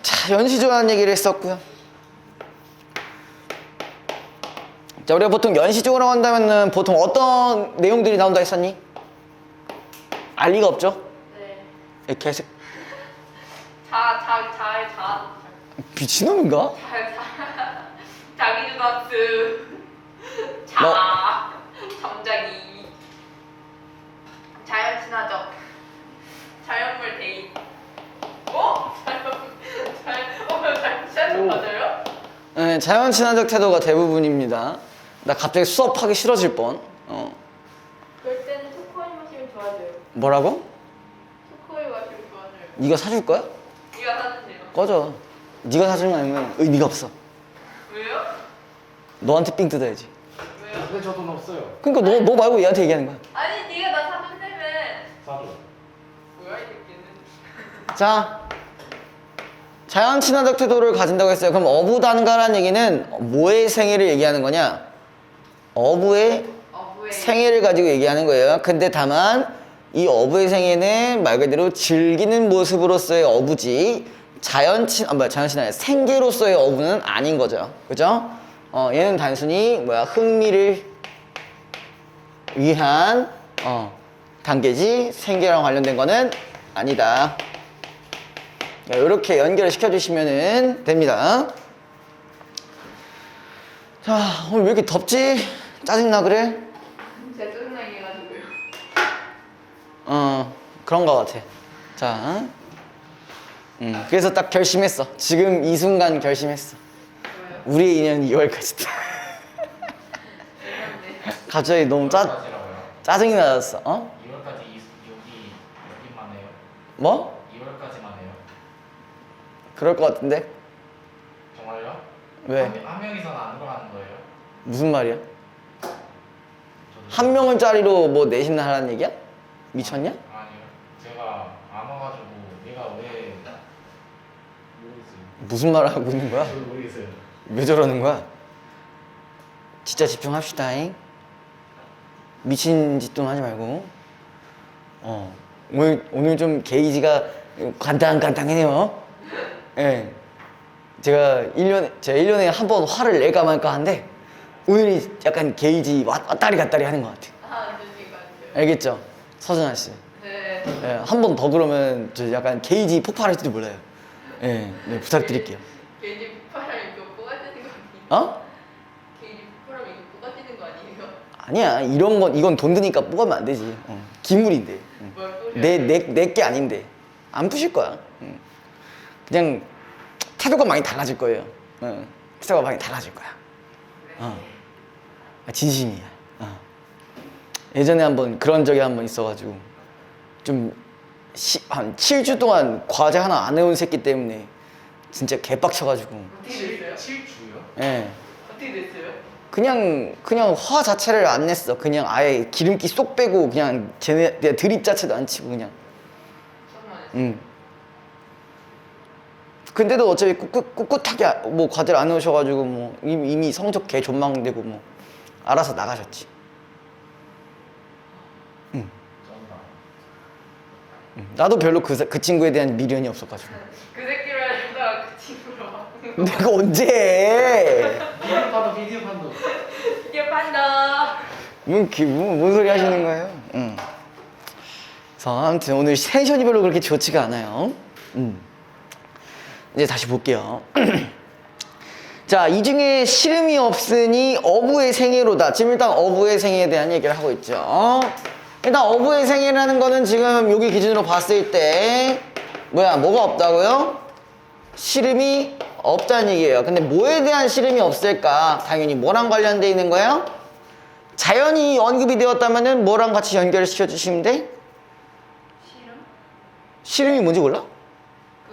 자, 연시조라는 얘기를 했었고요. 자, 우리가 보통 연시조라고 한다면은 보통 어떤 내용들이 나온다 했었니? 알 리가 없죠? 네. 이 개새 자. 미친놈인가? 자기 주다스. 자. 잠자기. 자연 친화적. 자연물 데이. 자연 맞아요? 네, 자연 친화적 태도가 대부분입니다. 나 갑자기 수업하기 싫어질 뻔. 그럴 때는 초코우유 마시면 좋아져요. 뭐라고? 초코우유 마시면 좋아져요. 네가 사줄 거야? 네가 사주세요. 꺼져. 네가 사주는 거 아니면 의미가 없어. 왜요? 너한테 삥 뜯어야지. 왜요? 근데 저 돈 없어요. 그러니까 너 말고 얘한테 얘기하는 거야. 아니 네가 나 사준다며. 사줘. 뭐야 이 새끼는. 자, 자연 친화적 태도를 가진다고 했어요. 그럼 어부단가라는 얘기는 뭐의 생애를 얘기하는 거냐? 어부의 생애를 가지고 얘기하는 거예요. 근데 다만 이 어부의 생애는 말 그대로 즐기는 모습으로서의 어부지 자연 친화 생계로서의 어부는 아닌 거죠. 그죠? 얘는 단순히 흥미를 위한 단계지 생계랑 관련된 거는 아니다. 이렇게 연결을 시켜주시면 됩니다. 자, 오늘 왜 이렇게 덥지? 짜증나 그래? 제가 짜증나게 해가지고요. 그런 거 같아. 자, 그래서 딱 결심했어. 지금 이 순간 결심했어. 뭐요? 우리의 인연은 2월까지다. 갑자기 너무 까지라고요? 짜증이 나졌어. 2월까지 여기만 해요. 뭐? 2월까지만 해요. 그럴 것 같은데? 정말요? 왜? 한 명이서는 안 들어가는 거예요? 무슨 말이야? 저도 한 명을짜리로 뭐 내신 하라는 얘기야? 미쳤냐? 아니요. 제가 안 와가지고 얘가 왜 모르겠어요. 무슨 말을 하고 있는 거야? 저도 모르겠어요. 왜 저러는 거야? 진짜 집중합시다잉. 미친 짓 좀 하지 말고. 오늘 좀 게이지가 간당간당해요. 예. 제가 1년에 한 번 화를 낼까 말까 한데 오늘이 약간 게이지 왔다리 갔다리 하는 것 같아요. 안 되신 것 같아요. 알겠죠? 서준아 씨. 네. 예, 한 번 더 그러면 저 약간 게이지 폭발할지도 몰라요. 예, 네, 부탁드릴게요. 개인지 폭발하면 이거 뽑아지는 거 아니에요? 어? 개인지 폭발하면 이거 뽑아지는 거 아니에요? 아니야. 이건 돈 드니까 뽑으면 안 되지. 기물인데. 뭘 소리야? 내 게 아닌데. 안 푸실 거야. 그냥 태도가 많이 달라질 거예요. 태도가 많이 달라질 거야. 진심이야. 예전에 한번 그런 적이 한번 있어가지고 좀 한 7주 동안 과제 하나 안 해온 새끼 때문에 진짜 개빡쳐가지고. 어떻게 됐어요? 7주요? 예. 어떻게 됐어요? 그냥 화 자체를 안 냈어. 그냥 아예 기름기 쏙 빼고 그냥 내가 드립 자체도 안 치고 그냥. 천만에. 근데도 어차피 꿋꿋하게 뭐 과제를 안 해오셔가지고 뭐 이미 성적 개 존망되고 뭐 알아서 나가셨지. 나도 별로 그 친구에 대한 미련이 없어가지고. 그 새끼를 하다가 그 친구로 내가 언제 해? 비디오 판도. 이게 판다. 뭔 소리 하시는 거예요? 그래서 아무튼 오늘 텐션이 별로 그렇게 좋지가 않아요. 이제 다시 볼게요. 자, 이 중에 시름이 없으니 어부의 생애로다. 지금 일단 어부의 생애에 대한 얘기를 하고 있죠. 일단 어부의 생애라는 거는 지금 여기 기준으로 봤을 때 뭐가 없다고요? 시름이 없다는 얘기예요. 근데 뭐에 대한 시름이 없을까? 당연히 뭐랑 관련돼 있는 거예요? 자연이 언급이 되었다면은 뭐랑 같이 연결시켜 주시면 돼? 싫음? 시름이 뭔지 몰라?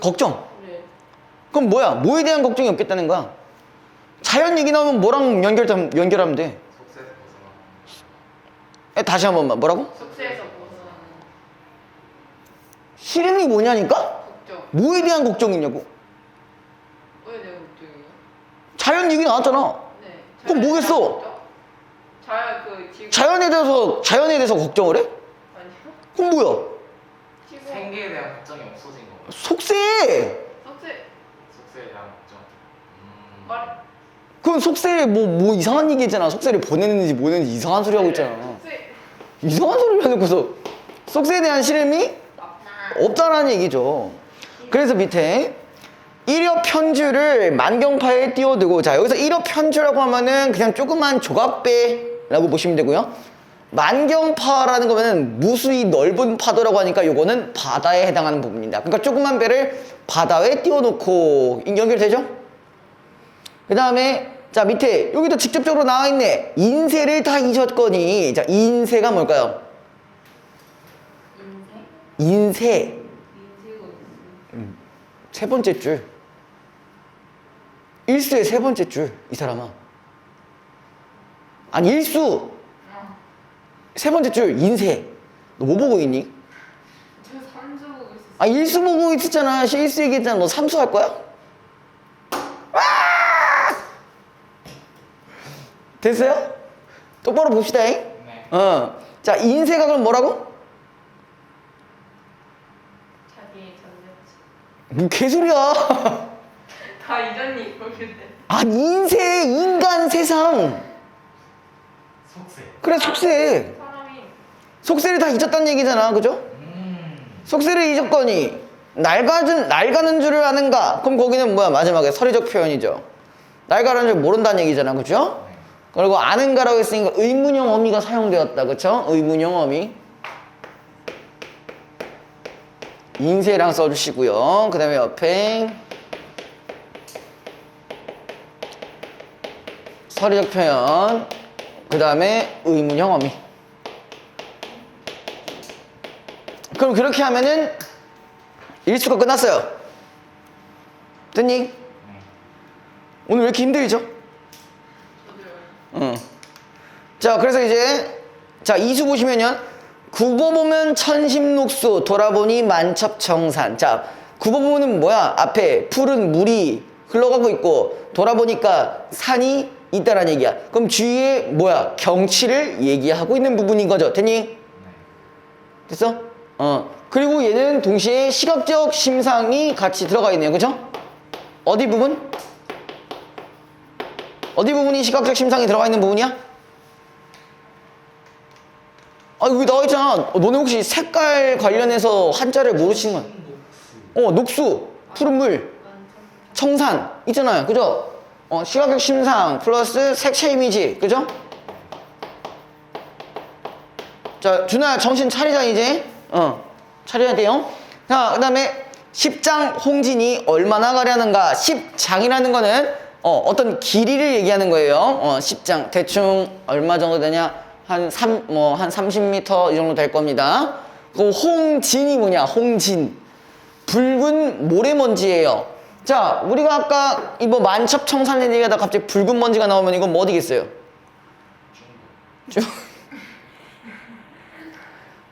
걱정. 네. 그럼 뭐에 대한 걱정이 없겠다는 거야? 자연 얘기 나오면 뭐랑 연결하면 돼? 속세에서 벗어나. 다시 한 번만. 뭐라고? 숙소에서 벗어나는 시름이 뭐냐니까? 걱정. 뭐에 대한 걱정이냐고? 뭐에 대한 걱정이에요? 자연 얘기 나왔잖아. 네. 그럼 뭐겠어? 자연 지구. 자연에 대해서 걱정을 해? 아니요. 그럼 뭐야? 지구. 생계에 대한 걱정이 없어진 거. 속세! 숙소에 말 그럼 속세를 뭐 이상한 얘기 했잖아. 속세를 보냈는지 못 했는지 이상한 소리 하고 있잖아. 네. 이상한 소리를 해놓고서 속세에 대한 실험이 없다라는 얘기죠. 그래서 밑에 1엽 편주를 만경파에 띄워두고, 자 여기서 1엽 편주라고 하면은 그냥 조그만 조각배라고 보시면 되고요. 만경파라는 거는 무수히 넓은 파도라고 하니까 요거는 바다에 해당하는 부분입니다. 그러니까 조그만 배를 바다에 띄워놓고 연결되죠? 그 다음에 자 밑에 여기도 직접적으로 나와 있네. 인쇄를 다 잊었거니. 자 인쇄가 뭘까요? 인쇄. 인쇄가 어딨어? 세 번째 줄. 일수의 세 번째 줄. 이 사람아. 아니 일수. 세 번째 줄 인쇄. 너 뭐 보고 있니? 저 삼수 보고 있었어. 아 일수 보고 있었잖아. 일수 얘기했잖아. 너 삼수 할 거야? 됐어요? 똑바로 봅시다. 네. 자 인쇄가 그럼 뭐라고? 자기의 전자치. 뭐 개소리야. 다 잊었니 모르겠네. 아 인쇄 인간 세상. 속세. 그래 속세. 사람이 속세를 다 잊었다는 얘기잖아. 그죠? 속세를 잊었거니 낡가는 줄을 아는가? 그럼 거기는 뭐야? 마지막에 서리적 표현이죠. 낡가는 줄 모른다는 얘기잖아. 그죠? 그리고 아는가라고 했으니까 의문형 어미가 사용되었다. 그쵸? 의문형 어미. 인쇄랑 써주시고요. 그 다음에 옆에 서리적 표현. 그 다음에 의문형 어미. 그럼 그렇게 하면은 일수가 끝났어요. 됐니? 오늘 왜 이렇게 힘들죠? 응. 자, 그래서 이제 자 이수 보시면요. 굽어보면 천심록수, 돌아보니 만첩정산. 자, 굽어보면 뭐야? 앞에 푸른 물이 흘러가고 있고 돌아보니까 산이 있다라는 얘기야. 그럼 주위에 뭐야? 경치를 얘기하고 있는 부분인 거죠. 됐니? 됐어? 그리고 얘는 동시에 시각적 심상이 같이 들어가 있네요. 그죠? 어디 부분? 어디 부분이 시각적 심상이 들어가 있는 부분이야? 아 여기 나와 있잖아. 너네 혹시 색깔 관련해서 한자를 모르시는 거야? 녹수, 푸른 물, 청산 있잖아요. 그죠? 시각적 심상 플러스 색채 이미지. 그죠? 자 준아 정신 차리자 이제. 차려야 돼요. 자 그 다음에 10장 홍진이 얼마나 가려는가. 10장이라는 거는 어떤 길이를 얘기하는 거예요. 10장 대충 얼마 정도 되냐? 한 30m 이 정도 될 겁니다. 그 홍진이 뭐냐? 홍진. 붉은 모래먼지예요. 자, 우리가 아까 이거 만첩청산에 얘기하다 갑자기 붉은 먼지가 나오면 이건 뭐 어디겠어요?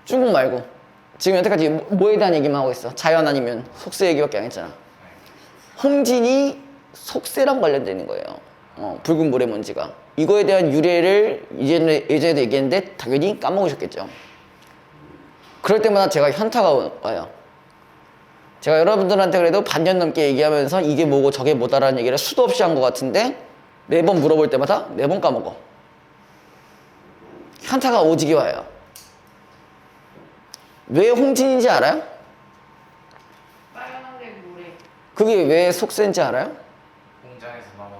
중국 말고. 지금 여태까지 뭐에 대한 얘기만 하고 있어? 자연 아니면 속세 얘기밖에 안 했잖아. 홍진이 속세랑 관련되는 거예요. 붉은 모래먼지가. 이거에 대한 유래를 예전에도 얘기했는데 당연히 까먹으셨겠죠. 그럴 때마다 제가 현타가 와요. 제가 여러분들한테 그래도 반년 넘게 얘기하면서 이게 뭐고 저게 뭐다라는 얘기를 수도 없이 한 것 같은데 매번 물어볼 때마다 매번 까먹어. 현타가 오지게 와요. 왜 홍진인지 알아요? 빨간색 모래. 그게 왜 속세인지 알아요? 공장에서 나온.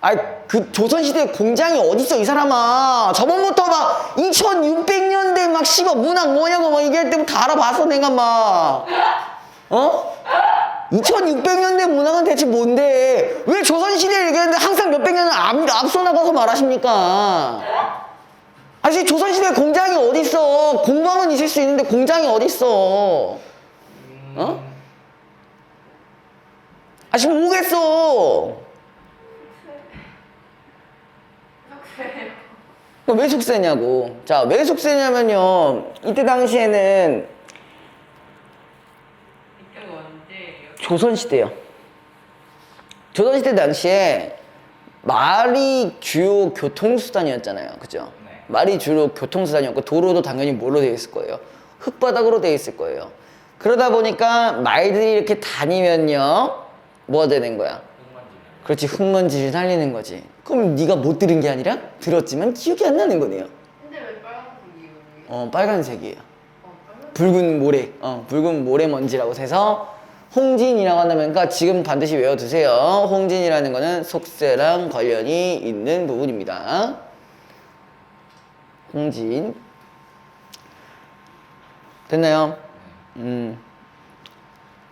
아이 그 조선시대 공장이 어딨어 이 사람아. 저번부터 막 2600년대 막 씨발 문학 뭐냐고 막 얘기할 때부터 다 알아봤어 내가 막. 2600년대 문학은 대체 뭔데? 왜 조선시대 얘기하는데 항상 몇백 년을 앞서 나가서 말하십니까? 아니 조선시대 공장이 어딨어. 공방은 있을 수 있는데 공장이 어딨어. 아직 모르겠어. 속세요. 왜 속세냐고. 자, 왜 속세냐면요. 이때 당시에는 이때가 언제예요? 조선시대요. 조선시대 당시에 말이 주요 교통수단이었잖아요. 그죠? 네. 말이 주로 교통수단이었고 도로도 당연히 뭘로 되어 있을 거예요? 흙바닥으로 되어 있을 거예요. 그러다 보니까 말들이 이렇게 다니면요. 뭐가 되는 거야? 그렇지, 흙먼지를 살리는 거지. 그럼 네가 못 들은 게 아니라 들었지만 기억이 안 나는 거네요. 근데 왜 빨간색이에요? 빨간색이에요. 빨간. 붉은 모래, 붉은 모래먼지라고 해서 홍진이라고 한다면, 그러니까 지금 반드시 외워두세요. 홍진이라는 거는 속세랑 관련이 있는 부분입니다. 홍진. 됐나요?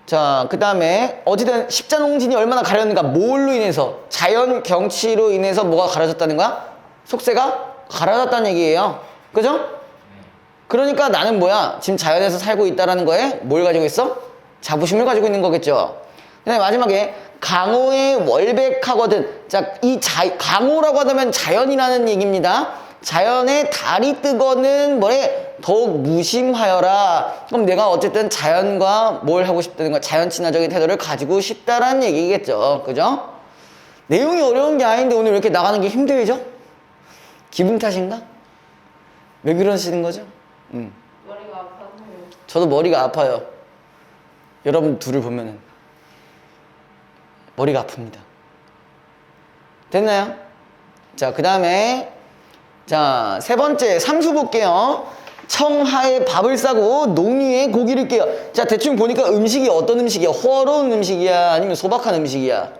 자, 그 다음에 어쨌든 십자농진이 얼마나 가렸는가, 뭘로 인해서, 자연 경치로 인해서 뭐가 가려졌다는 거야? 속세가 가려졌다는 얘기예요. 그죠? 그러니까 나는 뭐야? 지금 자연에서 살고 있다라는 거에 뭘 가지고 있어? 자부심을 가지고 있는 거겠죠. 그 다음에 마지막에 강호에 월백하거든. 자, 강호라고 하면 자연이라는 얘기입니다. 자연에 달이 뜨거는 뭐래? 더욱 무심하여라. 그럼 내가 어쨌든 자연과 뭘 하고 싶다는 거야? 자연 친화적인 태도를 가지고 싶다라는 얘기겠죠. 그죠? 내용이 어려운 게 아닌데 오늘 왜 이렇게 나가는 게 힘들죠? 기분 탓인가? 왜 그러시는 거죠? 머리가 아파서요. 저도 머리가 아파요. 여러분 둘을 보면은 머리가 아픕니다. 됐나요? 자, 그 다음에 자, 세 번째 삼수 볼게요. 청하에 밥을 싸고 농리에 고기를 깨요. 자, 대충 보니까 음식이 어떤 음식이야? 호화로운 음식이야? 아니면 소박한 음식이야?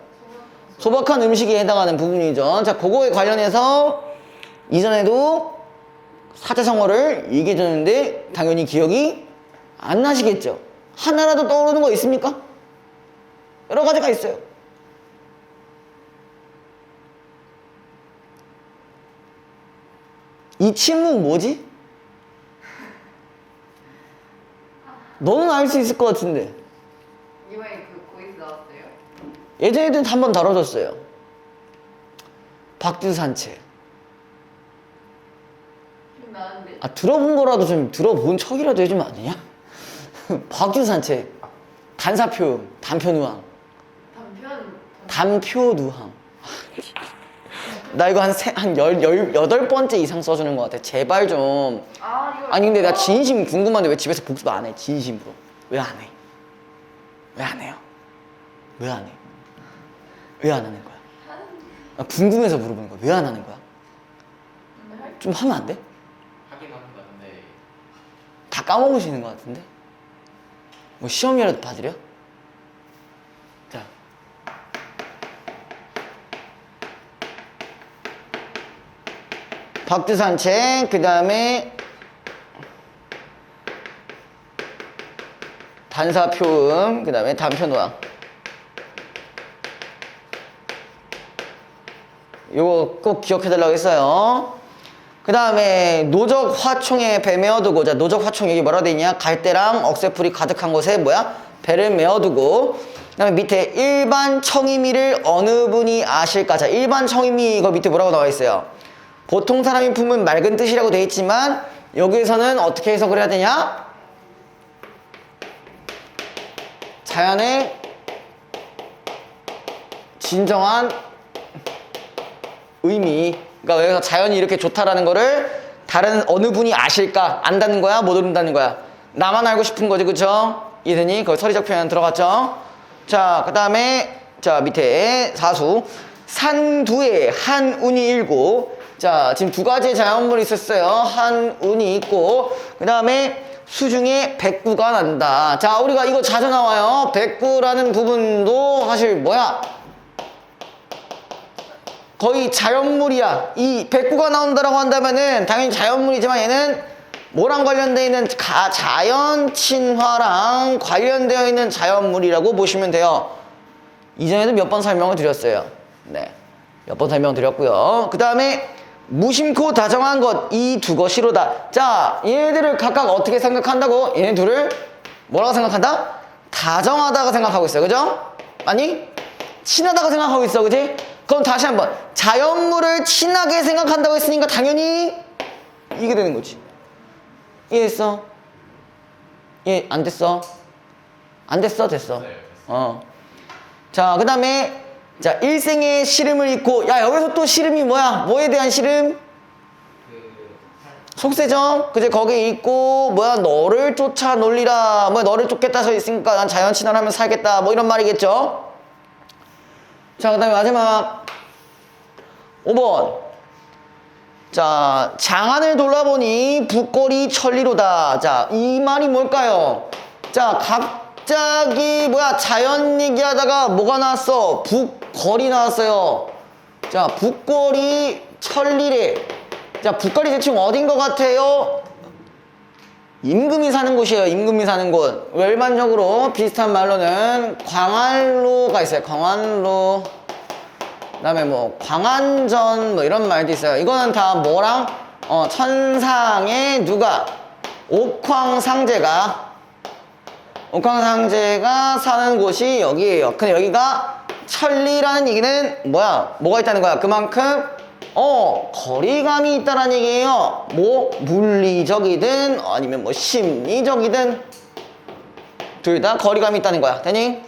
소박한 음식에 해당하는 부분이죠. 자, 그거에 관련해서 이전에도 사자성어를 얘기해 줬는데 당연히 기억이 안 나시겠죠? 하나라도 떠오르는 거 있습니까? 여러 가지가 있어요. 이 침묵 뭐지? 너는 알 수 있을 것 같은데. 이번에 거기서 나왔어요? 예전에도 한 번 다뤄줬어요. 박두산채. 나는데. 들어본 거라도 좀 들어본 척이라도 해주면 안 되냐? 박두산채. 단사표, 단표누항. 단표누항. 나 이거 한 18번째 이상 써주는 것 같아. 제발 좀. 아니, 근데 나 진심 궁금한데 왜 집에서 복습 안 해? 진심으로. 왜 안 해? 왜 안 해요? 왜 안 해? 왜 안 하는 거야? 나 궁금해서 물어보는 거야. 왜 안 하는 거야? 좀 하면 안 돼? 하긴 합니다. 근데 다 까먹으시는 것 같은데? 뭐 시험이라도 봐드려? 자. 박두산책, 그 다음에 단사표음, 그 다음에 단표노항. 요거 꼭 기억해달라고 했어요. 그 다음에 노적 화총에 배 메어두고. 자, 노적 화총 여기 뭐라 돼 있냐? 갈대랑 억새풀이 가득한 곳에 뭐야? 배를 메어두고. 그 다음에 밑에 일반 청이미를 어느 분이 아실까? 자, 일반 청이미 이거 밑에 뭐라고 나와 있어요? 보통 사람이 품은 맑은 뜻이라고 돼 있지만 여기에서는 어떻게 해석을 해야 되냐? 자연의 진정한 의미. 그러니까 여기서 자연이 이렇게 좋다라는 거를 다른 어느 분이 아실까? 안다는 거야? 못 모른다는 거야? 나만 알고 싶은 거지, 그쵸? 이든이 거기 서리적 표현 들어갔죠? 자, 그 다음에 자, 밑에 사수. 산두에 한운이 일고. 자, 지금 두 가지의 자연물이 있었어요. 한운이 있고, 그 다음에 수중에 백구가 난다. 자, 우리가 이거 자주 나와요. 백구라는 부분도 사실 뭐야? 거의 자연물이야. 이 백구가 나온다라고 한다면은 당연히 자연물이지만 얘는 뭐랑 관련되어 있는 자연 친화랑 관련되어 있는 자연물이라고 보시면 돼요. 이전에도 몇 번 설명을 드렸어요. 네, 몇 번 설명드렸고요. 그 다음에 무심코 다정한 것, 이 두 것이로다. 자, 얘네들을 각각 어떻게 생각한다고? 얘네 둘을 뭐라고 생각한다? 다정하다고 생각하고 있어요. 그죠? 아니, 친하다고 생각하고 있어. 그지? 그럼 다시 한번 자연물을 친하게 생각한다고 했으니까 당연히 이게 되는 거지. 이해했어? 예, 안 됐어? 안 됐어? 됐어? 자, 그 다음에 자, 일생의 시름을 잊고. 야, 여기서 또 시름이 뭐야? 뭐에 대한 시름? 속세죠? 그제 거기 있고 뭐야? 너를 쫓아 놀리라. 뭐야? 너를 쫓겠다 서 있으니까 난 자연 친화하면 살겠다. 뭐 이런 말이겠죠? 자, 그 다음에 마지막 5번. 자, 장안을 돌아보니 북거리 천리로다. 자, 이 말이 뭘까요? 자, 갑자기 자연 얘기하다가 뭐가 나왔어? 북거리 나왔어요. 자, 북거리 천리래. 자, 북거리 대충 어딘 것 같아요? 임금이 사는 곳이에요. 임금이 사는 곳. 일반적으로 비슷한 말로는 광안로가 있어요. 광안로. 그다음에 뭐 광안전 뭐 이런 말도 있어요. 이거는 다 뭐랑 천상의 누가 옥황상제가 사는 곳이 여기예요. 근데 여기가 천리라는 얘기는 뭐가 있다는 거야? 그만큼 거리감이 있다는 얘기예요. 뭐 물리적이든 아니면 뭐 심리적이든 둘 다 거리감이 있다는 거야. 되니?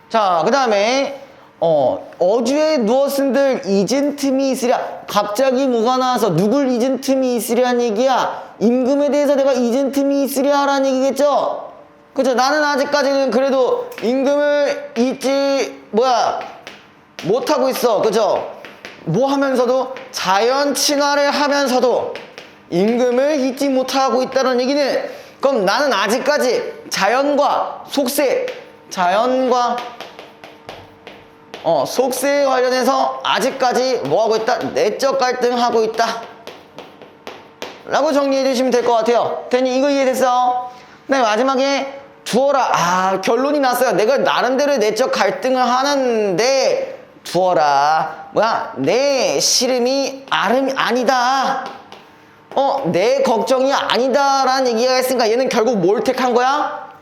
자, 그 다음에 어주에 누웠은들 잊은 틈이 있으랴. 갑자기 뭐가 나와서 누굴 잊은 틈이 있으랴는 얘기야. 임금에 대해서 내가 잊은 틈이 있으랴라는 얘기겠죠. 그죠? 나는 아직까지는 그래도 임금을 잊지 못하고 있어. 그죠? 뭐 하면서도 자연 친화를 하면서도 임금을 잊지 못하고 있다는 얘기는, 그럼 나는 아직까지 자연과 속세, 속세에 관련해서 아직까지 뭐하고 있다? 내적 갈등하고 있다 라고 정리해 주시면 될 것 같아요. 됐니? 이거 이해됐어? 네, 마지막에 두어라. 결론이 났어요. 내가 나름대로 내적 갈등을 하는데 두어라. 내 시름이 아니다. 내 걱정이 아니다 라는 얘기가 있으니까 얘는 결국 뭘 택한 거야?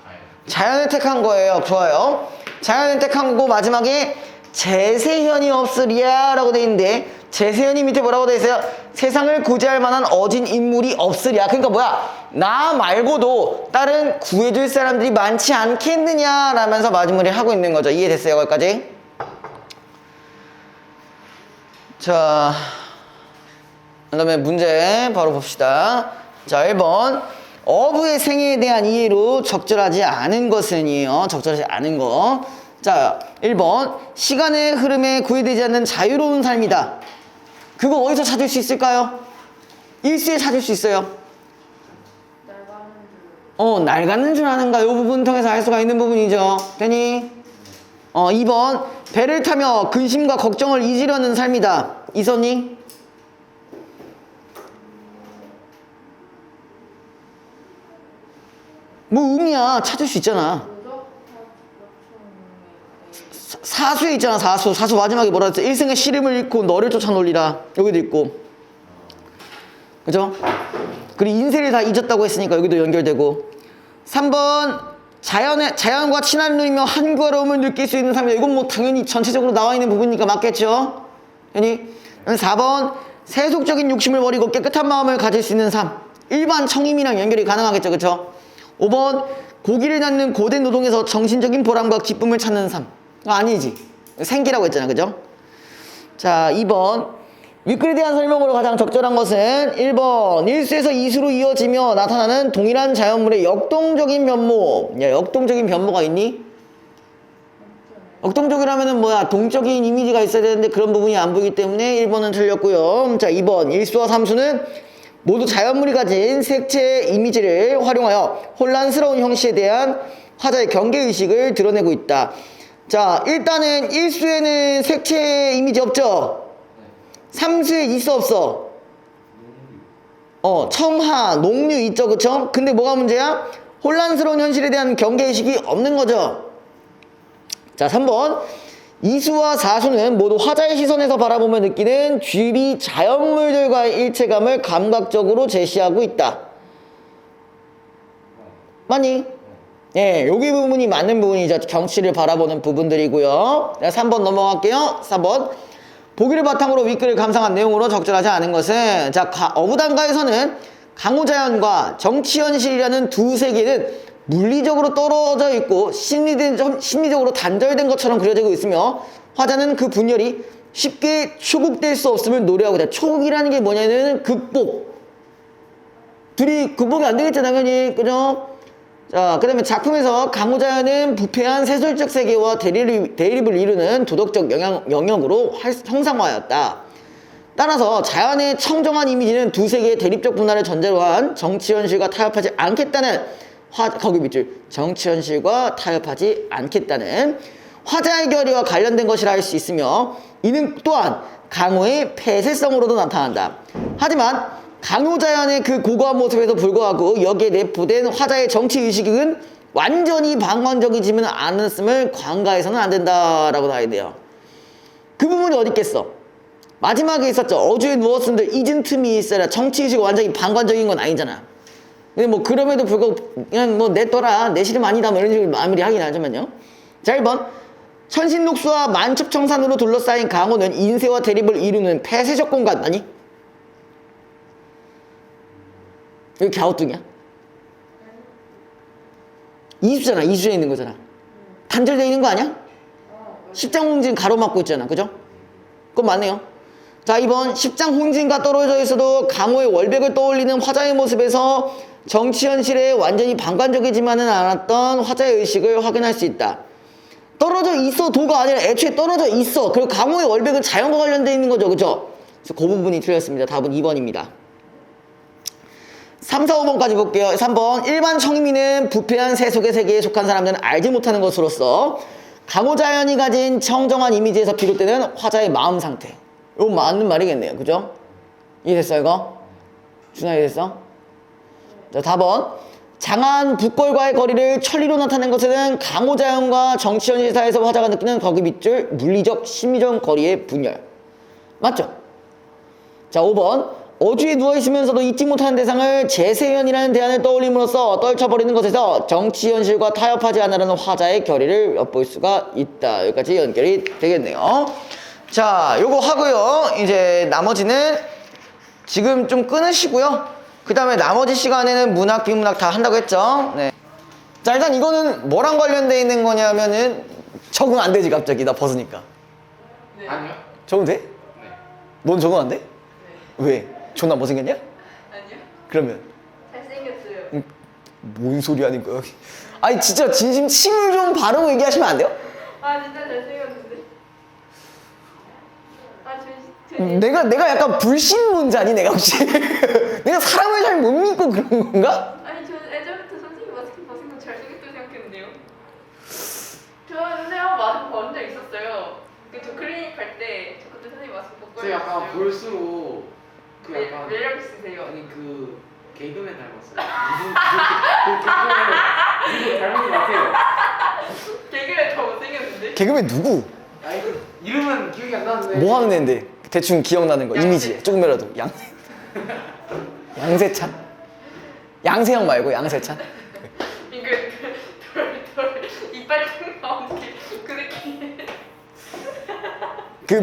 자연을 택한 거예요. 좋아요. 자연을 택한 거고, 마지막에 제세현이 없으랴 라고 돼 있는데, 제세현이 밑에 뭐라고 돼 있어요? 세상을 구제할 만한 어진 인물이 없으랴. 그러니까 나 말고도 다른 구해줄 사람들이 많지 않겠느냐 라면서 마무리를 하고 있는 거죠. 이해됐어요? 거기까지? 자, 그 다음에 문제 바로 봅시다. 자, 1번. 어부의 생애에 대한 이해로 적절하지 않은 것은이에요. 적절하지 않은 거. 자, 1번. 시간의 흐름에 구애되지 않는 자유로운 삶이다. 그거 어디서 찾을 수 있을까요? 일수에 찾을 수 있어요. 낡아는 줄 아는가? 이 부분 통해서 알 수가 있는 부분이죠. 되니? 2번. 배를 타며 근심과 걱정을 잊으려는 삶이다. 이선이? 뭐 의미야. 찾을 수 있잖아. 사수에 있잖아. 사수 마지막에 뭐라 했어? 일생의 시름을 잃고 너를 쫓아 놀리라. 여기도 있고, 그죠? 그리고 인세를 다 잊었다고 했으니까 여기도 연결되고. 3번. 자연과 친화를 누리며 한가로움을 느낄 수 있는 삶이다. 이건 뭐 당연히 전체적으로 나와 있는 부분이니까 맞겠죠? 아니? 4번. 세속적인 욕심을 버리고 깨끗한 마음을 가질 수 있는 삶. 일반 청임이랑 연결이 가능하겠죠. 그쵸? 5번. 고기를 낳는 고된 노동에서 정신적인 보람과 기쁨을 찾는 삶. 아니지. 생기라고 했잖아. 그죠? 자, 2번. 윗글에 대한 설명으로 가장 적절한 것은 1번. 일수에서 이수로 이어지며 나타나는 동일한 자연물의 역동적인 변모. 야, 역동적인 변모가 있니? 역동적이라면은 동적인 이미지가 있어야 되는데 그런 부분이 안 보이기 때문에 1번은 틀렸고요. 자, 2번. 일수와 삼수는 모두 자연물이 가진 색채의 이미지를 활용하여 혼란스러운 형식에 대한 화자의 경계의식을 드러내고 있다. 자, 일단은 일수에는 색채 이미지 없죠? 삼수에 있어 없어? 청하, 농류 있죠, 그쵸? 근데 뭐가 문제야? 혼란스러운 현실에 대한 경계의식이 없는 거죠. 자, 3번. 이수와 사수는 모두 화자의 시선에서 바라보며 느끼는 주위 자연물들과의 일체감을 감각적으로 제시하고 있다. 맞니? 예, 여기 부분이 맞는 부분이죠. 경치를 바라보는 부분들이고요. 3번 넘어갈게요. 3번. 보기를 바탕으로 윗글을 감상한 내용으로 적절하지 않은 것은, 자, 어부단가에서는 강호자연과 정치현실이라는 두 세계는 물리적으로 떨어져 있고 심리적으로 단절된 것처럼 그려지고 있으며, 화자는 그 분열이 쉽게 초국될 수 없음을 노래하고 있다. 초국이라는 게 뭐냐면 극복. 둘이 극복이 안 되겠죠, 당연히. 그죠? 자, 그 다음에 작품에서 강호자연은 부패한 세술적 세계와 대립을 이루는 도덕적 영역으로 형상화하였다. 따라서 자연의 청정한 이미지는 두 세계의 대립적 분화를 전제로 한 정치 현실과 타협하지 않겠다는 거기 밑줄 정치 현실과 타협하지 않겠다는 화자의 결의와 관련된 것이라 할 수 있으며 이는 또한 강호의 폐쇄성으로도 나타난다. 하지만 강호자연의 그 고고한 모습에도 불구하고 여기에 내포된 화자의 정치의식은 완전히 방관적이지는 않았음을 관가해서는 안 된다라고 나와야 돼요. 그 부분이 어디 있겠어? 마지막에 있었죠. 어주에 누웠음들 잊은 틈이 있어라. 정치의식이 완전히 방관적인 건 아니잖아. 근데 뭐 그럼에도 불구하고 그냥 뭐 냈더라 내 시름 아니다 뭐 이런 식으로 마무리하긴 하지만요. 자 1번 천신녹수와 만축청산으로 둘러싸인 강호는 인쇄와 대립을 이루는 폐쇄적 공간 아니? 여기 갸우뚱이야? 이수잖아. 이수에 있는 거잖아. 단절되어 있는 거 아니야? 십장홍진 가로막고 있잖아. 그죠? 그건 맞네요. 자 2번 십장홍진과 떨어져 있어도 강호의 월백을 떠올리는 화자의 모습에서 정치 현실에 완전히 방관적이지만은 않았던 화자의 의식을 확인할 수 있다. 떨어져 있어도가 아니라 애초에 떨어져 있어. 그리고 강호의 월백은 자연과 관련되어 있는 거죠. 그죠? 그래서 그 부분이 틀렸습니다. 답은 2번입니다. 3, 4, 5번까지 볼게요. 3번 일반 청민은 부패한 세속의 세계에 속한 사람들은 알지 못하는 것으로서 강호자연이 가진 청정한 이미지에서 비롯되는 화자의 마음 상태. 이거 맞는 말이겠네요. 그죠? 이해됐어 이거? 준아 이해됐어? 자 4번 장한 북골과의 거리를 천리로 나타낸 것은 강호자연과 정치현실 사회에서 화자가 느끼는 거기 밑줄 물리적 심리적 거리의 분열. 맞죠? 자 5번 어주에 누워있으면서도 잊지 못하는 대상을 재세현이라는 대안을 떠올림으로써 떨쳐버리는 것에서 정치현실과 타협하지 않으려는 화자의 결의를 엿볼 수가 있다. 여기까지 연결이 되겠네요. 자 요거 하고요. 이제 나머지는 지금 좀 끊으시고요. 그 다음에 나머지 시간에는 문학, 비문학 다 한다고 했죠. 네. 자 일단 이거는 뭐랑 관련돼 있는 거냐면은 적응 안 되지 갑자기 나 벗으니까. 네. 아니요. 적응 돼? 네. 넌 적응 안 돼? 네. 왜? 존나 못생겼냐? 아니요. 그러면 잘생겼어요. 뭔 소리 하는 거야? 아니 진짜 진심 침을 좀 바르고 얘기하시면 안 돼요? 아 진짜 잘생겼는데. 아 내가 약간 불신론자니 내가 혹시 내가 사람을 잘 못 믿고 그런 건가? 아니 저 예전부터 선생님 마스크 벗은 거 잘생겼다고 생각했는데요. 저 선생님 마스크 벗은 적 있었어요. 저 클리닉 갈 때 저 그때 선생님 마스크 벗고 저 약간 볼수록 그 약간 매력 있으세요. 아니 그 개그맨 닮았어요. 누구 닮은 것 같아요. 개그맨 더 못생겼는데? 개그맨 누구? 아니 그 이름은 기억이 안 나는데. 뭐 하는 애인데 대충 기억나는 거 양세. 이미지 조금이라도 양세찬? 양세형 말고 양세찬? 이거 돌 이빨 쭉 나오는 그 느낌. 그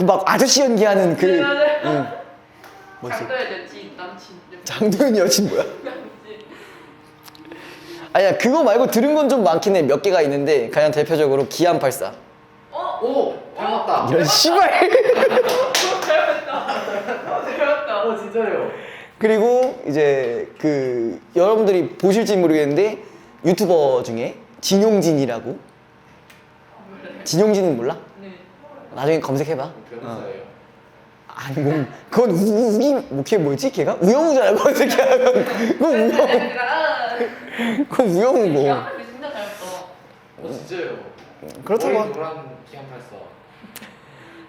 막 아저씨 연기하는 그 네, 맞아요. 응. 뭐지? 장도연 여친 남친. 장도연 여친 뭐야? 남친. 아니야 그거 말고 들은 건 좀 많긴 해. 몇 개가 있는데 가장 대표적으로 기안84 오 닮았다. 이런 씨발 배웠다. 진짜요. 그리고 이제 그 여러분들이 보실지 모르겠는데 유튜버 중에 진용진이라고. 진용진은 몰라? 네. 나중에 검색해봐. 변호사예요. 아니 뭐 그건 우기 뭐 걔 뭐지 걔가 우영우잖아 그거 새끼야. 그건 우영우. 그건 우영우고. 야, 진짜 닮았어. 진짜요. 그렇다고. 머리 노란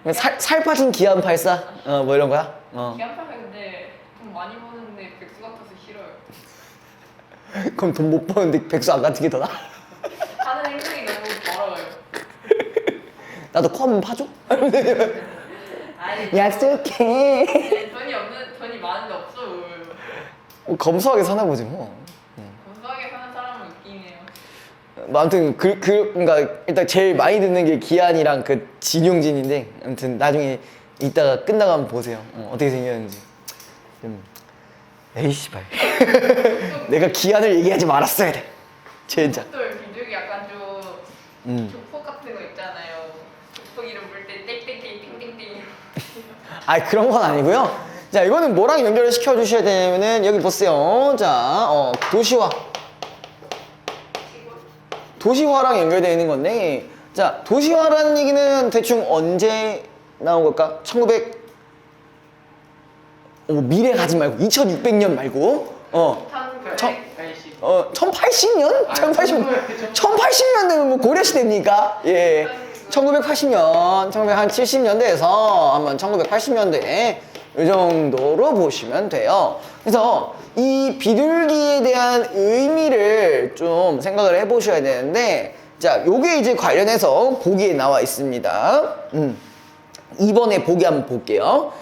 기안84. 살 빠진 기안84 뭐 이런 거야. 기안파가 근데 돈 많이 버는데 백수 같아서 싫어요. 그럼 돈 못 버는데 백수 안 같은 게 더 나아? 하는 행동이 너무 더러워요. 나도 코 한번 파줘? 아니 약속해. 돈이 많은데 없어요. 검소하게 사나 보지 뭐. 건강하게 사는 사람은 웃기네요. 뭐 아무튼 그러니까 일단 제일 많이 듣는 게 기안이랑 그 진용진인데 아무튼 나중에 이따가 끝나고 한번 보세요. 어떻게 생겼는지. 에이 씨발. 내가 기안을 얘기하지 말았어야 돼. 진짜. 또 비둘기 약간 좀 조폭 같은 거 있잖아요. 조폭 이름 볼 때 땡땡땡 땡땡땡. 아 그런 건 아니고요. 자 이거는 뭐랑 연결을 시켜 주셔야 되냐면은 여기 보세요. 자 도시화 도시화랑 연결되어 있는 건데, 자, 도시화라는 얘기는 대충 언제 나온 걸까? 미래 가지 말고 2600년 말고 1080년? 1080년 되면 뭐 고려시대입니까? 예. 1980년, 1970년대에서 한번 1980년대 이 정도로 보시면 돼요. 그래서 이 비둘기에 대한 의미를 좀 생각을 해보셔야 되는데, 자, 요게 이제 관련해서 보기에 나와 있습니다. 이번에 보기 한번 볼게요.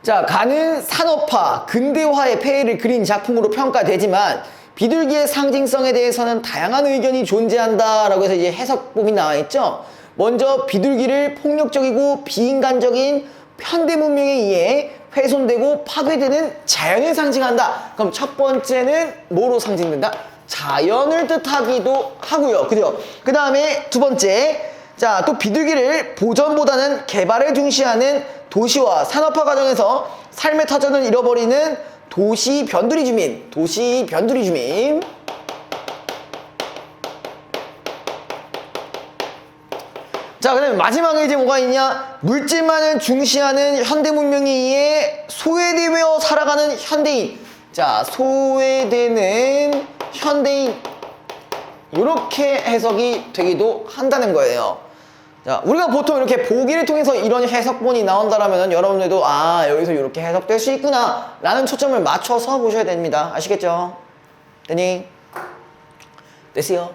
자, 가는 산업화, 근대화의 폐해를 그린 작품으로 평가되지만 비둘기의 상징성에 대해서는 다양한 의견이 존재한다라고 해서 이제 해석법이 나와 있죠. 먼저 비둘기를 폭력적이고 비인간적인 현대 문명에 의해 훼손되고 파괴되는 자연을 상징한다. 그럼 첫 번째는 뭐로 상징된다? 자연을 뜻하기도 하고요. 그죠? 그 다음에 두 번째, 자, 또 비둘기를 보전보다는 개발을 중시하는 도시화, 산업화 과정에서 삶의 터전을 잃어버리는 도시 변두리 주민. 자, 그 다음에 마지막에 이제 뭐가 있냐? 물질만을 중시하는 현대 문명에 의해 소외되어 살아가는 현대인. 자, 소외되는 현대인. 이렇게 해석이 되기도 한다는 거예요. 자, 우리가 보통 이렇게 보기를 통해서 이런 해석본이 나온다라면 여러분들도 여기서 이렇게 해석될 수 있구나 라는 초점을 맞춰서 보셔야 됩니다. 아시겠죠? 됐니? 됐어요?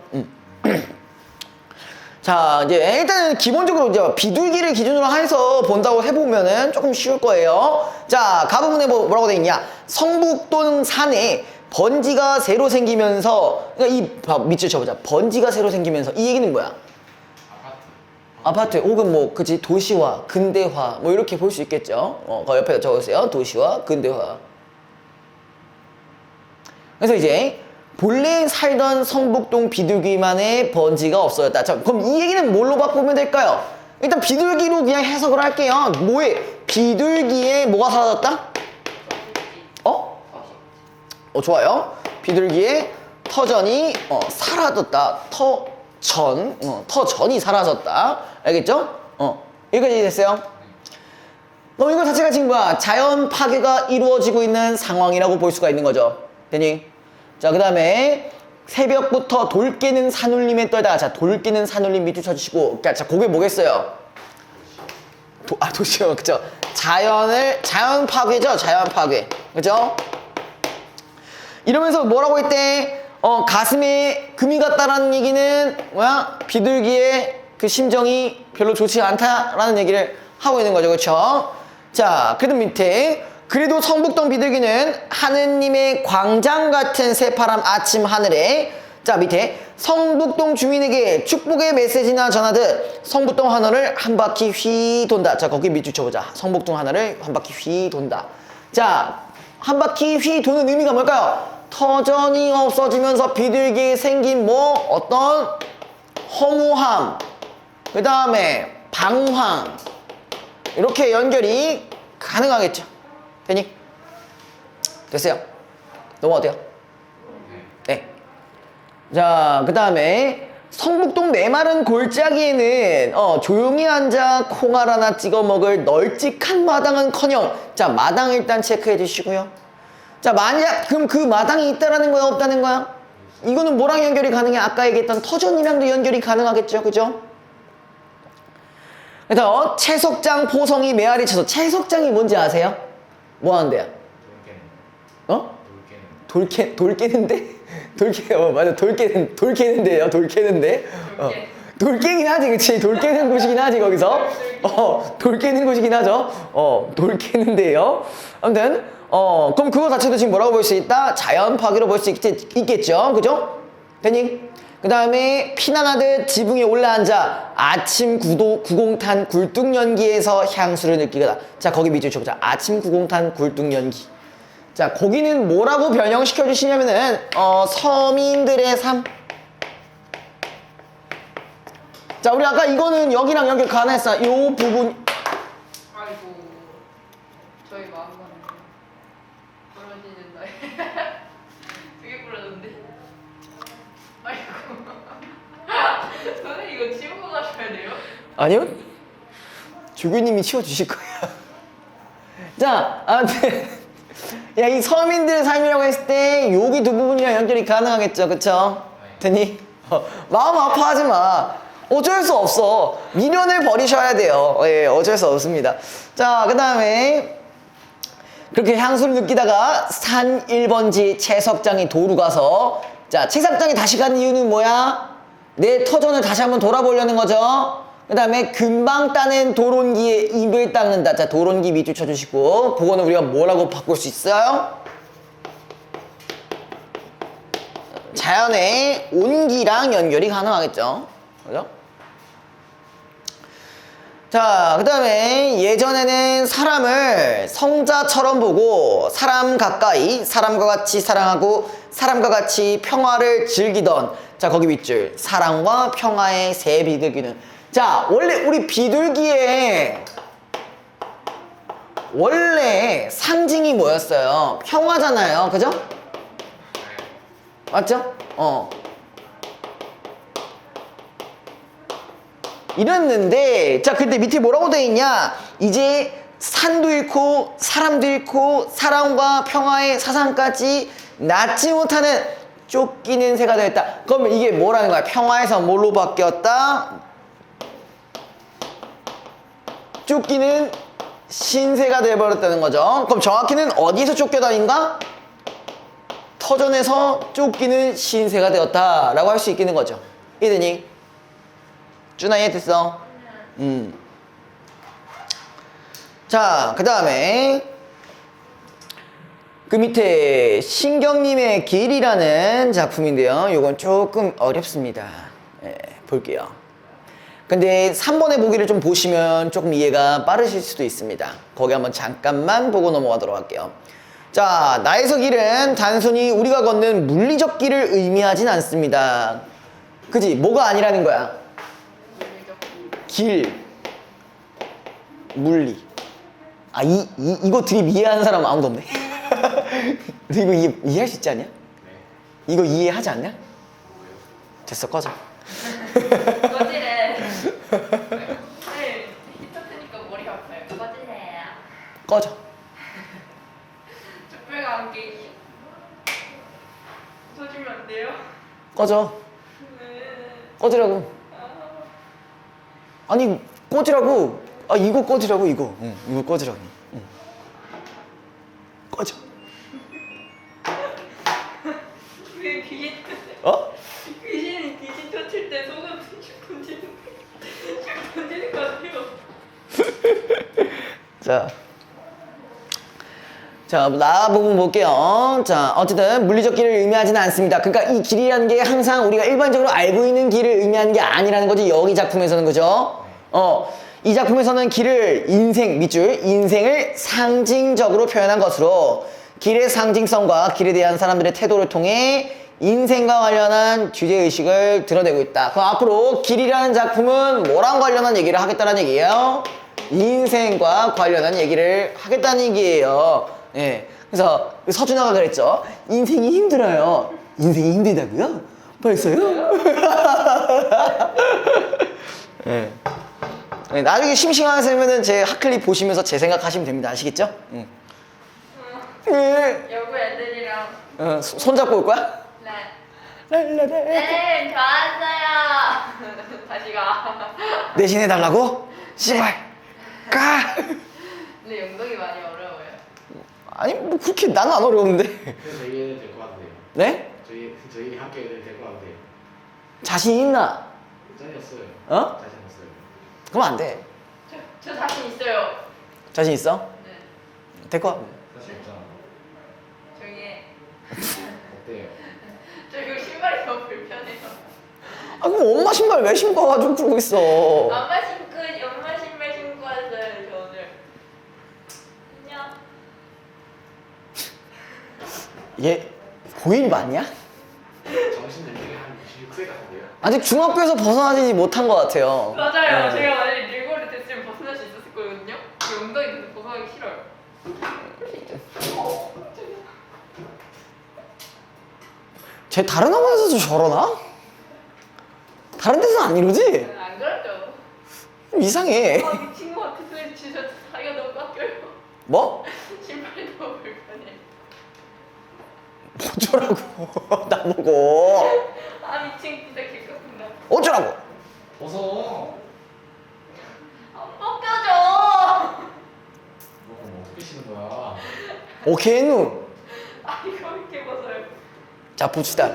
자, 이제 일단은 기본적으로 이제 비둘기를 기준으로 해서 본다고 해보면은 조금 쉬울 거예요. 자, 가부분에 뭐라고 돼 있냐? 성북동 산에 번지가 새로 생기면서, 그러니까 밑줄 쳐보자. 번지가 새로 생기면서 이 얘기는 뭐야? 아파트 혹은 뭐 그치 도시화, 근대화 뭐 이렇게 볼 수 있겠죠. 그 옆에다 적으세요. 도시화, 근대화. 그래서 이제 본래 살던 성북동 비둘기만의 번지가 없어졌다. 자, 그럼 이 얘기는 뭘로 바꾸면 될까요? 일단 비둘기로 그냥 해석을 할게요. 뭐에? 비둘기에 뭐가 사라졌다? 좋아요. 비둘기의 터전이 사라졌다. 터전이 사라졌다. 알겠죠? 여기까지 됐어요? 그럼 이거 자체가 지금 뭐야? 자연 파괴가 이루어지고 있는 상황이라고 볼 수가 있는 거죠. 되니? 자, 그 다음에 새벽부터 돌 깨는 산울림에 떨다가, 자, 돌 깨는 산울림 밑줄 쳐주시고, 자, 그게 뭐겠어요? 도시요. 그죠? 자연 파괴죠? 자연 파괴. 그죠? 이러면서 뭐라고 했대? 가슴에 금이 갔다라는 얘기는 뭐야? 비둘기의 그 심정이 별로 좋지 않다라는 얘기를 하고 있는 거죠. 그렇죠? 자, 그래도 밑에 그래도 성북동 비둘기는 하느님의 광장 같은 새파란 아침 하늘에, 자, 밑에 성북동 주민에게 축복의 메시지나 전하듯 성북동 하늘을 한 바퀴 휘 돈다. 자, 거기 밑줄 쳐보자. 성북동 하늘을 한 바퀴 휘 돈다. 자, 한 바퀴 휘 도는 의미가 뭘까요? 터전이 없어지면서 비둘기에 생긴 어떤 허무함, 그 다음에 방황, 이렇게 연결이 가능하겠죠. 되니? 됐어요? 넘어가도 돼요? 네. 자, 그 다음에 성북동 메마른 골짜기에는 조용히 앉아 콩알 하나 찍어 먹을 널찍한 마당은커녕, 자, 마당 일단 체크해 주시고요. 자, 만약 그럼 그 마당이 있다라는 거야, 없다는 거야? 이거는 뭐랑 연결이 가능해? 아까 얘기했던 터전이랑도 연결이 가능하겠죠, 그죠? 그래서 채석장 포성이 메아리 쳐서, 채석장이 뭔지 아세요? 뭐 하는 데야? 돌 깨는데? 맞아. 돌 깨는데요. 돌 깨는데. 돌 깨긴 하지, 그치? 돌 깨는 곳이긴 하지, 거기서. 돌 깨는 곳이긴 하죠. 돌 깨는데요. 아무튼, 그럼 그거 자체도 지금 뭐라고 볼 수 있다? 자연 파괴로 볼 수 있겠죠? 그죠? 되니? 그 다음에 피난하듯 지붕에 올라앉아 아침 구공탄 굴뚝연기에서 향수를 느끼거다. 자, 거기 밑줄 쳐보자. 아침 구공탄 굴뚝연기. 자, 거기는 뭐라고 변형시켜 주시냐면은 서민들의 삶. 자, 우리 아까 이거는 여기랑 연결 가능했어. 요 부분. 아이고, 저희 마음만 부러지는 날. 되게 부러졌는데. 아이고. 아니요? 조교님이 치워주실 거야. 자, 아무튼 야, 이 서민들의 삶이라고 했을 때 여기 두 부분이랑 연결이 가능하겠죠, 그쵸? 되니? 마음 아파하지 마. 어쩔 수 없어. 미련을 버리셔야 돼요. 예, 어쩔 수 없습니다. 자, 그 다음에 그렇게 향수를 느끼다가 산 1번지 채 석장이 도루 가서 자, 채 석장이 다시 가는 이유는 뭐야? 내 터전을 다시 한번 돌아보려는 거죠. 그 다음에 금방 따낸 도론기에 입을 닦는다. 자, 도론기 밑줄 쳐주시고 그거는 우리가 뭐라고 바꿀 수 있어요? 자연의 온기랑 연결이 가능하겠죠. 그죠? 자, 그 다음에 예전에는 사람을 성자처럼 보고 사람 가까이 사람과 같이 사랑하고 사람과 같이 평화를 즐기던 자, 거기 밑줄 사랑과 평화의 새 비둘기는 자, 원래 우리 비둘기의 원래 상징이 뭐였어요? 평화잖아요. 그죠? 맞죠? 이랬는데 자, 그때 밑에 뭐라고 돼 있냐? 이제 산도 잃고 사람도 잃고 사랑과 평화의 사상까지 낳지 못하는 쫓기는 새가 되었다. 그러면 이게 뭐라는 거야? 평화에서 뭘로 바뀌었다? 쫓기는 신새가 되어버렸다는 거죠. 그럼 정확히는 어디서 쫓겨다닌가? 터전에서 쫓기는 신새가 되었다라고 할 수 있겠는 거죠. 이해되니? 준아 이해됐어? 자, 그 다음에 그 밑에 신경님의 길이라는 작품인데요. 이건 조금 어렵습니다. 볼게요. 근데 3번의 보기를 좀 보시면 조금 이해가 빠르실 수도 있습니다. 거기 한번 잠깐만 보고 넘어가도록 할게요. 자, 나에서 길은 단순히 우리가 걷는 물리적 길을 의미하진 않습니다. 그지? 뭐가 아니라는 거야? 길, 물리. 아, 이거 드립 이해하는 사람 아무도 없네. 너 이거 이해할 수 있지 않냐? 이거 이해하지 않냐? 됐어, 꺼져. 꺼지래. 네, 히터트니까 머리가 아파요. 꺼지래. 꺼져. 촛불과 함께 웃어주면 안 돼요? 꺼져. 네. 꺼지라고. 아니, 꺼지라고. 아, 이거 꺼지라고, 이거. 응, 이거 꺼지라고. 응. 꺼져. 왜 귀신 어? 귀신 터칠 때 소금 슉 던지는 것 같아요. 자, 나 부분 볼게요. 자, 어쨌든 물리적 길을 의미하지는 않습니다. 그러니까 이 길이라는 게 항상 우리가 일반적으로 알고 있는 길을 의미하는 게 아니라는 거지. 여기 작품에서는, 그죠? 이 작품에서는 길을 밑줄 인생을 상징적으로 표현한 것으로 길의 상징성과 길에 대한 사람들의 태도를 통해 인생과 관련한 주제의식을 드러내고 있다. 그럼 앞으로 길이라는 작품은 뭐랑 관련한 얘기를 하겠다는 얘기예요? 인생과 관련한 얘기를 하겠다는 얘기예요. 예. 그래서 서준아가 그랬죠. 인생이 힘들어요. 인생이 힘들다고요? 벌써요? 예. 네, 나중에 심심하시면은 제 핫클립 보시면서 제 생각하시면 됩니다. 아시겠죠? 응. 여고 애들이랑 손잡고 올 거야? 네. 네, 좋았어요. 다시 가. 내신해 달라고? 씨발. 가. 근데 영덕이 많이 어려워요. 아니 뭐 그렇게 나는 안 어려운데. 그래서 저희 애들 될 것 같은데요. 네? 저희 학교 애들 될 것 같은데요. 자신 있나? 짜렸어요. 어? 자신 없어요. 그럼 안 돼. 저 자신 있어요. 자신 있어? 네. 될 거야. 사실 없잖아. 조용히 해. 어때요? 저 이거 신발이 너무 불편해요. 아 그럼 엄마 신발 왜 신고 와가지고 그러고 있어? 엄마 신발 신고 왔어요, 저 오늘. 안녕. 얘 고1 맞냐? 정신 연령이 한 26세 같은데요. 아직 중학교에서 벗어나지 못한 것 같아요. 맞아요. 네. 제가 만약에 늙어를 됐으면 벗어날 수 있었을 거거든요. 그 엉덩이 계속 벗어나기 싫어요. 쟤 다른 학원에서도 저러나? 다른 데서는 안 이러지? 안 그렇죠. 좀 이상해. 아 미친 것 같아. 근데 진짜 다리가 너무 깎여요. 뭐? 신발이 너무 불편해. 어쩌라고. 나보고. 아 미친 진짜 개같은다. 어쩌라고. 벗어. 안 벗겨져. 그럼 어떻게 신는 거야? 오케이, 누. 아 이거 이렇게 벗어요. 자, 봅시다.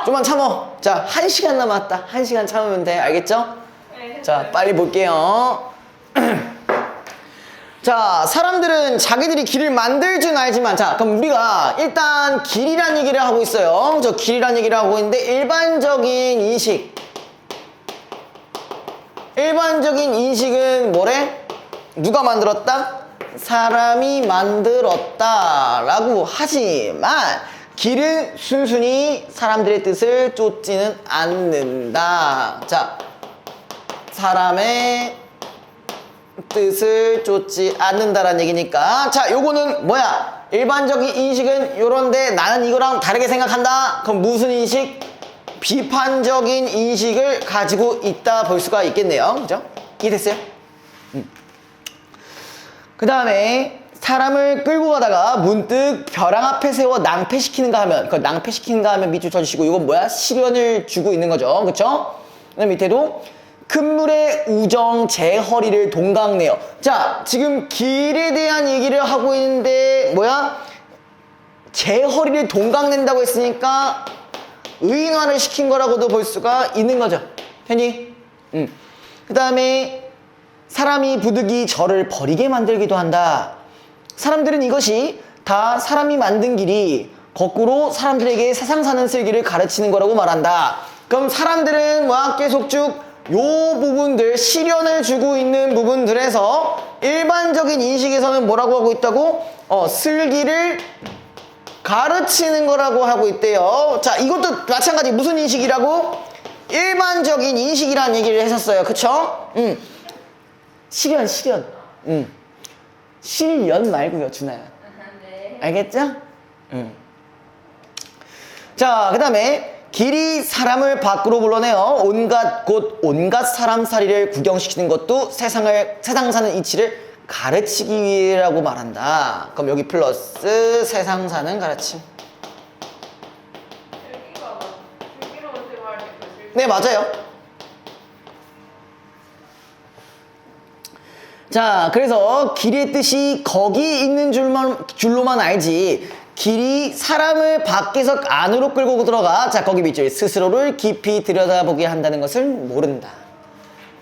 좀만 참어. 자, 1시간 남았다. 1시간 참으면 돼. 알겠죠? 네, 자, 했어요. 빨리 볼게요. 자, 사람들은 자기들이 길을 만들 줄 알지만, 자, 그럼 우리가 일단 길이란 얘기를 하고 있어요. 저 길이란 얘기를 하고 있는데, 일반적인 인식은 뭐래? 누가 만들었다? 사람이 만들었다 라고 하지만, 길은 순순히 사람들의 뜻을 쫓지는 않는다. 자, 사람의 뜻을 쫓지 않는다라는 얘기니까, 자, 요거는 뭐야? 일반적인 인식은 요런데 나는 이거랑 다르게 생각한다. 그럼 무슨 인식? 비판적인 인식을 가지고 있다 볼 수가 있겠네요. 그죠? 이해됐어요? 그 다음에 사람을 끌고 가다가 문득 벼랑 앞에 세워 낭패시키는가 하면, 그 낭패시키는가 하면 밑줄 쳐주시고, 이건 뭐야? 시련을 주고 있는 거죠. 그쵸? 그 다음 밑에도 큰 물에 우정 제 허리를 동강내어. 자, 지금 길에 대한 얘기를 하고 있는데 뭐야? 제 허리를 동강낸다고 했으니까 의인화를 시킨 거라고도 볼 수가 있는 거죠. 편히? 그 다음에 사람이 부득이 저를 버리게 만들기도 한다. 사람들은 이것이 다 사람이 만든 길이 거꾸로 사람들에게 세상 사는 슬기를 가르치는 거라고 말한다. 그럼 사람들은 뭐야? 계속 쭉 요 부분들, 시련을 주고 있는 부분들에서 일반적인 인식에서는 뭐라고 하고 있다고? 슬기를 가르치는 거라고 하고 있대요. 자, 이것도 마찬가지. 무슨 인식이라고? 일반적인 인식이라는 얘기를 했었어요. 그쵸? 시련. 실연 말고요, 준아야. 네. 알겠죠? 자, 그 다음에 길이 사람을 밖으로 불러내어 온갖 사람살이를 구경시키는 것도 세상 사는 이치를 가르치기 위해라고 말한다. 그럼 여기 플러스 세상 사는 가르침. 슬기로운 생활. 네, 맞아요. 자, 그래서 길의 뜻이 거기 있는 줄로만 알지, 길이 사람을 밖에서 안으로 끌고 들어가, 자, 거기 밑줄 스스로를 깊이 들여다보게 한다는 것을 모른다.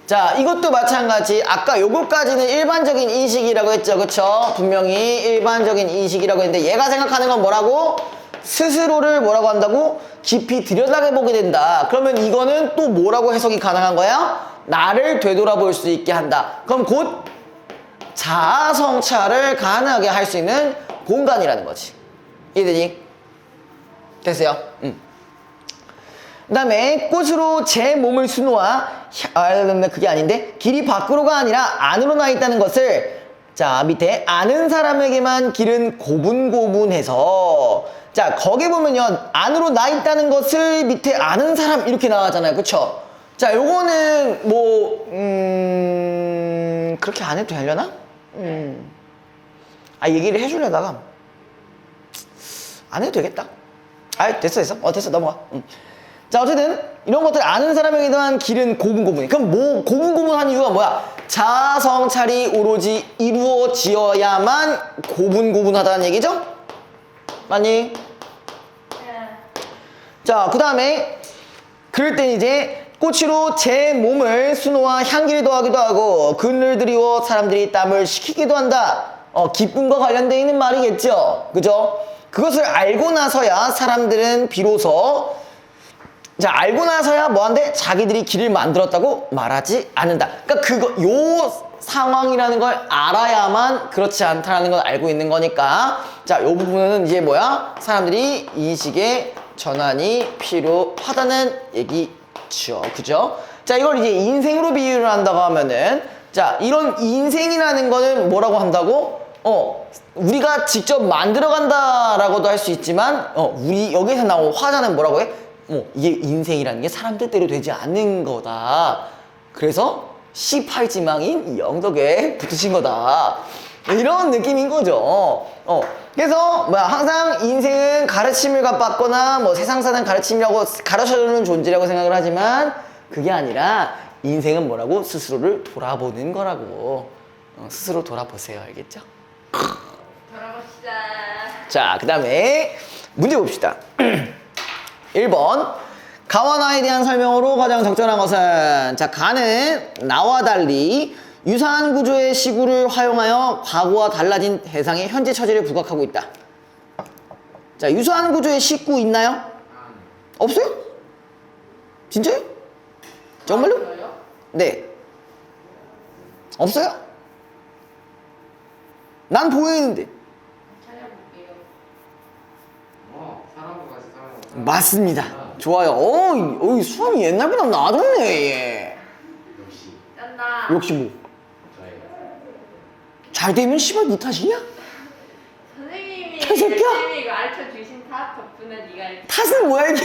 자, 이것도 마찬가지. 아까 요거까지는 일반적인 인식이라고 했죠. 그쵸? 분명히 일반적인 인식이라고 했는데, 얘가 생각하는 건 뭐라고? 스스로를 뭐라고 한다고? 깊이 들여다보게 된다. 그러면 이거는 또 뭐라고 해석이 가능한 거야? 나를 되돌아볼 수 있게 한다. 그럼 곧 자아 성찰을 가능하게 할 수 있는 공간이라는 거지. 이해되니? 됐어요? 그 다음에 꽃으로 제 몸을 수놓아, 그게 아닌데, 길이 밖으로가 아니라 안으로 나 있다는 것을, 자, 밑에 아는 사람에게만 길은 고분고분해서, 자, 거기 보면요, 안으로 나 있다는 것을 밑에 아는 사람 이렇게 나가잖아요. 그쵸? 자, 요거는 뭐 그렇게 안 해도 되려나? 얘기를 해주려다가 안 해도 되겠다. 됐어. 됐어, 넘어가. 자, 어쨌든 이런 것들 아는 사람에게만 길은 고분고분해. 그럼 뭐 고분고분한 이유가 뭐야? 자아 성찰이 오로지 이루어지어야만 고분고분하다는 얘기죠? 맞니? 자, 그 다음에 그럴 땐 이제 꽃으로 제 몸을 수놓아 향기를 더하기도 하고 그늘 드리워 사람들이 땀을 식히기도 한다. 기쁨과 관련되어 있는 말이겠죠. 그죠? 그것을 알고 나서야 사람들은 비로소, 자, 알고 나서야 뭐한데? 자기들이 길을 만들었다고 말하지 않는다. 그러니까 요 상황이라는 걸 알아야만 그렇지 않다는 걸 알고 있는 거니까, 자, 요 부분은 이제 뭐야? 사람들이 인식의 전환이 필요하다는 얘기죠. 그죠? 자, 이걸 이제 인생으로 비유를 한다고 하면은, 자, 이런 인생이라는 거는 뭐라고 한다고? 우리가 직접 만들어 간다라고도 할 수 있지만, 우리 여기서 나온 화자는 뭐라고 해? 이게 인생이라는 게 사람 뜻대로 되지 않는 거다. 그래서 C8지망인 이 영덕에 붙으신 거다. 이런 느낌인 거죠. 그래서 뭐야 항상 인생은 가르침을 받거나 뭐 세상사는 가르침이라고 가르쳐주는 존재라고 생각을 하지만 그게 아니라 인생은 뭐라고? 스스로를 돌아보는 거라고. 스스로 돌아보세요. 알겠죠? 돌아봅시다. 자, 그 다음에 문제 봅시다. 1번. 가와 나에 대한 설명으로 가장 적절한 것은 자, 가는 나와 달리 유사한 구조의 시구를 활용하여 과거와 달라진 대상의 현재 처지를 부각하고 있다. 자, 유사한 구조의 시구 있나요? 없어요? 진짜요? 정말로? 있어요? 네. 없어요? 난 보이는데. 찾아볼게요. 사람과 같이 살아가고. 맞습니다. 좋아요. 수험이 옛날보다 나아졌네, 얘. 역시 짠다. 역시 뭐. 저예요. 잘 되면 씨발 니 탓이냐? 선생님이 개새끼야. 열심히 가르쳐 주신 탓 덕분에 네가 이렇게 탓은 뭐야, 이게.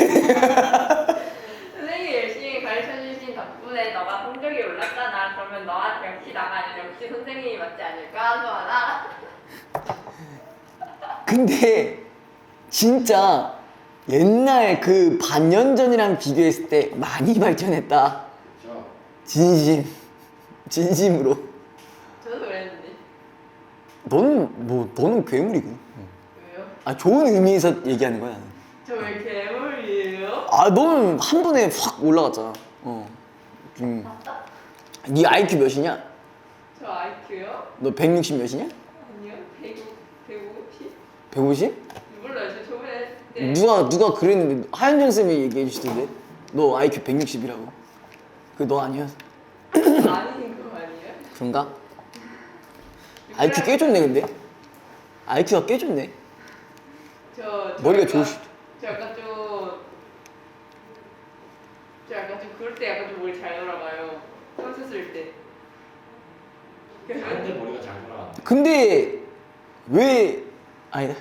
선생님이 열심히 가르쳐 주신 덕분에 너가 성적이 올랐잖아. 그러면 너한테 역시 나가 역시 선생님이 맞지 않을까 소아나. 근데, 진짜, 옛날 그 반년 전이랑 비교했을 때 많이 발전했다. 그렇죠. 진심으로. 저도 그랬는데. 너는 괴물이고. 왜요? 아, 좋은 의미에서 얘기하는 거야, 나는. 저 왜 괴물이에요? 아, 너는 한 번에 확 올라갔잖아. 네 IQ 몇이냐? 저 IQ요? 너 160 몇이냐? 아니요. 150? 150? 몰라요. 저 저번에 했을 때 누가 그랬는데 하현정 쌤이 얘기해 주시던데 너 IQ 160이라고. 그 너 아니야? 아닌 거 아니에요? 그런가? IQ 꽤 좋네 근데. IQ가 꽤 좋네. 저 머리가 약간- 좋으시. 저 약간 좀 그럴 때 약간 좀 머리 잘 돌아가요. 선수 쓸 때. 다른데 머리가 잘 돌아가는데. 근데 왜 아니다.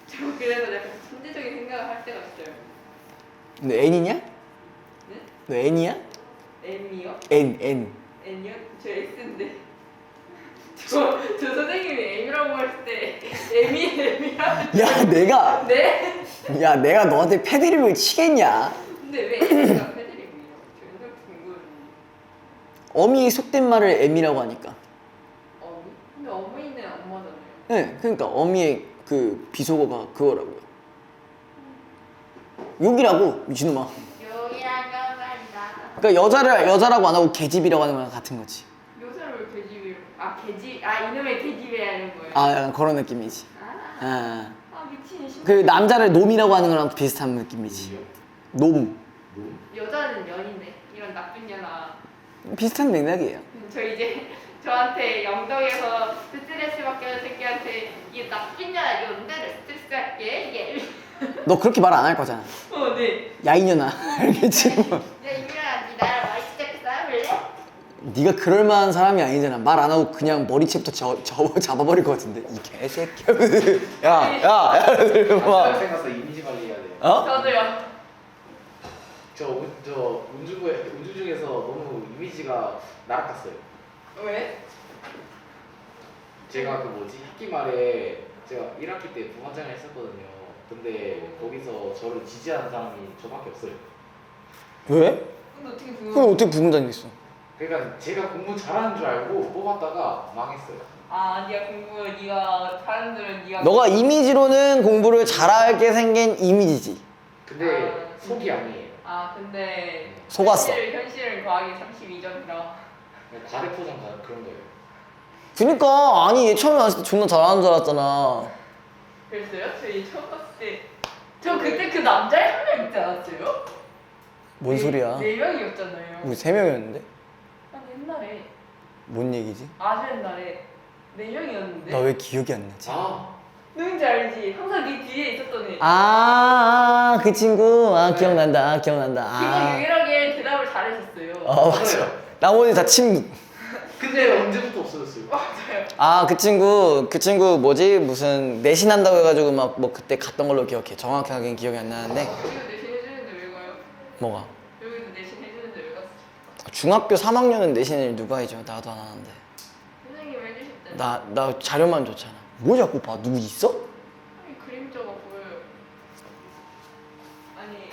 저 그래서 약간 천재적인 생각을 할 때가 있어요. 너 N이냐? 네? 너 N이야? M이요? N. N이요? 저 X인데. 저 선생님이 M이라고 했을 때 M이라고. 야 내가 너한테 패드립을 치겠냐? 근데 왜 M이가 패드립이에요? 저 이걸 궁금해. 어미의 속된 말을 M이라고 하니까. 어미? 근데 어머니는 엄마잖아요. 네, 그러니까 어미의 그 비속어가 그거라고요. 욕이라고 미친놈아. 여기란 건 말이다. 그러니까 여자라고 안 하고 계집이라고 하는 거랑 같은 거지. 요새를 왜 계집이에요? 이놈의 계집이라 하는 거예요. 아, 약간 그런 느낌이지. 아, 아, 미친 심. 그 남자를 놈이라고 하는 거랑 비슷한 느낌이지. 놈. 여자는 년인데 이런 나쁜 년아. 비슷한 맥락이에요. 저 이제 저한테 영덕에서 스트레스 받게 된 새끼한테 이게 나쁜 년아 이거 언제를 스트레스 할게 이게. 너 그렇게 말 안 할 거잖아. 네. 야 이년아. 알겠지? 뭐. 야 이민아 니 나랑 많이 시작해서 해볼래? 네가 그럴 만한 사람이 아니잖아. 말 안 하고 그냥 머리채부터 잡아버릴 것 같은데. 이 개새끼야. 야. 막. 생각서 이미지 관리해야 돼. 어? 저도요. 저 운주 중에서 너무 이미지가 날아갔어요. 왜? 제가 그 뭐지 학기 말에 제가 1학기 때 부반장을 했었거든요. 근데 거기서 저를 지지하는 사람이 저밖에 없어요. 왜? 근데 어떻게 그럼 그거? 어떻게 부문장이 됐어? 그러니까 제가 공부 잘하는 줄 알고 뽑았다가 망했어요. 아 네가 공부 네가 사람들은 네가 너가 이미지로는 공부를 잘하게 생긴 이미지지. 근데 속이 아니에요. 아 근데 속았어. 현실은 과학이 32점이라. 과대포장 그런 거예요. 그니까 아니 얘 처음에 왔을 때 존나 잘하는 줄 알았잖아. 그랬어요? 저희 처음 봤을 때 저 그때 그 남자애 한 명 있지 않았어요? 뭔 소리야? 네 명이었잖아요. 우리 3명이었는데? 아니 옛날에 뭔 얘기지? 아주 옛날에 네 명이었는데. 나 왜 기억이 안 나지? 누군지 알지? 항상 네 뒤에 있었던 애. 그 친구. 기억난다. 그거 유일하게 대답을 잘해줬어요. 맞아. 나머지 다 친구. 근데 언제부터 없어졌어요? 맞아요. 그 친구 뭐지? 무슨 내신한다고 해가지고 막 뭐 그때 갔던 걸로 기억해. 정확하게는 기억이 안 나는데. 이거 내신 해주는데 왜 가요? 뭐가? 여기도 내신 해주는데 왜 갔어? 중학교 3학년은 내신을 누가 해줘? 나도 안 하는데. 선생님 해주실 때. 나 자료만 줬잖아. 뭐 자꾸 봐? 누구 있어? 아니 그림자가 보여요. 아니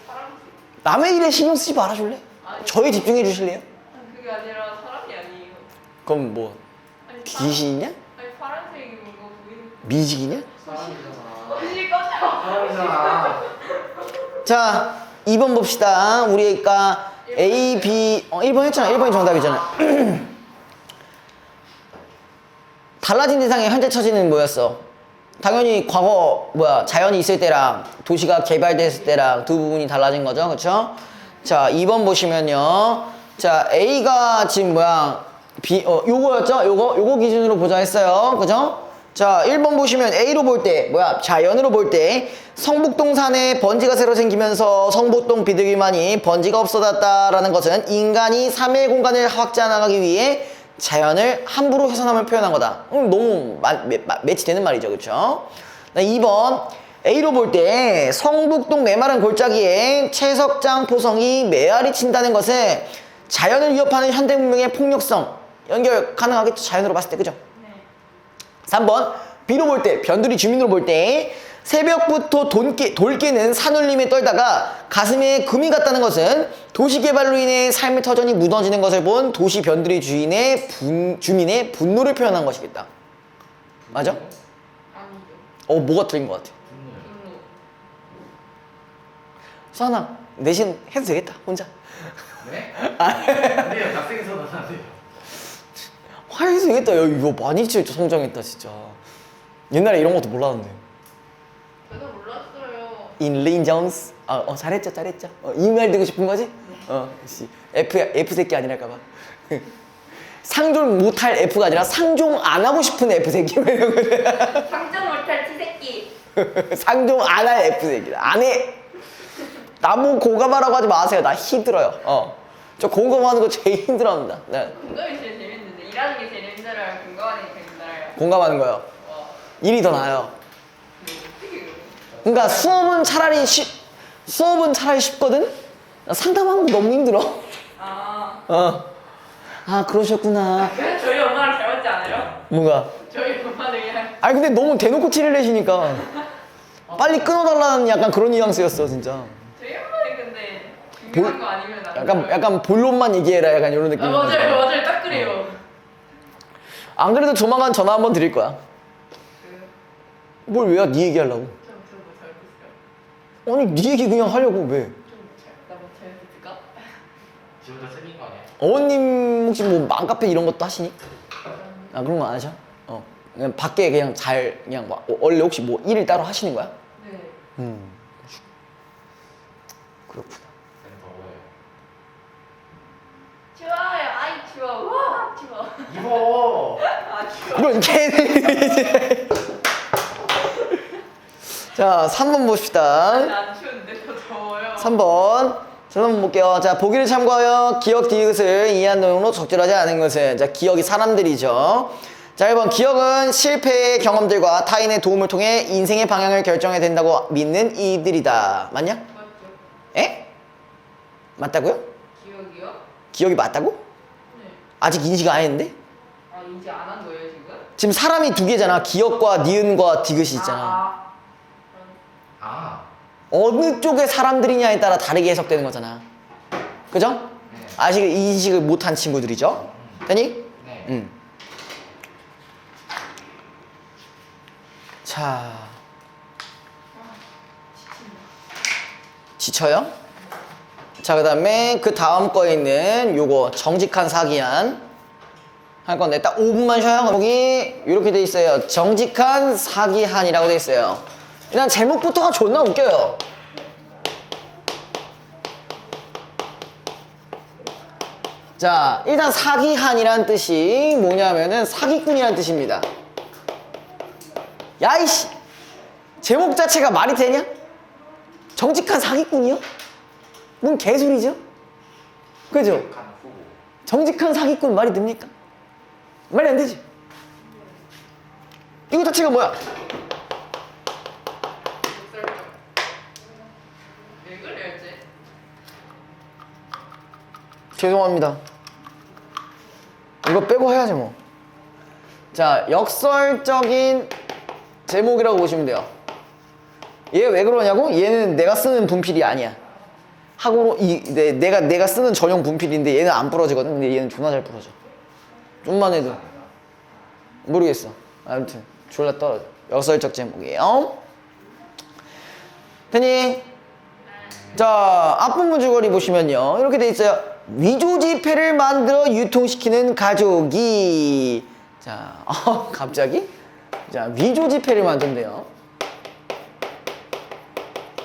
파란색. 남의 일에 신경 쓰지 말아줄래? 아니. 저에 집중해 주실래요? 아니 그게 아니라 사람이 아니에요. 그럼 뭐 아니 귀신이냐? 아니 파란색이 뭔가 보이는. 미직이냐? 사람이잖아. 어디 깜짝. 사람이잖아. 자, 2번 봅시다. 우리 애가 A, B, 1번 했잖아. 1번이 정답이잖아. 달라진 대상의 현재 처지는 뭐였어? 당연히 과거 자연이 있을 때랑 도시가 개발됐을 때랑 두 부분이 달라진 거죠. 그쵸? 자, 2번 보시면요. 자, A가 지금 B, 요거였죠? 요거 기준으로 보자 했어요. 그죠? 자, 1번 보시면 A로 볼 때, 자연으로 볼 때, 성북동산에 번지가 새로 생기면서 성북동 비둘기만이 번지가 없어졌다라는 것은 인간이 3일 공간을 확장하기 위해 자연을 함부로 훼손함을 표현한 거다. 너무 매치되는 말이죠. 그쵸? 2번, A로 볼 때, 성북동 메마른 골짜기에 채석장 포성이 메아리 친다는 것은 자연을 위협하는 현대 문명의 폭력성, 연결 가능하겠죠? 자연으로 봤을 때, 그죠? 3번 B로 볼 때 변두리 주민으로 볼 때 새벽부터 돌 깨는 산울림에 떨다가 가슴에 금이 갔다는 것은 도시개발로 인해 삶의 터전이 무너지는 것을 본 도시 변두리 주민의 분노를 표현한 것이겠다. 맞아? 아니죠. 뭐가 틀린 것 같아? 분노. 수아나 내신 해도 되겠다 혼자. 네? 아니요. 낯생겨서는 안 돼요. 해도 되겠다. 야, 이거 많이 성장했다 진짜. 옛날에 이런 것도 몰랐는데. 저도 몰랐어요. 인린 존스. 잘했죠. 이 말 듣고 싶은 거지? 씨. F 새끼 아니랄까봐. 상종 못할 F가 아니라 상종 안 하고 싶은 F 새끼. 상종 못할 치새끼. 상종 안 할 F 새끼다. 안 해. 나보고 공감하라고 하지 마세요. 나 힘들어요. 저 공감하는 거 제일 힘들어합니다. 네. 공감이 제일 재밌는데 일하는 게 제일 힘들어요. 공감하는 게 제일 힘들어요. 공감하는 거요. 와. 일이 더 나아요. 어떻게 그래? 그러니까 수업은 차라리 쉽거든? 상담하는 거 너무 힘들어. 그러셨구나. 그래서 저희 엄마랑 닮았지 않아요? 뭐가? 저희 엄마는 그냥 아니 근데 너무 대놓고 티를 내시니까 빨리 끊어달라는 약간 그런 뉘앙스였어 진짜. 저희 엄마는 근데 중요한 거 아니면 안 약간 본론만 얘기해라 약간 이런 느낌. 맞아요 딱 그래요. 안 그래도 조만간 전화 한번 드릴 거야. 그, 뭘 왜야? 네 얘기하려고. 좀 잘못했어요. 아니 네 얘기 그냥 하려고 왜? 나뭐 잘못했을까? 지 혼자 생긴 거 아니야? 어머님 혹시 뭐 맘카페 이런 것도 하시니? 그런 거 안 하셔? 그냥 밖에 그냥 원래 혹시 뭐 일을 따로 하시는 거야? 네. 그렇구나. 추워요. 아이 추워. 와 추워. 입어. 아 추워. 이런 개들. 자, 3번 봅시다. 안 추운데 더 더워요. 3번. 자, 한번 볼게요. 자, 보기를 참고하여 기억 디귿을 이해한 내용으로 적절하지 않은 것은 자, 기억이 사람들이죠. 자, 1번 기억은 실패의 경험들과 타인의 도움을 통해 인생의 방향을 결정해야 된다고 믿는 이들이다. 맞냐? 맞죠? 에? 맞다고요? 기억이요? 기억이 맞다고? 네. 아직 인식 안 했는데? 아 이제 안 한 거예요 지금? 지금 사람이 두 개잖아. 기억과 니은과 디귿이 있잖아. 아. 어느 쪽의 사람들이냐에 따라 다르게 해석되는 거잖아. 그죠? 네. 아직 인식을 못한 친구들이죠? 되니? 네. 자. 지쳐요? 자, 그 다음에 그 다음 거에 있는 요거 정직한 사기한 할 건데 딱 5분만 쉬어요. 거기 이렇게 돼 있어요. 정직한 사기한이라고 돼 있어요. 일단 제목부터가 존나 웃겨요. 자, 일단 사기한이란 뜻이 뭐냐면은 사기꾼이란 뜻입니다. 야이씨! 제목 자체가 말이 되냐? 정직한 사기꾼이요? 뭔 개소리죠? 그죠? 간 후보. 정직한 사기꾼 말이 됩니까? 말이 안 되지. 이거 자체가 뭐야? 왜 그래요 이제? 죄송합니다. 이거 빼고 해야지 뭐. 자, 역설적인 제목이라고 보시면 돼요. 얘 왜 그러냐고? 얘는 내가 쓰는 분필이 아니야. 하고 내가 쓰는 전용 분필인데 얘는 안 부러지거든. 근데 얘는 존나 잘 부러져. 좀만 해도 모르겠어. 아무튼 졸라 떨어져. 역설적 제목이에요. 됐니? 자, 앞부분 줄거리 보시면요, 이렇게 돼 있어요. 위조지폐를 만들어 유통시키는 가족이. 자, 갑자기? 자, 위조지폐를 만든대요.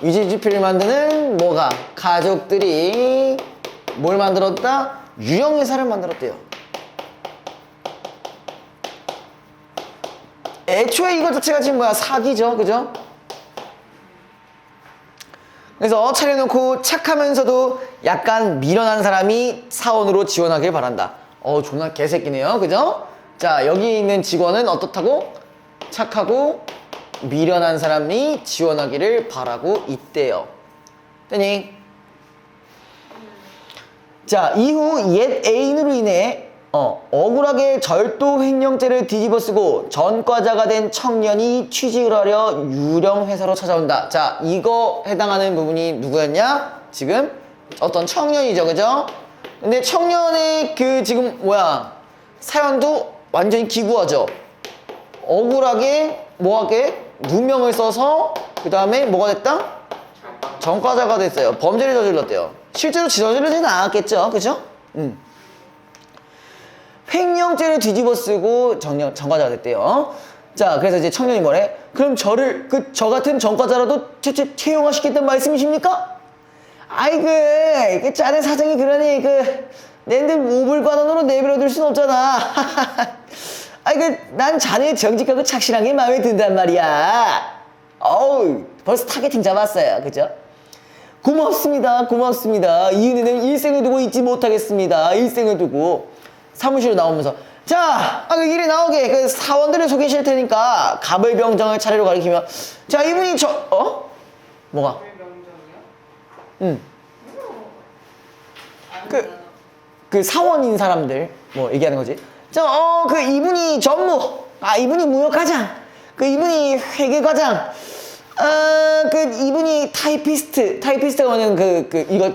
위조지폐를 만드는 뭐가? 가족들이 뭘 만들었다? 유형회사를 만들었대요. 애초에 이거 자체가 지금 뭐야? 사기죠, 그죠? 그래서 차려놓고 착하면서도 약간 미련한 사람이 사원으로 지원하길 바란다. 존나 개새끼네요, 그죠? 자, 여기 있는 직원은 어떻다고? 착하고 미련한 사람이 지원하기를 바라고 있대요. 됐니? 자, 이후 옛 애인으로 인해 억울하게 절도 횡령죄를 뒤집어쓰고 전과자가 된 청년이 취직을 하려 유령 회사로 찾아온다. 자, 이거 해당하는 부분이 누구였냐? 지금 어떤 청년이죠, 그죠? 근데 청년의 그 지금 뭐야, 사연도 완전히 기구하죠. 억울하게 뭐하게 누명을 써서 그 다음에 뭐가 됐다? 전과자가 됐어요. 범죄를 저질렀대요. 실제로 저지르지는 않았겠죠, 그죠? 횡령죄를 뒤집어 쓰고 전과자가 됐대요. 자, 그래서 이제 청년이 뭐래? 그럼 저를 저 같은 전과자라도 채용하시겠다는 말씀이십니까? 아이 그 짜는 사정이 그러니 낸들 오불관원으로 내버려둘 순 없잖아. 아이 난 자네 정직하고 착실한 게 마음에 든단 말이야. 어우, 벌써 타겟팅 잡았어요, 그죠? 고맙습니다. 이 은혜는 일생을 두고 잊지 못하겠습니다. 일생을 두고. 사무실로 나오면서, 자, 그 일이 나오게 그 사원들을 소개시킬 테니까 갑을병정을 차례로 가리키며, 자, 이분이 뭐가? 명정이요? 그 사원인 사람들 뭐 얘기하는 거지. 자, 이분이 전무, 이분이 무역과장, 이분이 회계과장, 이분이 타이피스트가 뭐냐면 이거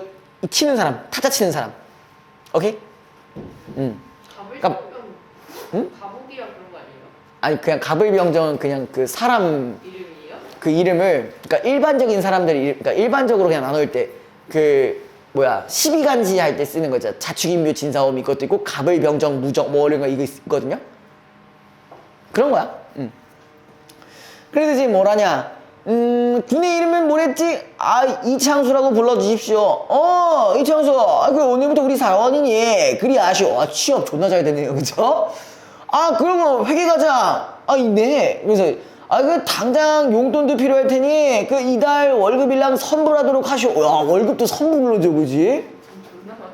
치는 사람, 타자 치는 사람. 오케이? 가복이야 그런 거 아니에요? 아니, 그냥 갑을병정은 그냥 그 사람 이름이에요? 그 이름을, 그러니까 일반적인 사람들이, 그러니까 일반적으로 그냥 나눌 때 시비간지 할 때 쓰는 거 있잖아. 자축인묘 진사오미 이것도 있고 갑을병정 무정 뭐 이런 거 이거 있거든요. 그런 거야. 그래서 지금 뭐라냐? 군의 이름은 뭐랬지? 이창수라고 불러주십시오. 이창수, 오늘부터 우리 사원이니. 그리 아쉬워. 취업 존나 잘 되네요, 그죠? 그리고 회계과장. 있네. 그래서, 당장 용돈도 필요할 테니, 이달 월급일랑 선불하도록 하시오. 야, 월급도 선불로 줘, 그지?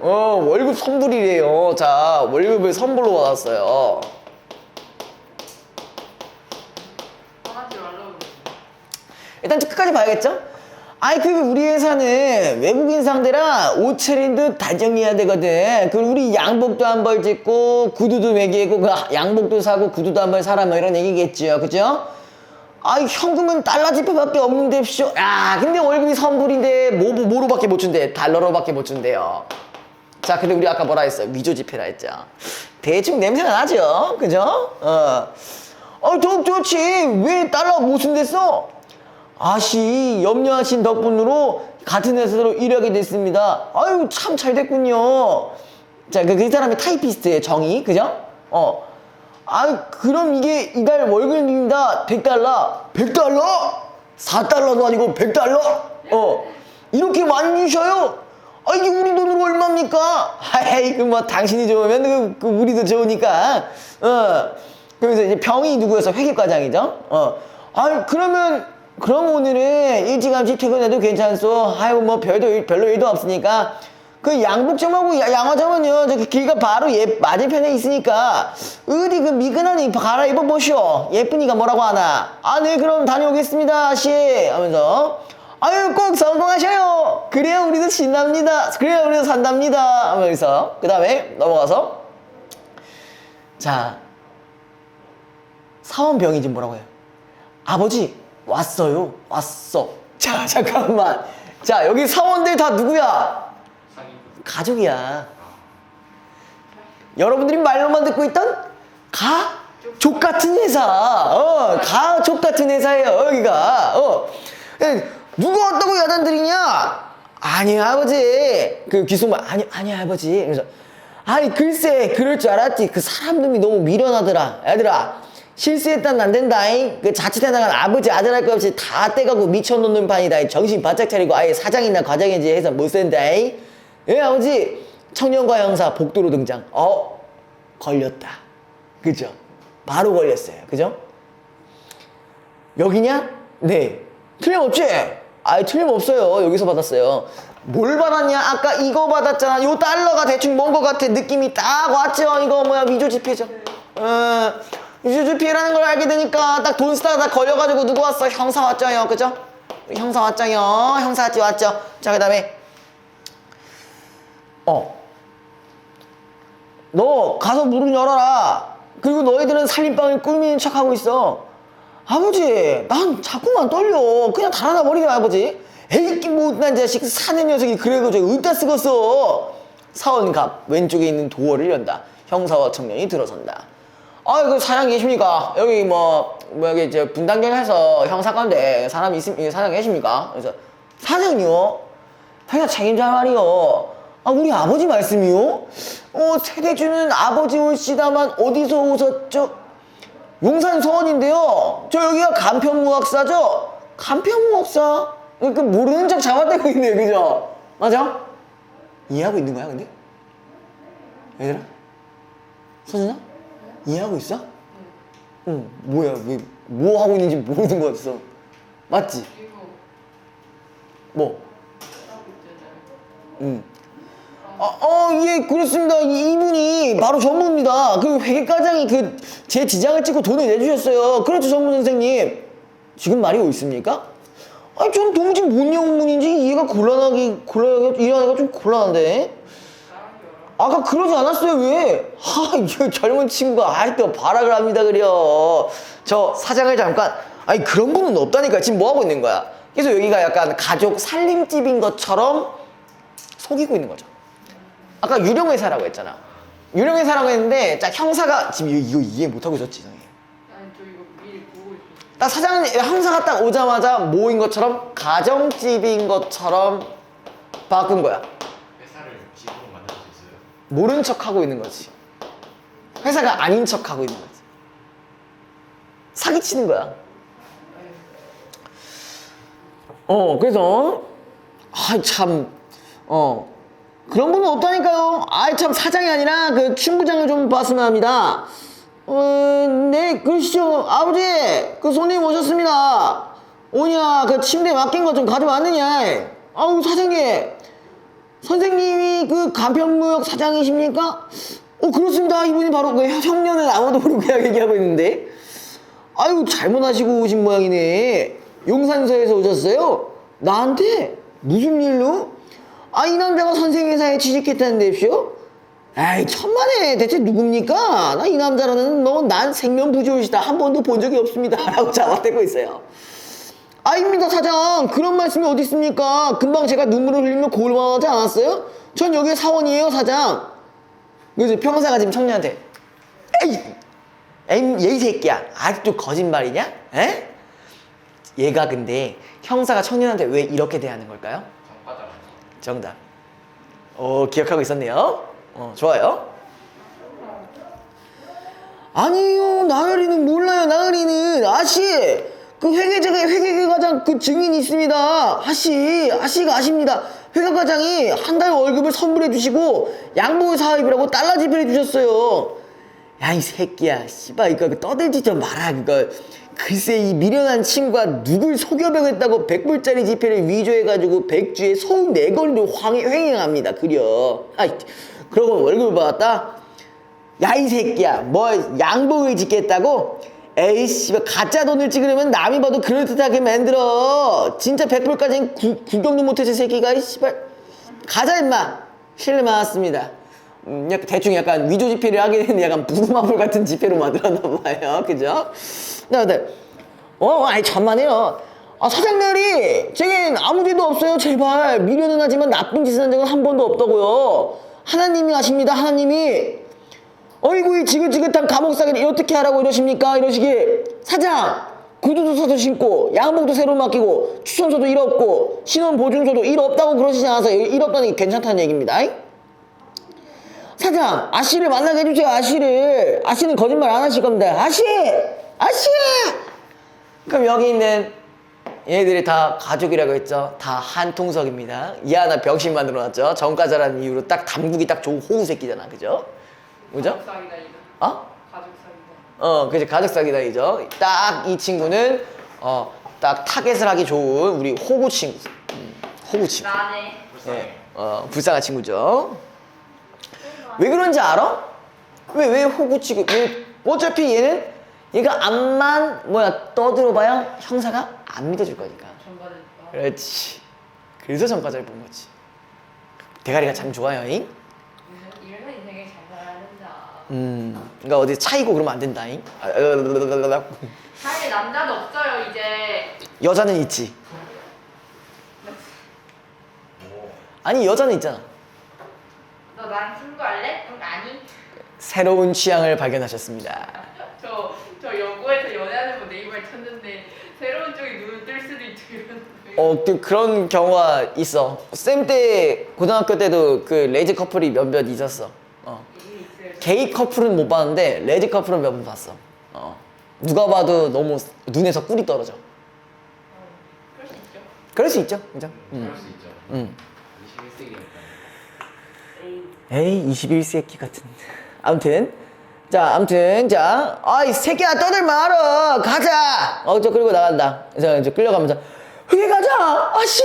월급 선불이래요. 자, 월급을 선불로 받았어요. 일단 끝까지 봐야겠죠? 우리 회사는 외국인 상대라 옷차림도 단정해야 되거든. 우리 양복도 한 벌 짓고, 구두도 매기고, 양복도 사고, 구두도 한 벌 사라, 뭐 이런 얘기겠죠. 그죠? 현금은 달러 지폐밖에 없는데, 근데 월급이 선불인데, 뭐로밖에 못 준대? 달러로밖에 못 준대요. 자, 근데 우리 아까 뭐라 했어? 위조지폐라 했죠. 대충 냄새가 나죠? 그죠? 좋지. 왜 달러 못 쓴댔어? 염려하신 덕분으로 같은 회사로 일하게 됐습니다. 참 잘 됐군요. 자, 그 사람이 타이피스트예요, 정의. 그죠? 그럼 이달 월급입니다. 100달러. 100달러? 4달러도 아니고 100달러? 이렇게 많이 주셔요? 이게 우리 돈으로 얼마입니까? 당신이 좋으면 우리도 좋으니까. 그러면서 이제 병이 누구였어? 회계과장이죠? 그럼 오늘은 일찌감치 퇴근해도 괜찮소. 별로 일도 없으니까. 양복점하고 양화점은요, 길가 바로 맞은편에 있으니까, 어디 미끈하니 갈아입어 보시오. 예쁜이가 뭐라고 하나? 네, 그럼 다녀오겠습니다, 아씨. 하면서, 아유 꼭 성공하셔요. 그래야 우리도 신납니다. 그래야 우리도 산답니다. 하면서 그 다음에 넘어가서 자 사원병이 지금 뭐라고 해요? 아버지 왔어요. 왔어. 자 잠깐만. 자 여기 사원들 다 누구야? 사기꾼. 가족이야. 여러분들이 말로만 듣고 있던 가족 같은 회사. 가족 같은 회사예요 여기가. 누가 왔다고 야단들이냐? 아니 아버지. 그 귀속말 아니 아버지. 그래서 아니 글쎄 그럴 줄 알았지. 그 사람들이 너무 미련하더라. 얘들아 실수했다는 안 된다잉. 그 자칫해 나간 아버지 아들 할 것 없이 다 떼가고 미쳐놓는 판이다. 정신 바짝 차리고 아예 사장이나 과장이지 해서 못 쓴다잉. 예 아버지. 청년과 형사 복도로 등장. 걸렸다. 그죠? 바로 걸렸어요. 그죠? 여기냐? 네. 틀림없지? 아이 틀림없어요. 여기서 받았어요. 뭘 받았냐? 아까 이거 받았잖아. 요 달러가 대충 뭔 것 같아. 느낌이 딱 왔죠? 이거 뭐야? 위조지폐죠. 위조지폐라는 걸 알게 되니까 딱 돈 쓰다가 다 걸려가지고 누구 왔어? 형사 왔죠요. 그죠? 형사 왔죠요. 형사 왔죠. 자, 그 다음에 너 가서 문을 열어라. 그리고 너희들은 살림방을 꾸미는 척하고 있어. 아버지 난 자꾸만 떨려. 그냥 달아나 버리게 아버지. 에이 못난 자식 사는 녀석이 그래도 저 으따 쓰겄어. 사원갑 왼쪽에 있는 도어를 연다. 형사와 청년이 들어선다. 그 사장 계십니까? 여기 여기 이제 분당경에서 형사건데 사람 사장 계십니까? 그래서 사장이요? 회사 책임자 말이요. 우리 아버지 말씀이요? 세대주는 아버지 올시다만 어디서 오셨죠? 용산 서원인데요. 저 여기가 간편무학사죠? 간편무학사? 그 모르는 척 잡아대고 있네요. 그죠? 맞아? 이해하고 있는 거야 근데? 얘들아? 서준아? 이해하고 있어? 응. 뭐야? 뭐 하고 있는지 모르는 거 같았어. 맞지? 이거 뭐? 하고 있잖아요. 응. 예, 그렇습니다. 이분이 바로 전무입니다. 그 회계과장이 제 지장을 찍고 돈을 내주셨어요. 그렇죠, 전무 선생님. 지금 말이 옳습니까? 전 도무지 뭔 영문인지 이해가 이해하기가 좀 곤란한데. 아까 그러지 않았어요, 왜? 이거 젊은 친구가 아직도 발악을 합니다, 그려. 저 사장을 잠깐. 그런 분은 없다니까. 지금 뭐 하고 있는 거야? 그래서 여기가 약간 가족 살림집인 것처럼 속이고 있는 거죠. 아까 유령회사라고 했잖아. 유령회사라고 했는데, 자, 형사가, 지금 이거 이해 못하고 있었지, 형이. 아니 저 이거 미리 보고 있었어요. 딱 형사가 딱 오자마자 뭐인 것처럼, 가정집인 것처럼 바꾼 거야. 회사를 집으로 만들 수 있어요? 모른 척 하고 있는 거지. 회사가 아닌 척 하고 있는 거지. 사기치는 거야. 그래서, 그런 분은 없다니까요. 참 사장이 아니라 그 춘부장을 좀 봤으면 합니다. 네, 그러시죠. 아버지, 그 손님 오셨습니다. 오냐, 그 침대 맡긴 거 좀 가져왔느냐. 사장님. 선생님이 그 간편무역 사장이십니까? 그렇습니다. 이분이 바로 그 형년은 아무도 모르고 그냥 얘기하고 있는데. 잘못하시고 오신 모양이네. 용산서에서 오셨어요? 나한테? 무슨 일로? 이 남자가 선생 회사에 취직했다는데쇼? 천만에 대체 누굽니까? 나 이 남자라는 난 생면부지올시다. 한 번도 본 적이 없습니다. 라고 잡아대고 있어요. 아닙니다 사장. 그런 말씀이 어디 있습니까? 금방 제가 눈물을 흘리면 고울만하지 않았어요? 전 여기 사원이에요 사장. 그래서 평사가 지금 청년한테 얘 이 새끼야 아직도 거짓말이냐? 에? 얘가 근데 형사가 청년한테 왜 이렇게 대하는 걸까요? 정답. 기억하고 있었네요. 좋아요. 아니요, 나으리는 몰라요. 나으리는 아씨 그 회계과장 그 증인이 있습니다. 아씨가 아십니다. 회계과장이 한 달 월급을 선물해 주시고 양보 사업이라고 달러 지폐를 주셨어요. 야 이 새끼야, 씨발 이거 떠들지 좀 마라 그거. 글쎄 이 미련한 친구가 누굴 속여병했다고 100불짜리 지폐를 위조해가지고 백주에 서울 4거리를 횡행합니다. 그려. 그러고 월급을 받았다? 야 이 새끼야 뭐 양복을 짓겠다고? 에이씨, 가짜 돈을 찍으려면 남이 봐도 그럴듯하게 만들어. 진짜 100불까지는 구경도 못해서 새끼가, 이 씨발. 가자, 임마. 실례 많았습니다. 약간 대충 약간 위조 지폐를 하게 되는데 약간 부루마블 같은 지폐로 만들었나봐요. 그죠? 네. 아니, 천만에요. 아, 사장님이, 제겐 아무 죄도 없어요. 제발. 미련은 하지만 나쁜 짓을 한 적은 한 번도 없다고요. 하나님이 하십니다. 하나님이. 어이구, 이 지긋지긋한 감옥 사기를 어떻게 하라고 이러십니까? 이러시기. 사장, 구두도 사서 신고, 양복도 새로 맡기고, 추천서도 일 없고, 신원보증서도 일 없다고 그러시지 않아서 일 없다는 게 괜찮다는 얘기입니다. 사장, 아씨를 만나게 해주세요. 아씨를. 아씨는 거짓말 안 하실 겁니다. 아씨! 아씨! 그럼 여기 있는 얘네들이 다 가족이라고 했죠. 다 한통속입니다. 이 하나 병신 만들어놨죠. 정가자라는 이유로 딱 담국이 딱 좋은 호구 새끼잖아. 그죠? 그죠? 가족 사기다 이거. 어? 가족 사기다. 그치. 가족 사기다이죠. 딱 이 친구는 딱 타겟을 하기 좋은 우리 호구 친구. 호구 친구. 나네. 예. 불쌍한 친구죠. 왜 그런지 알아? 왜 호구 친구? 어차피 얘가 암만 떠들어봐야 형사가 안 믿어줄 거니까. 전과됐다. 그렇지. 그래서 전과자를 본 거지. 대가리가 참 좋아요, 잉? 이름이 되게 잘 살아야 된다. 그러니까 어디 차이고 그러면 안 된다잉. 사실 남자도 없어요 이제. 여자는 있지. 아니, 여자는 있잖아. 너 나랑 친구할래? 응 아니. 새로운 취향을 발견하셨습니다. 저 여고에서 연애하는 분 네이버에 쳤는데 새로운 쪽이 눈을 뜰 수도 있죠 이런. 그런 경우가 있어. 쌤 때 고등학교 때도 그 레즈 커플이 몇몇 있었어. 이미 있어요. 게이 커플은 못 봤는데 레즈 커플은 몇 번 봤어. 누가 봐도 너무 눈에서 꿀이 떨어져. 그럴 수 있죠. 그럴 수 있죠, 그죠? 그럴 수 있죠. 21세기니까. 에이, 21세기 같은. 아무튼 이 새끼야 떠들 말어. 가자. 그리고 나간다. 이제 끌려가면서 왜 가자. 아씨,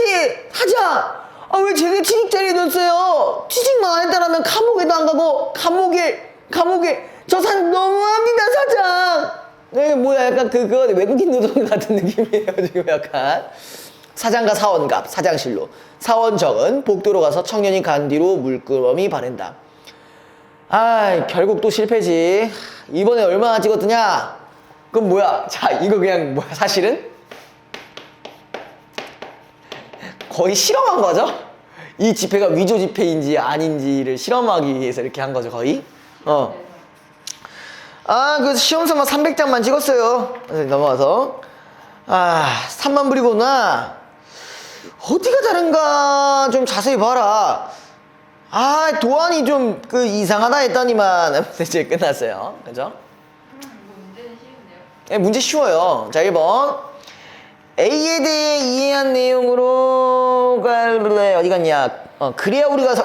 하자. 왜 제게 취직자리에 뒀어요? 취직만 안 했다라면 감옥에도 안 가고 감옥에 저 산 너무합니다, 사장. 약간 그거 외국인 노동 같은 느낌이에요 지금 약간. 사장과 사원갑, 사장실로. 사원정은 복도로 가서 청년이 간 뒤로 물끄러미 바른다. 결국 또 실패지. 이번에 얼마나 찍었더냐? 그럼 뭐야? 자, 이거 그냥 사실은? 거의 실험한 거죠? 이 지폐가 위조 지폐인지 아닌지를 실험하기 위해서 이렇게 한 거죠, 거의? 그래서 시험서만 300장만 찍었어요. 그래서 넘어가서. 3만 불이구나. 어디가 다른가 좀 자세히 봐라. 도안이 좀 이상하다 했더니만 이제 끝났어요. 그죠? 문제는 쉬운데요? 네, 문제 쉬워요. 자, 1번. A에 대해 이해한 내용으로 어디 갔냐? 그래야 우리가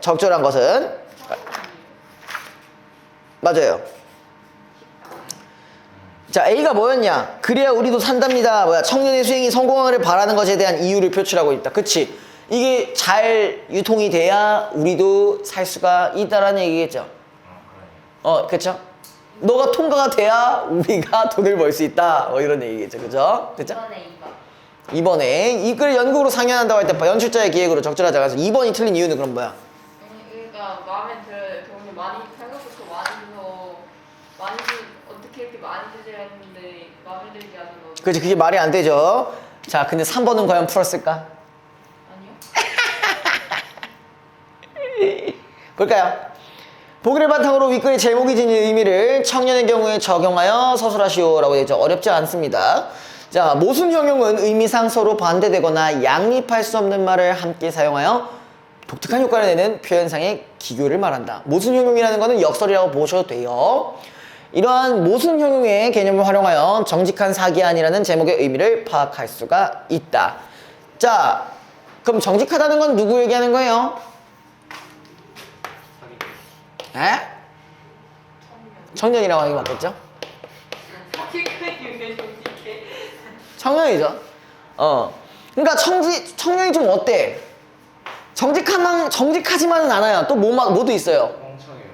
적절한 것은 맞아요. 자, A가 뭐였냐? 그래야 우리도 산답니다. 청년의 수행이 성공하기를 바라는 것에 대한 이유를 표출하고 있다. 그치? 이게 잘 유통이 돼야 우리도 살 수가 있다라는 얘기겠죠. 그쵸? 너가 통과가 돼야 우리가 돈을 벌 수 있다. 이런 얘기겠죠. 그죠? 그쵸? 이번에 2번에 이 글을 연극으로 상연한다고 할 때 연출자의 기획으로 적절하지 않아서 2번이 틀린 이유는 그럼 뭐야? 그러니까 마음에 들어요. 돈이 많이 생각부터 많이 어떻게 이렇게 많이 주지 했는데 마음에 들지 않는 거. 그치, 그게 말이 안 되죠. 자, 근데 3번은 과연 풀었을까? 아니요. 볼까요? 보기를 바탕으로 윗글의 제목이 지닌 의미를 청년의 경우에 적용하여 서술하시오 라고 되어 있죠. 어렵지 않습니다. 자, 모순 형용은 의미상 서로 반대되거나 양립할 수 없는 말을 함께 사용하여 독특한 효과를 내는 표현상의 기교를 말한다. 모순 형용이라는 것은 역설이라고 보셔도 돼요. 이러한 모순 형용의 개념을 활용하여 정직한 사기안이라는 제목의 의미를 파악할 수가 있다. 자, 그럼 정직하다는 건 누구 얘기하는 거예요? 에? 청년이라고 하는 게 맞겠죠? 청년이죠. 그러니까 청년이 좀 어때? 정직하지만은 않아요. 또 뭐도 있어요. 멍청해요.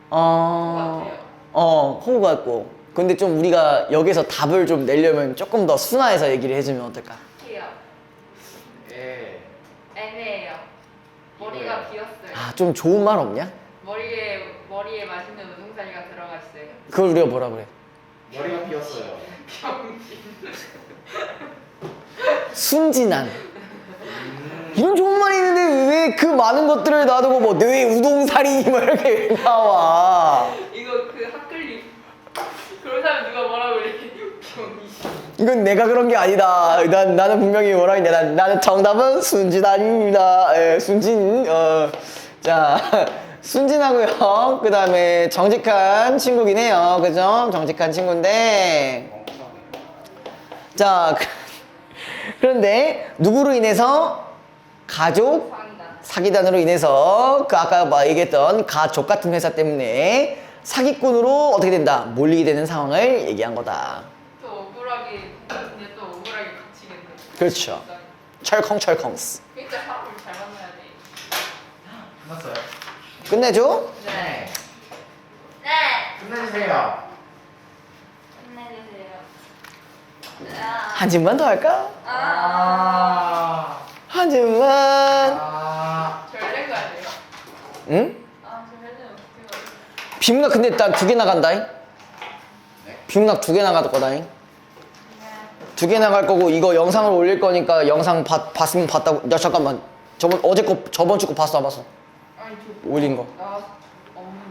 같아요. 호구 같고. 근데 좀 우리가 여기서 답을 좀 내려면 조금 더 순화해서 얘기를 해주면 어떨까? 해요. 예. 애매해요. 머리가 비었어요. 아, 좀 좋은 말 없냐? 머리에 맛있는 우동사리가 들어가 있어요. 그걸 우리가 뭐라 그래? 머리가 비었어요. 병신. 순진한. 이런 좋은 말이 있는데 왜 그 많은 것들을 놔두고 뭐 뇌 우동살이 뭐 이렇게 왜 나와? 이거 그 핫클립. 그런 사람 누가 뭐라고 그래? 병신. 이건 내가 그런 게 아니다. 나는 분명히 뭐라 했냐. 나는 정답은 순진아닙니다. 예, 순진. 자, 순진하고요. 그 다음에 정직한 친구긴 해요. 그죠? 정직한 친구인데. 자, 그런데 누구로 인해서? 가족 상이다. 사기단으로 인해서 그 아까 막 얘기했던 가족 같은 회사 때문에 사기꾼으로 어떻게 된다? 몰리게 되는 상황을 얘기한 거다. 또 억울하게 근데 또 억울하게 갇히겠네. 그렇죠. 철컹철컹. 그러니까 사람을 잘 만나야 돼. 끝났어요. 끝내줘? 네. 네. 끝내주세요. 끝내주세요. 한 집만 더 할까? 한 집만. 절된 거 아니에요? 응? 절된 어떻게 가요? 비문학 근데 난 2개 나간다잉? 네. 비문학 2개 나갈 거다잉? 2개 나갈 거고 이거 영상을 올릴 거니까 영상 봤으면 봤다고. 야 잠깐만. 저번 주 거 봤어 안 봤어? 아니 올린 거. 나 없는데.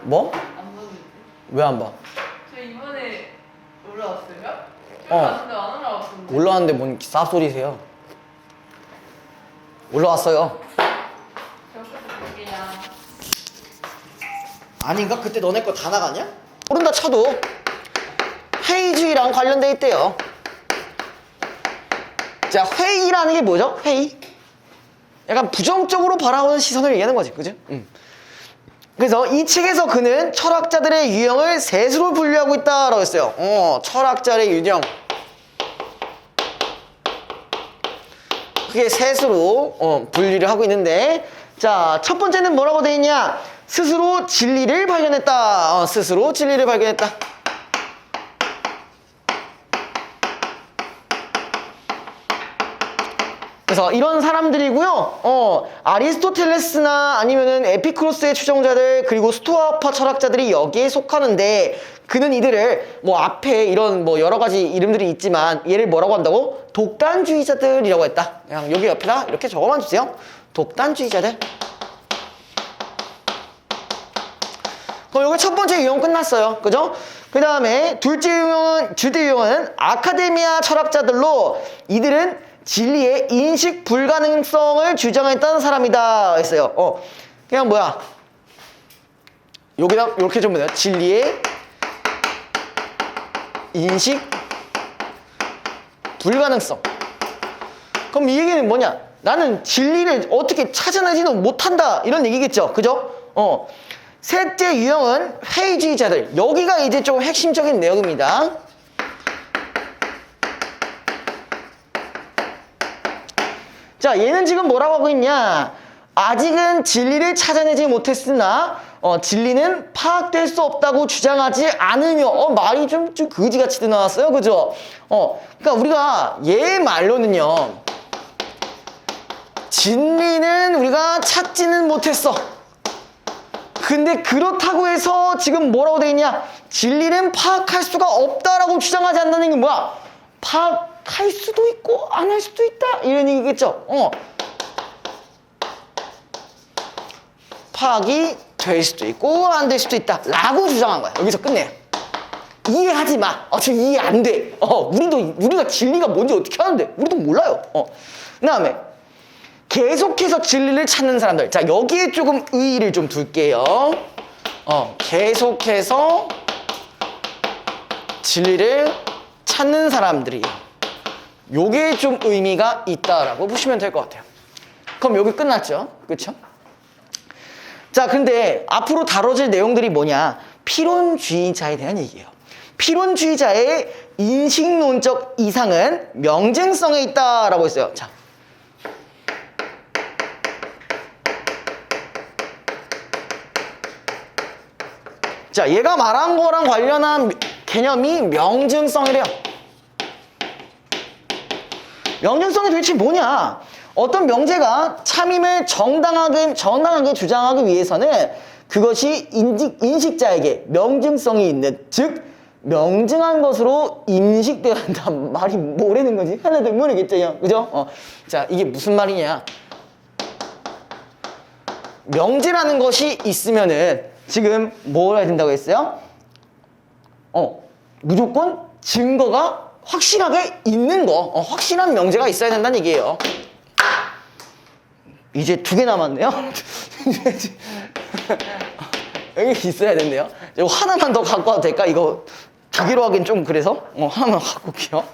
뭐? 안 봤는데. 왜 안 봐? 저 이번에 올라왔어요? 어. 근데 안 올라왔던데. 올라왔는데 뭔 쌉소리세요? 올라왔어요. 저것도 볼게요. 아닌가? 그때 너네 거 다 나갔냐? 모른다 쳐도 회의주의랑 관련돼 있대요. 자, 회의라는 게 뭐죠? 회의? 약간 부정적으로 바라보는 시선을 얘기하는 거지, 그죠? 그래서 이 책에서 그는 철학자들의 유형을 셋으로 분류하고 있다라고 했어요. 철학자의 유형. 크게 셋으로 분류를 하고 있는데, 자, 첫 번째는 뭐라고 돼 있냐? 스스로 진리를 발견했다. 스스로 진리를 발견했다. 그래서 이런 사람들이고요. 아리스토텔레스나 아니면은 에피쿠로스의 추종자들 그리고 스토아파 철학자들이 여기에 속하는데 그는 이들을 뭐 앞에 이런 뭐 여러 가지 이름들이 있지만 얘를 뭐라고 한다고? 독단주의자들이라고 했다. 그냥 여기 옆에다 이렇게 적어만 주세요. 독단주의자들. 그럼 여기 첫 번째 유형 끝났어요. 그죠? 그 다음에 둘째 유형은 아카데미아 철학자들로 이들은 진리의 인식 불가능성을 주장했던 사람이다 했어요. 그냥 뭐야? 여기다 이렇게 좀 보세요. 진리의 인식 불가능성. 그럼 이 얘기는 뭐냐? 나는 진리를 어떻게 찾아내지는 못한다 이런 얘기겠죠. 그죠? 셋째 유형은 회의주의자들. 여기가 이제 좀 핵심적인 내용입니다. 자, 얘는 지금 뭐라고 하고 있냐? 아직은 진리를 찾아내지 못했으나 진리는 파악될 수 없다고 주장하지 않으며 말이 좀 그지같이 나왔어요. 그죠? 그러니까 우리가 얘 말로는요. 진리는 우리가 찾지는 못했어. 근데 그렇다고 해서 지금 뭐라고 돼 있냐? 진리는 파악할 수가 없다라고 주장하지 않는다는 게 뭐야? 파악할 수도 있고 안 할 수도 있다 이런 얘기겠죠. 파악이 될 수도 있고 안 될 수도 있다 라고 주장한 거야. 여기서 끝내요. 이해하지 마. 저 이해 안 돼. 우리가 진리가 뭔지 어떻게 아는데? 우리도 몰라요. 그 다음에 계속해서 진리를 찾는 사람들. 자, 여기에 조금 의의를 좀 둘게요. 계속해서 진리를 찾는 사람들이 요게 좀 의미가 있다라고 보시면 될 것 같아요. 그럼 여기 끝났죠? 그쵸? 자, 근데 앞으로 다뤄질 내용들이 뭐냐? 필론주의자에 대한 얘기예요. 필론주의자의 인식론적 이상은 명증성에 있다라고 했어요. 자, 얘가 말한 거랑 관련한 개념이 명증성이래요. 명증성이 도대체 뭐냐? 어떤 명제가 참임을 정당하게 주장하기 위해서는 그것이 인식자에게 명증성이 있는, 즉 명증한 것으로 인식되어야 한다. 말이 뭐라는 거지? 하나도 모르겠죠, 그죠? 자, 이게 무슨 말이냐? 명제라는 것이 있으면은 지금 뭘 해야 된다고 했어요? 무조건 증거가 확실하게 있는 거, 확실한 명제가 있어야 된다는 얘기예요. 이제 2개 남았네요. 여기 있어야 된대요. 이거 하나만 더 갖고 와도 될까? 이거 2개로 하긴 좀 그래서 하나만 갖고 올게요.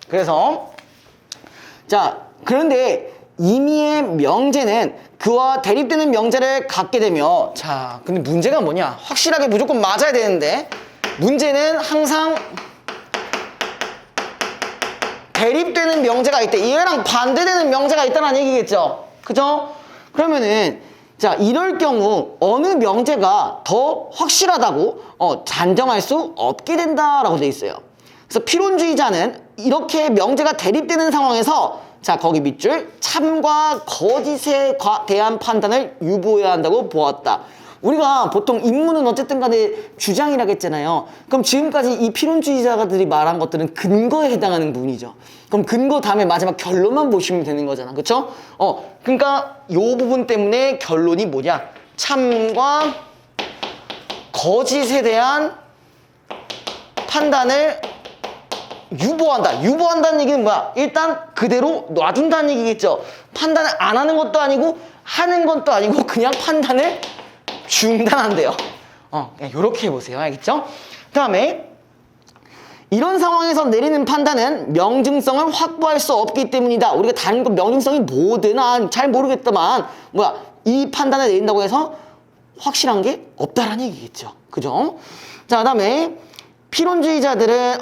그래서 자, 그런데 임의의 명제는 그와 대립되는 명제를 갖게 되며, 자, 근데 문제가 뭐냐? 확실하게 무조건 맞아야 되는데 문제는 항상 대립되는 명제가 있대. 얘랑 반대되는 명제가 있다는 얘기겠죠? 그죠? 그러면은 자, 이럴 경우 어느 명제가 더 확실하다고 단정할 수 없게 된다라고 돼 있어요. 그래서 필론주의자는 이렇게 명제가 대립되는 상황에서, 자, 거기 밑줄, 참과 거짓에 대한 판단을 유보해야 한다고 보았다. 우리가 보통 인문은 어쨌든 간에 주장이라고 했잖아요. 그럼 지금까지 이 필론주의자들이 말한 것들은 근거에 해당하는 부분이죠. 그럼 근거 다음에 마지막 결론만 보시면 되는 거잖아. 그쵸? 그러니까 이 부분 때문에 결론이 뭐냐? 참과 거짓에 대한 판단을 유보한다. 유보한다는 얘기는 뭐야? 일단 그대로 놔둔다는 얘기겠죠. 판단을 안 하는 것도 아니고 하는 것도 아니고 그냥 판단을 중단한대요. 이렇게 해보세요. 알겠죠? 그 다음에 이런 상황에서 내리는 판단은 명증성을 확보할 수 없기 때문이다. 우리가 다른 거 명증성이 뭐든 잘 모르겠다만 이 판단을 내린다고 해서 확실한 게 없다라는 얘기겠죠. 그죠? 자, 그 다음에 필론주의자들은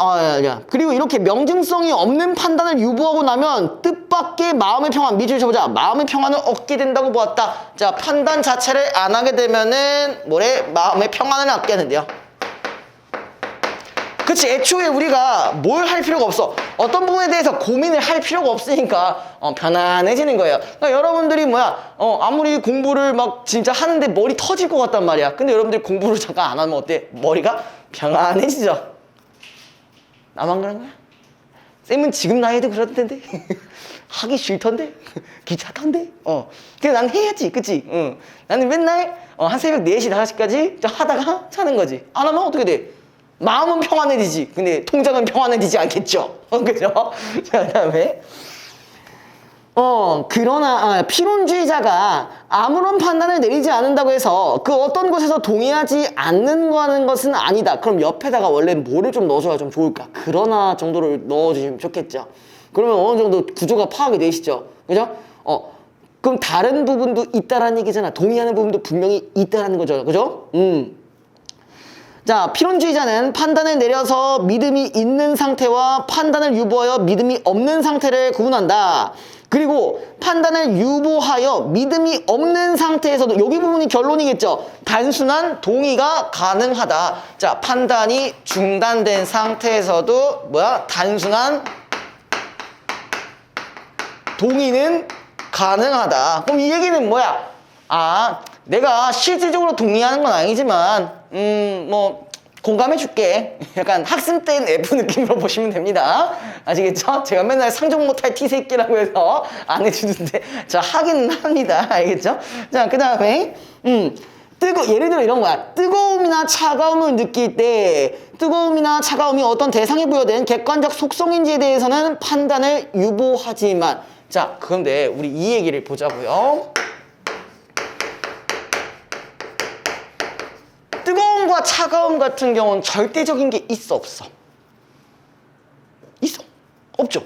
그리고 이렇게 명증성이 없는 판단을 유보하고 나면 뜻밖의 마음의 평안, 밑줄 쳐보자. 마음의 평안을 얻게 된다고 보았다. 자, 판단 자체를 안 하게 되면은 마음의 평안을 얻게 되는데요. 그치, 애초에 우리가 뭘 할 필요가 없어. 어떤 부분에 대해서 고민을 할 필요가 없으니까 편안해지는 거예요. 그러니까 여러분들이 아무리 공부를 막 진짜 하는데 머리 터질 것 같단 말이야. 근데 여러분들이 공부를 잠깐 안 하면 어때? 머리가 평안해지죠. 나만 그런 거야? 쌤은 지금 나이에도 그럴 텐데. 하기 싫던데? 귀찮던데? 근데 난 해야지, 그치? 나는 맨날 한 새벽 4시, 5시까지 하다가 자는 거지. 안 하면 어떻게 돼? 마음은 평안해지지. 근데 통장은 평안해지지 않겠죠? 그죠? 자, 그 다음에 그러나 필론주의자가 아무런 판단을 내리지 않는다고 해서 그 어떤 것에서 동의하지 않는 것은 아니다. 그럼 옆에다가 원래 뭐를 좀 넣어줘야 좀 좋을까? 그러나 정도를 넣어주시면 좋겠죠. 그러면 어느 정도 구조가 파악이 되시죠. 그죠? 그럼 다른 부분도 있다라는 얘기잖아. 동의하는 부분도 분명히 있다라는 거죠. 그죠? 자, 필론주의자는 판단을 내려서 믿음이 있는 상태와 판단을 유보하여 믿음이 없는 상태를 구분한다. 그리고 판단을 유보하여 믿음이 없는 상태에서도, 여기 부분이 결론이겠죠. 단순한 동의가 가능하다. 자, 판단이 중단된 상태에서도 단순한 동의는 가능하다. 그럼 이 얘기는 뭐야? 내가 실질적으로 동의하는 건 아니지만 공감해 줄게. 약간 학생 때는 F 느낌으로 보시면 됩니다. 아시겠죠? 제가 맨날 상종 못할 T새끼라고 해서 안 해주는데 자, 하기는 합니다. 알겠죠? 자, 그 다음에 예를 들어 이런 거야. 뜨거움이나 차가움을 느낄 때 뜨거움이나 차가움이 어떤 대상에 부여된 객관적 속성인지에 대해서는 판단을 유보하지만, 자, 그런데 우리 이 얘기를 보자고요. 뜨거움과 차가움 같은 경우는 절대적인 게 있어, 없어? 있어? 없죠?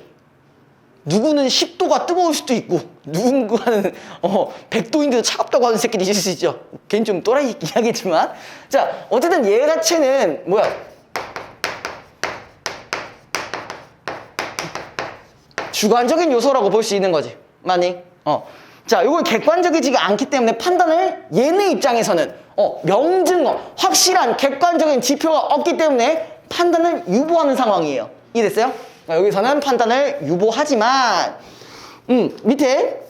누구는 10도가 뜨거울 수도 있고 누군가는 100도인데도 차갑다고 하는 새끼도 있을 수 있죠. 걔는 좀 또라이 이야기지만 자 어쨌든 얘 자체는 뭐야 주관적인 요소라고 볼 수 있는 거지. 맞니? 자, 이걸 객관적이지가 않기 때문에 판단을 얘네 입장에서는 명증거, 확실한 객관적인 지표가 없기 때문에 판단을 유보하는 상황이에요. 이해됐어요? 그러니까 여기서는 판단을 유보하지만 밑에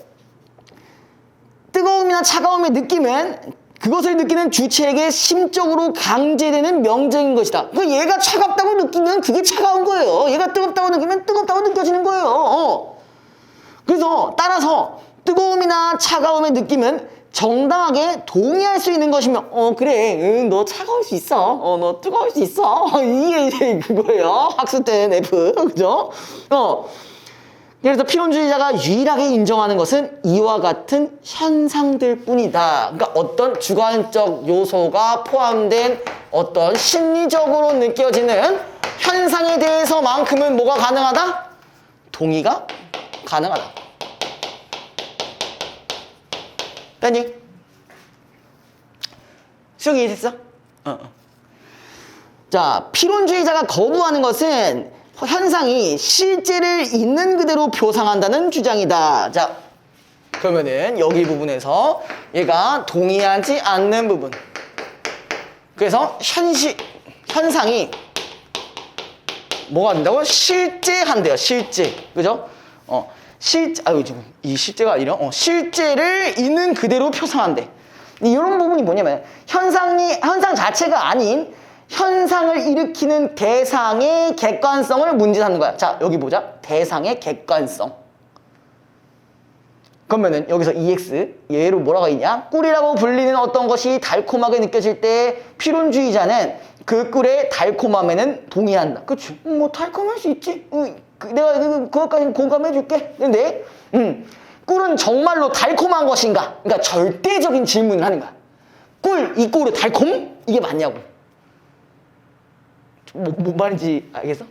뜨거움이나 차가움의 느낌은 그것을 느끼는 주체에게 심적으로 강제되는 명제인 것이다. 그러니까 얘가 차갑다고 느끼면 그게 차가운 거예요. 얘가 뜨겁다고 느끼면 뜨겁다고 느껴지는 거예요. 그래서 따라서 뜨거움이나 차가움의 느낌은 정당하게 동의할 수 있는 것이면 그래 너 차가울 수 있어 너 뜨거울 수 있어 이게 이제 그거예요. 학습된 F 그죠? 그래서 필연주의자가 유일하게 인정하는 것은 이와 같은 현상들 뿐이다. 그러니까 어떤 주관적 요소가 포함된 어떤 심리적으로 느껴지는 현상에 대해서만큼은 뭐가 가능하다? 동의가 가능하다. 됐니? 수영이 이해됐어? 자, 필연주의자가 거부하는 것은 현상이 실제를 있는 그대로 표상한다는 주장이다. 자, 그러면은 여기 부분에서 얘가 동의하지 않는 부분. 그래서 현상이 뭐가 된다고? 실제한대요. 실제. 그죠? 이 실제가 아니라 실제를 있는 그대로 표상한대. 이런 부분이 뭐냐면 현상 자체가 아닌 현상을 일으키는 대상의 객관성을 문제 삼는 거야. 자, 여기 보자. 대상의 객관성. 그러면은 여기서 EX 얘로 뭐라고 있냐? 꿀이라고 불리는 어떤 것이 달콤하게 느껴질 때 필연주의자는 그 꿀의 달콤함에는 동의한다. 그치? 뭐 달콤할 수 있지. 내가 그것까지 공감해 줄게. 근데 꿀은 정말로 달콤한 것인가? 그러니까 절대적인 질문을 하는 거야. 이 꿀이 달콤? 이게 맞냐고. 뭔 말인지 알겠어?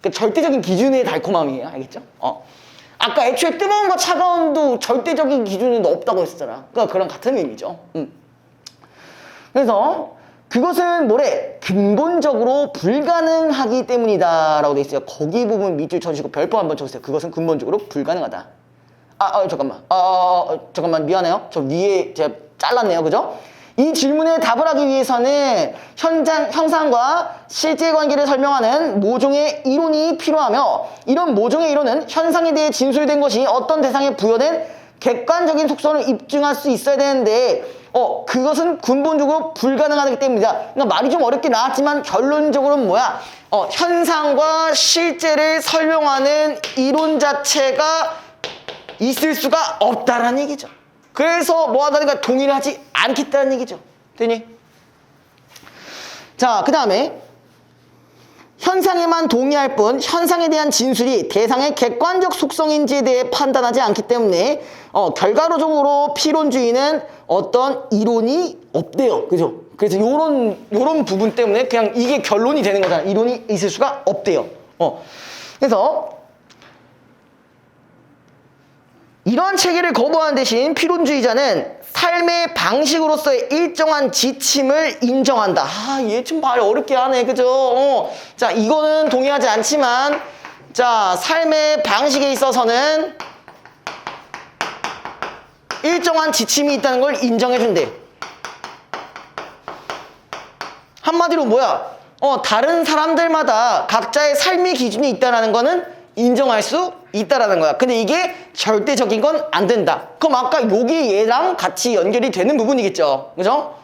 그러니까 절대적인 기준의 달콤함이에요. 알겠죠? 아까 애초에 뜨거움과 차가움도 절대적인 기준은 없다고 했었잖아. 그러니까 그런 같은 의미죠. 그래서 그것은 뭐래? 근본적으로 불가능하기 때문이다 라고 돼 있어요. 거기 부분 밑줄 쳐주시고 별표 한번 쳐주세요. 그것은 근본적으로 불가능하다. 잠깐만 미안해요. 저 위에 제가 잘랐네요. 그죠? 이 질문에 답을 하기 위해서는 형상과 실제관계를 설명하는 모종의 이론이 필요하며 이런 모종의 이론은 현상에 대해 진술된 것이 어떤 대상에 부여된 객관적인 속성을 입증할 수 있어야 되는데 그것은 근본적으로 불가능하기 때문이다. 그러니까 말이 좀 어렵게 나왔지만 결론적으로는 뭐야? 현상과 실제를 설명하는 이론 자체가 있을 수가 없다라는 얘기죠. 그래서 뭐 하다니까 동의를 하지 않겠다는 얘기죠. 되니? 자, 그 다음에 현상에만 동의할 뿐 현상에 대한 진술이 대상의 객관적 속성인지에 대해 판단하지 않기 때문에 결과론적으로 필연주의는 어떤 이론이 없대요. 그죠? 그래서 요런 부분 때문에 그냥 이게 결론이 되는 거잖아. 이론이 있을 수가 없대요. 그래서 이러한 체계를 거부하는 대신 필연주의자는 삶의 방식으로서의 일정한 지침을 인정한다. 얘 좀 말 어렵게 하네. 그죠? 자, 이거는 동의하지 않지만 자, 삶의 방식에 있어서는 일정한 지침이 있다는 걸 인정해준대. 한마디로 뭐야? 다른 사람들마다 각자의 삶의 기준이 있다는 거는 인정할 수 있다라는 거야. 근데 이게 절대적인 건 안 된다. 그럼 아까 여기 얘랑 같이 연결이 되는 부분이겠죠. 그죠?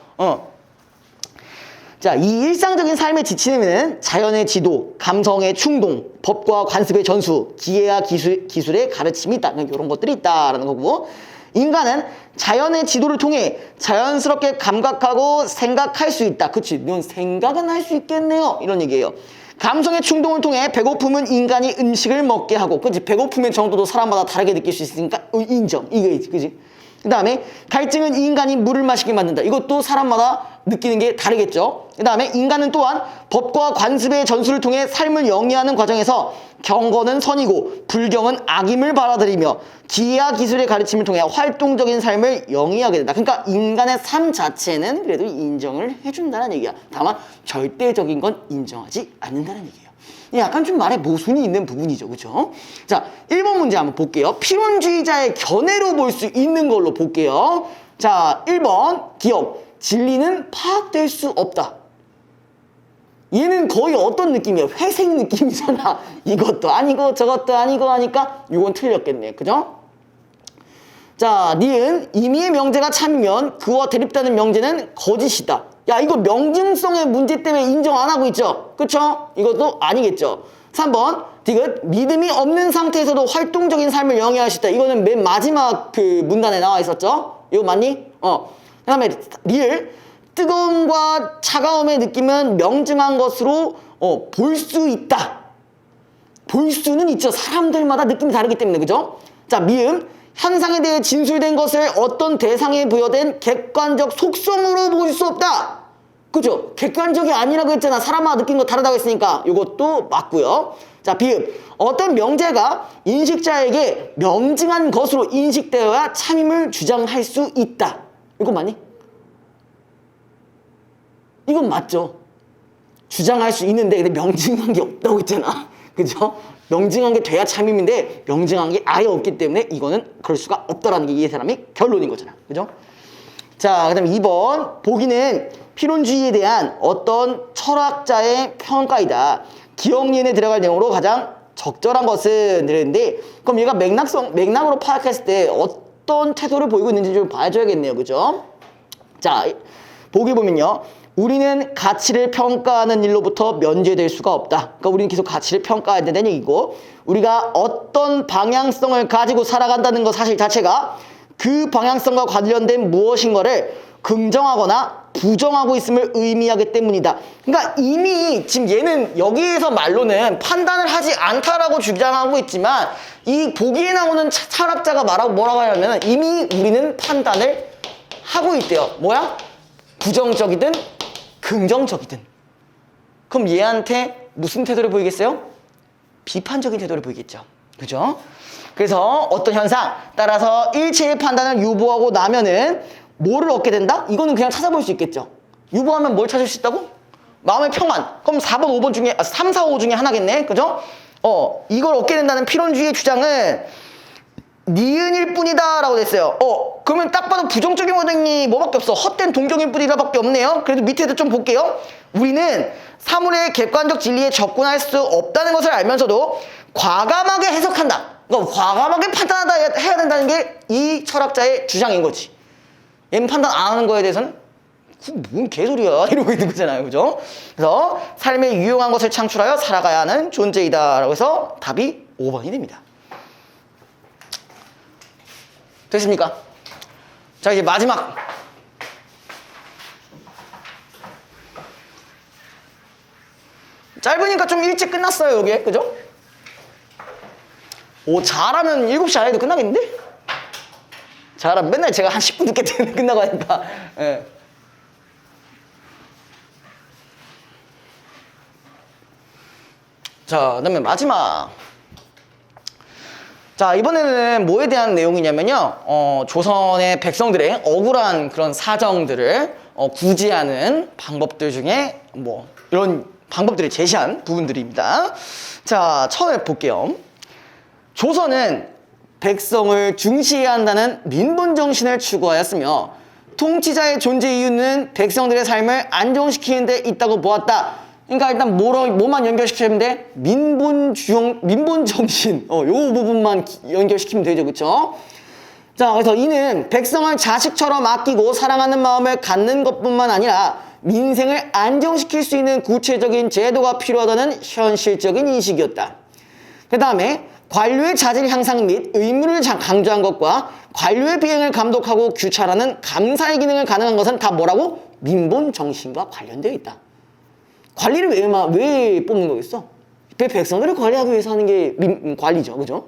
자, 이 일상적인 삶의 지침에는 자연의 지도, 감성의 충동, 법과 관습의 전수, 기회와 기술의 가르침이 있다. 이런 것들이 있다라는 거고, 인간은 자연의 지도를 통해 자연스럽게 감각하고 생각할 수 있다. 그치? 넌 생각은 할 수 있겠네요. 이런 얘기예요. 감성의 충동을 통해 배고픔은 인간이 음식을 먹게 하고, 그치? 배고픔의 정도도 사람마다 다르게 느낄 수 있으니까 인정. 이거지, 그치? 그 다음에 갈증은 인간이 물을 마시게 만든다. 이것도 사람마다 느끼는 게 다르겠죠. 그 다음에 인간은 또한 법과 관습의 전수를 통해 삶을 영위하는 과정에서 경건은 선이고 불경은 악임을 받아들이며 기하 기술의 가르침을 통해 활동적인 삶을 영위하게 된다. 그러니까 인간의 삶 자체는 그래도 인정을 해준다는 얘기야. 다만 절대적인 건 인정하지 않는다는 얘기예요. 약간 좀 말에 모순이 있는 부분이죠. 그렇죠? 자, 1번 문제 한번 볼게요. 필연주의자의 견해로 볼 수 있는 걸로 볼게요. 자, 1번 기억. 진리는 파악될 수 없다. 얘는 거의 어떤 느낌이에요? 회색 느낌이잖아. 이것도 아니고 저것도 아니고 하니까 이건 틀렸겠네. 그죠? 자, 니은 임의의 명제가 참이면 그와 대립되는 명제는 거짓이다. 야, 이거 명증성의 문제 때문에 인정 안 하고 있죠? 그쵸? 이것도 아니겠죠? 3번 디귿 믿음이 없는 상태에서도 활동적인 삶을 영위할 수 있다. 이거는 맨 마지막 그 문단에 나와 있었죠? 이거 맞니? 그 다음에 리을 뜨거움과 차가움의 느낌은 명증한 것으로 볼 수 있다. 볼 수는 있죠. 사람들마다 느낌이 다르기 때문에. 그죠? 자, 미음 현상에 대해 진술된 것을 어떤 대상에 부여된 객관적 속성으로 볼 수 없다. 그죠? 객관적이 아니라고 했잖아. 사람마다 느낀 거 다르다고 했으니까 이것도 맞고요. 자, 비읍 어떤 명제가 인식자에게 명증한 것으로 인식되어야 참임을 주장할 수 있다. 이거 맞니? 이건 맞죠. 주장할 수 있는데 근데 명증한 게 없다고 했잖아. 그죠? 명증한 게 돼야 참임인데 명증한 게 아예 없기 때문에 이거는 그럴 수가 없다라는 게 이 사람이 결론인 거잖아. 그죠? 자, 그 다음에 2번 보기는 필연주의에 대한 어떤 철학자의 평가이다. 기억리엔에 들어갈 내용으로 가장 적절한 것은 이랬는데 그럼 얘가 맥락으로 파악했을 때 어떤 태도를 보이고 있는지 좀 봐줘야겠네요. 그죠? 자, 보기 보면요. 우리는 가치를 평가하는 일로부터 면제될 수가 없다. 그러니까 우리는 계속 가치를 평가해야 된다는 얘기고 우리가 어떤 방향성을 가지고 살아간다는 것 사실 자체가 그 방향성과 관련된 무엇인가를 긍정하거나 부정하고 있음을 의미하기 때문이다. 그러니까 이미 지금 얘는 여기에서 말로는 판단을 하지 않다라고 주장하고 있지만 이 보기에 나오는 철학자가 뭐라고 하냐면 이미 우리는 판단을 하고 있대요. 뭐야? 부정적이든 긍정적이든. 그럼 얘한테 무슨 태도를 보이겠어요? 비판적인 태도를 보이겠죠. 그죠? 그래서 어떤 현상 따라서 일체의 판단을 유보하고 나면은 뭐를 얻게 된다? 이거는 그냥 찾아볼 수 있겠죠. 유보하면 뭘 찾을 수 있다고? 마음의 평안. 그럼 4번, 5번 중에 3, 4, 5 중에 하나겠네. 그죠? 이걸 얻게 된다는 필연주의의 주장은 니은일 뿐이다 라고 됐어요. 그러면 딱 봐도 부정적인 원행이 뭐밖에 없어. 헛된 동정일 뿐이다 밖에 없네요. 그래도 밑에도 좀 볼게요. 우리는 사물의 객관적 진리에 접근할 수 없다는 것을 알면서도 과감하게 해석한다. 그러니까 과감하게 판단하다 해야 된다는 게 이 철학자의 주장인 거지. 얘는 판단 안 하는 거에 대해서는 뭔 개소리야 이러고 있는 거잖아요. 그죠? 그래서 삶에 유용한 것을 창출하여 살아가야 하는 존재이다 라고 해서 답이 5번이 됩니다. 됐습니까? 자, 이제 마지막. 짧으니까 좀 일찍 끝났어요, 여기. 그죠? 잘하면 7시 안에도 끝나겠는데? 잘하면 맨날 제가 한 10분 늦게 끝나고 하니까. 예. 자, 그 다음에 마지막. 자, 이번에는 뭐에 대한 내용이냐면요. 조선의 백성들의 억울한 그런 사정들을 구제하는 방법들 중에 뭐 이런 방법들을 제시한 부분들입니다. 자, 처음에 볼게요. 조선은 백성을 중시해야 한다는 민본 정신을 추구하였으며 통치자의 존재 이유는 백성들의 삶을 안정시키는 데 있다고 보았다. 그러니까 일단 뭐만 연결시키면 돼? 민본 정신. 요 부분만 연결시키면 되죠. 그쵸? 자, 그래서 이는 백성을 자식처럼 아끼고 사랑하는 마음을 갖는 것뿐만 아니라 민생을 안정시킬 수 있는 구체적인 제도가 필요하다는 현실적인 인식이었다. 그 다음에 관료의 자질 향상 및 의무를 강조한 것과 관료의 비행을 감독하고 규찰하는 감사의 기능을 가능한 것은 다 뭐라고? 민본 정신과 관련되어 있다. 관리를 왜 뽑는 거겠어? 백성들을 관리하기 위해서 하는 게 관리죠. 그죠?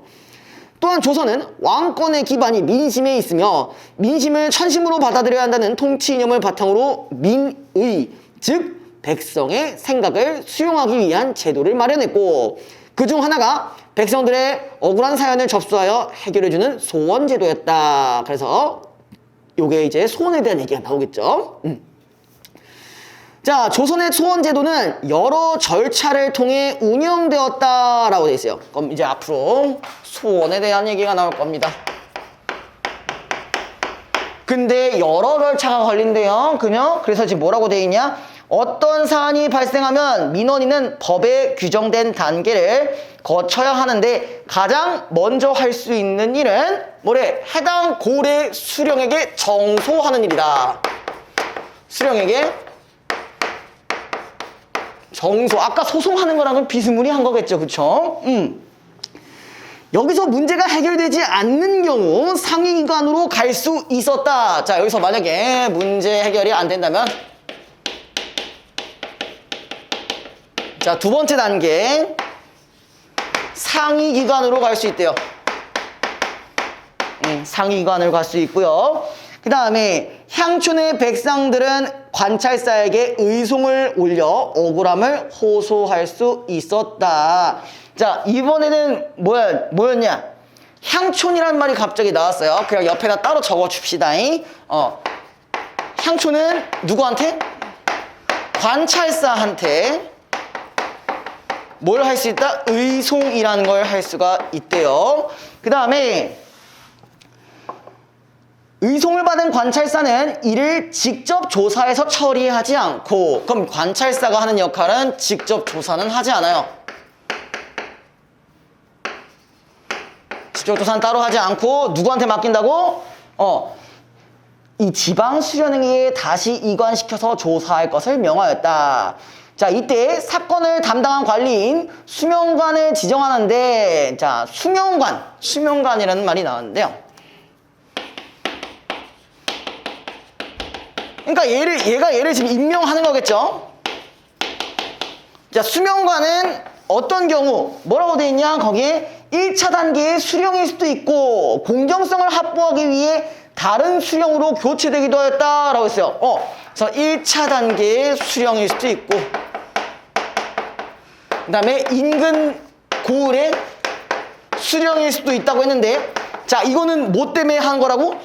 또한 조선은 왕권의 기반이 민심에 있으며 민심을 천심으로 받아들여야 한다는 통치 이념을 바탕으로 민의, 즉 백성의 생각을 수용하기 위한 제도를 마련했고 그중 하나가 백성들의 억울한 사연을 접수하여 해결해주는 소원제도였다. 그래서 요게 이제 소원에 대한 얘기가 나오겠죠. 자, 조선의 소원제도는 여러 절차를 통해 운영되었다라고 되어 있어요. 그럼 이제 앞으로 소원에 대한 얘기가 나올 겁니다. 근데 여러 절차가 걸린대요. 그냥 그래서 지금 뭐라고 되어 있냐? 어떤 사안이 발생하면 민원인은 법에 규정된 단계를 거쳐야 하는데 가장 먼저 할 수 있는 일은 뭐래? 해당 고래 수령에게 정소하는 일이다. 수령에게 정소. 아까 소송하는 거랑은 비스무리한 거겠죠. 그쵸? 여기서 문제가 해결되지 않는 경우 상위기관으로 갈 수 있었다. 자, 여기서 만약에 문제 해결이 안 된다면 자, 두 번째 단계 상위기관으로 갈 수 있대요. 상위기관을 갈 수 있고요. 그 다음에 향촌의 백성들은 관찰사에게 의송을 올려 억울함을 호소할 수 있었다. 자, 이번에는 뭐였냐? 향촌이란 말이 갑자기 나왔어요. 그냥 옆에다 따로 적어 줍시다. 향촌은 누구한테? 관찰사한테 뭘 할 수 있다? 의송이라는 걸 할 수가 있대요. 그 다음에 의송을 받은 관찰사는 이를 직접 조사해서 처리하지 않고, 그럼 관찰사가 하는 역할은 직접 조사는 하지 않아요. 직접 조사는 따로 하지 않고 누구한테 맡긴다고? 이 지방 수련회에 다시 이관시켜서 조사할 것을 명하였다. 자, 이때 사건을 담당한 관리인 수명관을 지정하는데, 자, 수명관이라는 말이 나왔는데요. 그러니까 얘가 얘를 지금 임명하는 거겠죠? 자, 수명관은 어떤 경우, 뭐라고 돼 있냐? 거기에 1차 단계의 수령일 수도 있고, 공정성을 확보하기 위해 다른 수령으로 교체되기도 하였다라고 했어요. 그래서 1차 단계의 수령일 수도 있고, 그 다음에 인근 고을의 수령일 수도 있다고 했는데, 자, 이거는 뭐 때문에 한 거라고?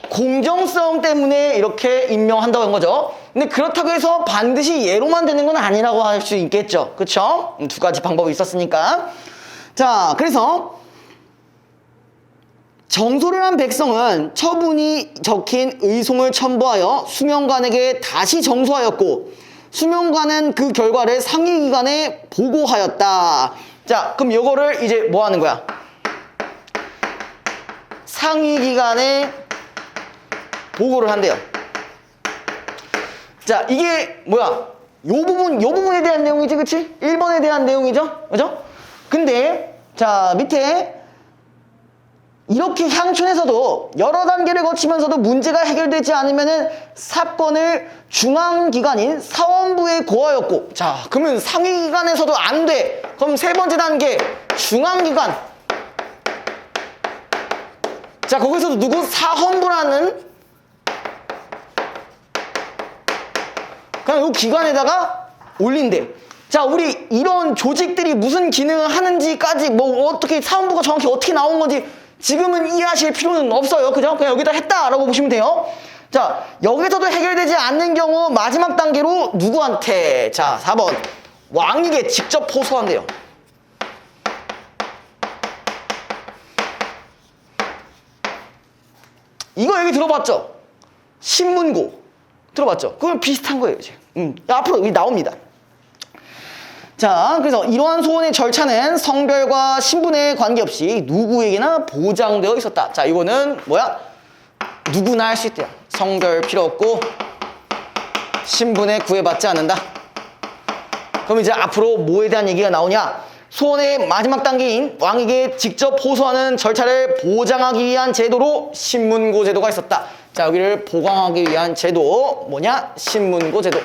공정성 때문에 이렇게 임명한다고 한 거죠. 근데 그렇다고 해서 반드시 얘로만 되는 건 아니라고 할 수 있겠죠. 그쵸? 두 가지 방법이 있었으니까. 자, 그래서 정소를 한 백성은 처분이 적힌 의송을 첨부하여 수명관에게 다시 정소하였고, 수명관은 그 결과를 상위기관에 보고하였다. 자, 그럼 요거를 이제 뭐 하는 거야? 상위기관에 보고를 한대요. 자, 이게 뭐야? 요 부분에 대한 내용이지, 그치? 1번에 대한 내용이죠? 그죠? 근데, 자, 밑에 이렇게 향촌에서도 여러 단계를 거치면서도 문제가 해결되지 않으면은 사건을 중앙기관인 사원부에 고하였고, 자, 그러면 상위기관에서도 안 돼. 그럼 세 번째 단계, 중앙기관. 자, 거기서도 누구? 사헌부라는 그냥 이 기관에다가 올린대. 자, 우리 이런 조직들이 무슨 기능을 하는지까지 뭐 어떻게 사원부가 정확히 어떻게 나온 건지 지금은 이해하실 필요는 없어요. 그죠? 그냥 여기다 했다라고 보시면 돼요. 자, 여기서도 해결되지 않는 경우 마지막 단계로 누구한테? 자, 4번. 왕에게 직접 호소한대요. 이거 얘기 들어봤죠? 신문고. 들어봤죠? 그건 비슷한 거예요, 지금. 앞으로 여기 나옵니다. 자, 그래서 이러한 소원의 절차는 성별과 신분에 관계없이 누구에게나 보장되어 있었다. 자, 이거는 뭐야? 누구나 할 수 있대요. 성별 필요 없고 신분에 구애받지 않는다. 그럼 이제 앞으로 뭐에 대한 얘기가 나오냐? 소원의 마지막 단계인 왕에게 직접 호소하는 절차를 보장하기 위한 제도로 신문고 제도가 있었다. 자, 여기를 보강하기 위한 제도 뭐냐? 신문고 제도.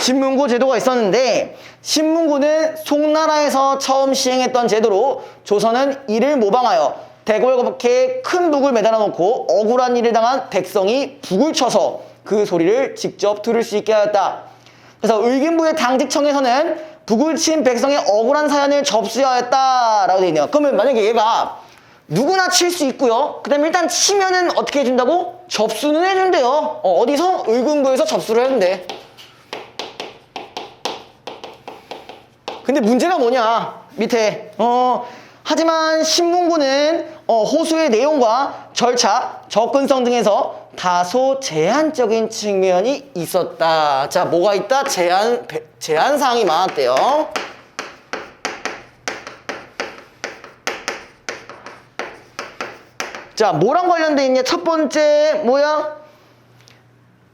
신문고 제도가 있었는데 신문고는 송나라에서 처음 시행했던 제도로 조선은 이를 모방하여 대궐목에 큰 북을 매달아 놓고 억울한 일을 당한 백성이 북을 쳐서 그 소리를 직접 들을 수 있게 하였다. 그래서 의금부의 당직청에서는 북을 친 백성의 억울한 사연을 접수하였다라고 되어 있네요. 그러면 만약에 얘가 누구나 칠 수 있고요. 그 다음에 일단 치면은 어떻게 해준다고? 접수는 해준대요. 어디서? 의금부에서 접수를 해준대. 근데 문제가 뭐냐? 밑에 하지만 신문고는 호소의 내용과 절차, 접근성 등에서 다소 제한적인 측면이 있었다. 자, 뭐가 있다? 제한 사항이 많았대요. 자, 뭐랑 관련돼 있냐? 첫 번째 뭐야?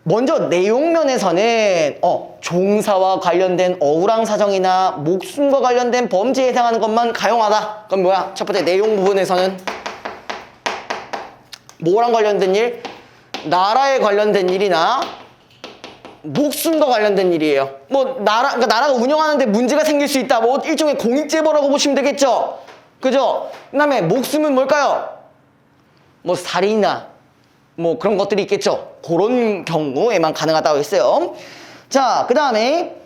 먼저 내용면에서는 종사와 관련된 억울한 사정이나 목숨과 관련된 범죄에 해당하는 것만 가용하다. 그럼 뭐야? 첫 번째 내용 부분에서는 뭐랑 관련된 일? 나라에 관련된 일이나 목숨과 관련된 일이에요. 뭐 그러니까 나라가 운영하는데 문제가 생길 수 있다. 뭐 일종의 공익제보라고 보시면 되겠죠. 그죠? 그다음에 목숨은 뭘까요? 뭐 살인이나 뭐 그런 것들이 있겠죠. 그런 경우에만 가능하다고 했어요. 자, 그 다음에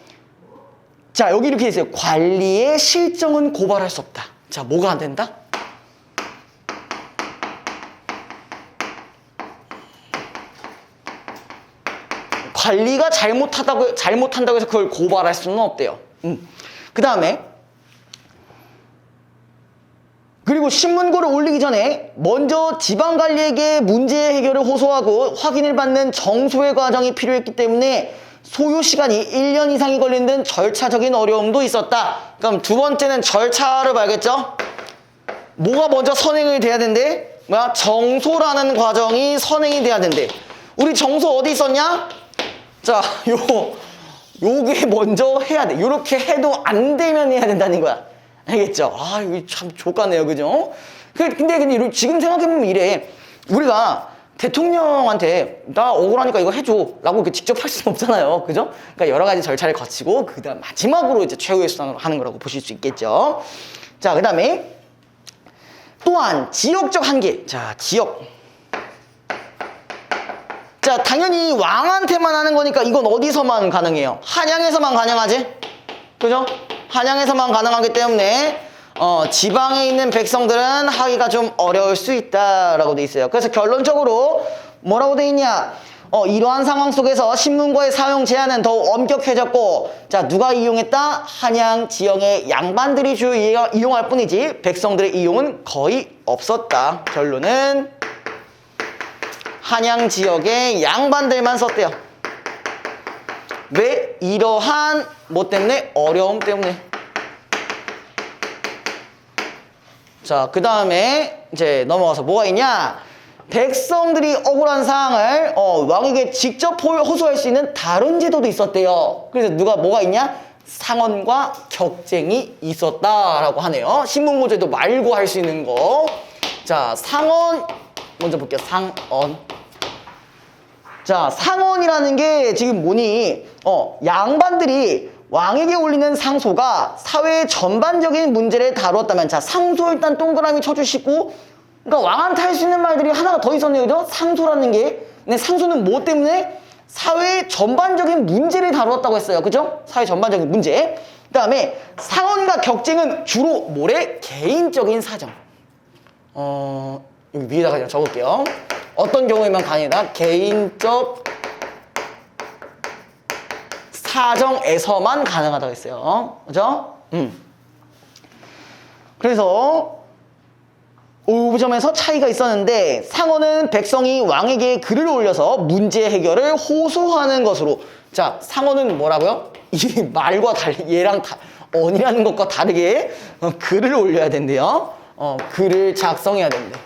자, 여기 이렇게 있어요. 관리의 실정은 고발할 수 없다. 자, 뭐가 안 된다? 관리가 잘못한다고 해서 그걸 고발할 수는 없대요. 그 다음에 그리고 신문고를 올리기 전에 먼저 지방관리에게 문제 해결을 호소하고 확인을 받는 정소의 과정이 필요했기 때문에 소요 시간이 1년 이상이 걸리는 절차적인 어려움도 있었다. 그럼 두 번째는 절차를 봐야겠죠? 뭐가 먼저 선행이 돼야 된대? 뭐야? 정소라는 과정이 선행이 돼야 된대. 우리 정소 어디 있었냐? 자, 요게 먼저 해야 돼. 요렇게 해도 안 되면 해야 된다는 거야. 알겠죠? 아, 이거 참 족같네요. 그죠? 근데 지금 생각해보면 이래. 우리가 대통령한테 나 억울하니까 이거 해줘 라고 이렇게 직접 할 수는 없잖아요. 그죠? 그러니까 여러 가지 절차를 거치고 그 다음 마지막으로 이제 최후의 수단으로 하는 거라고 보실 수 있겠죠. 자, 그 다음에 또한 지역적 한계. 자, 지역. 자, 당연히 왕한테만 하는 거니까 이건 어디서만 가능해요? 한양에서만 가능하지? 그죠? 한양에서만 가능하기 때문에 지방에 있는 백성들은 하기가 좀 어려울 수 있다라고 돼 있어요. 그래서 결론적으로 뭐라고 돼 있냐? 이러한 상황 속에서 신문고의 사용 제한은 더욱 엄격해졌고, 자, 누가 이용했다? 한양 지역의 양반들이 주로 이용할 뿐이지 백성들의 이용은 거의 없었다. 결론은 한양 지역의 양반들만 썼대요. 왜? 이러한 뭐 때문에? 어려움 때문에. 자, 그 다음에 이제 넘어가서 뭐가 있냐? 백성들이 억울한 사항을 왕에게 직접 호소할 수 있는 다른 제도도 있었대요. 그래서 뭐가 있냐? 상언과 격쟁이 있었다라고 하네요. 신문고제도 말고 할 수 있는 거. 자, 상언 먼저 볼게요. 상언. 자, 상언이라는 게 지금 뭐니? 양반들이 왕에게 올리는 상소가 사회의 전반적인 문제를 다루었다면, 자, 상소 일단 동그라미 쳐주시고, 그러니까 왕한테 할 수 있는 말들이 하나가 더 있었네요. 그죠? 상소라는 게. 근데 상소는 뭐 때문에? 사회의 전반적인 문제를 다루었다고 했어요. 그죠? 사회 전반적인 문제. 그 다음에 상언과 격쟁은 주로 뭐래? 개인적인 사정. 여기 위에다가 그냥 적을게요. 어떤 경우에만 가능하다? 개인적 사정에서만 가능하다고 했어요. 그죠? 그래서 이 점에서 차이가 있었는데, 상언은 백성이 왕에게 글을 올려서 문제 해결을 호소하는 것으로. 자, 상언은 뭐라고요? 이 말과 달리 얘랑 언이라는 것과 다르게 글을 올려야 된대요. 글을 작성해야 된대.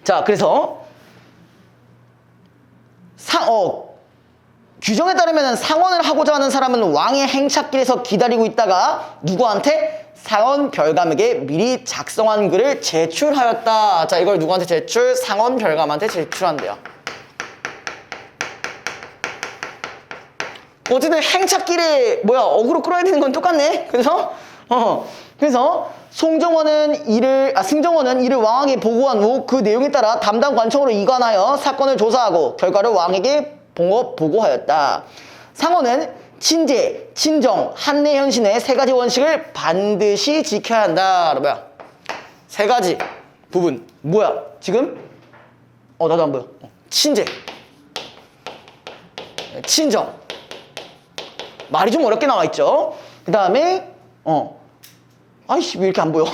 자, 그래서 규정에 따르면 상언을 하고자 하는 사람은 왕의 행착길에서 기다리고 있다가 누구한테? 상언 별감에게 미리 작성한 글을 제출하였다. 자, 이걸 누구한테 제출? 상언 별감한테 제출한대요. 어쨌든 행착길에 뭐야 어그로 끌어야 되는 건 똑같네. 그래서 그래서 승정원은 이를 왕에게 보고한 후 그 내용에 따라 담당 관청으로 이관하여 사건을 조사하고 결과를 왕에게 보고하였다. 상원은 친제, 친정, 한내현신의 세 가지 원칙을 반드시 지켜야 한다. 뭐야? 세 가지 부분 뭐야? 지금? 나도 안 보여. 친제, 친정. 말이 좀 어렵게 나와 있죠. 그 다음에 아이씨 왜 이렇게 안 보여?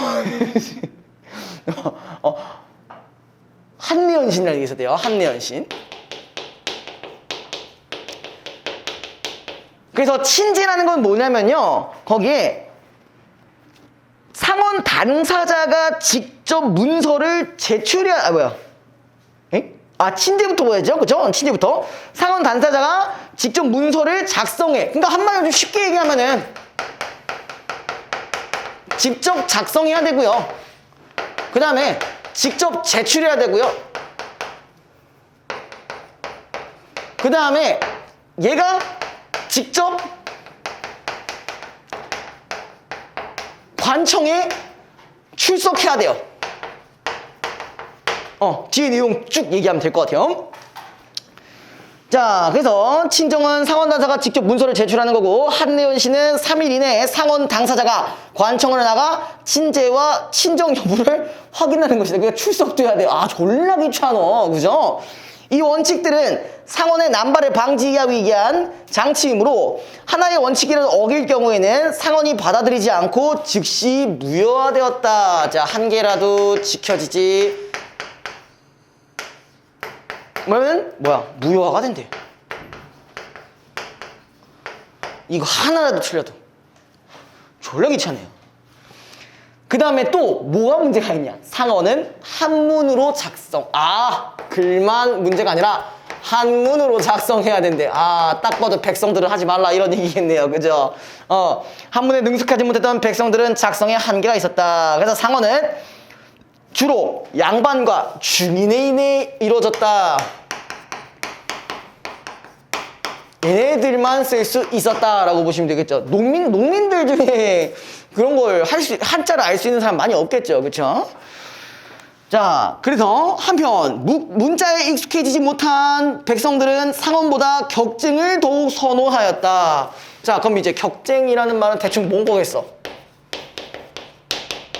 한내연신이라는 게 있었대요. 한내연신. 그래서 친제라는 건 뭐냐면요. 거기에 상원 당사자가 직접 문서를 제출해야 친제부터 보야죠. 그죠? 친제부터. 상원 당사자가 직접 문서를 작성해. 그러니까 한마디로 좀 쉽게 얘기하면은 직접 작성해야 되고요. 그 다음에 직접 제출해야 되고요. 그 다음에 얘가 직접 관청에 출석해야 돼요. 뒤에 내용 쭉 얘기하면 될 것 같아요. 자, 그래서 친정은 상원 당사자가 직접 문서를 제출하는 거고, 한내연신은 3일 이내에 상원 당사자가 관청으로 나가 친제와 친정 여부를 확인하는 것이다. 그러니까 출석도 해야 돼요. 졸라 귀찮아. 그죠? 이 원칙들은 상원의 남발을 방지하기 위한 장치이므로 하나의 원칙이라도 어길 경우에는 상원이 받아들이지 않고 즉시 무효화되었다. 자, 한 개라도 지켜지지. 그러면 무효화가 된대. 이거 하나라도 틀려도 졸라 귀찮아요. 그 다음에 또 뭐가 문제가 있냐? 상원은 한문으로 작성. 글만 문제가 아니라 한문으로 작성해야 된대. 딱 봐도 백성들은 하지 말라 이런 얘기겠네요. 그죠? 한문에 능숙하지 못했던 백성들은 작성에 한계가 있었다. 그래서 상원은 주로 양반과 중인에 이루어졌다. 얘네들만 쓸 수 있었다라고 보시면 되겠죠. 농민들 중에 그런 걸 한자를 알 수 있는 사람 많이 없겠죠. 그렇죠? 자, 그래서 한편 문자에 익숙해지지 못한 백성들은 상원보다 격증을 더욱 선호하였다. 자, 그럼 이제 격증이라는 말은 대충 뭔 거겠어?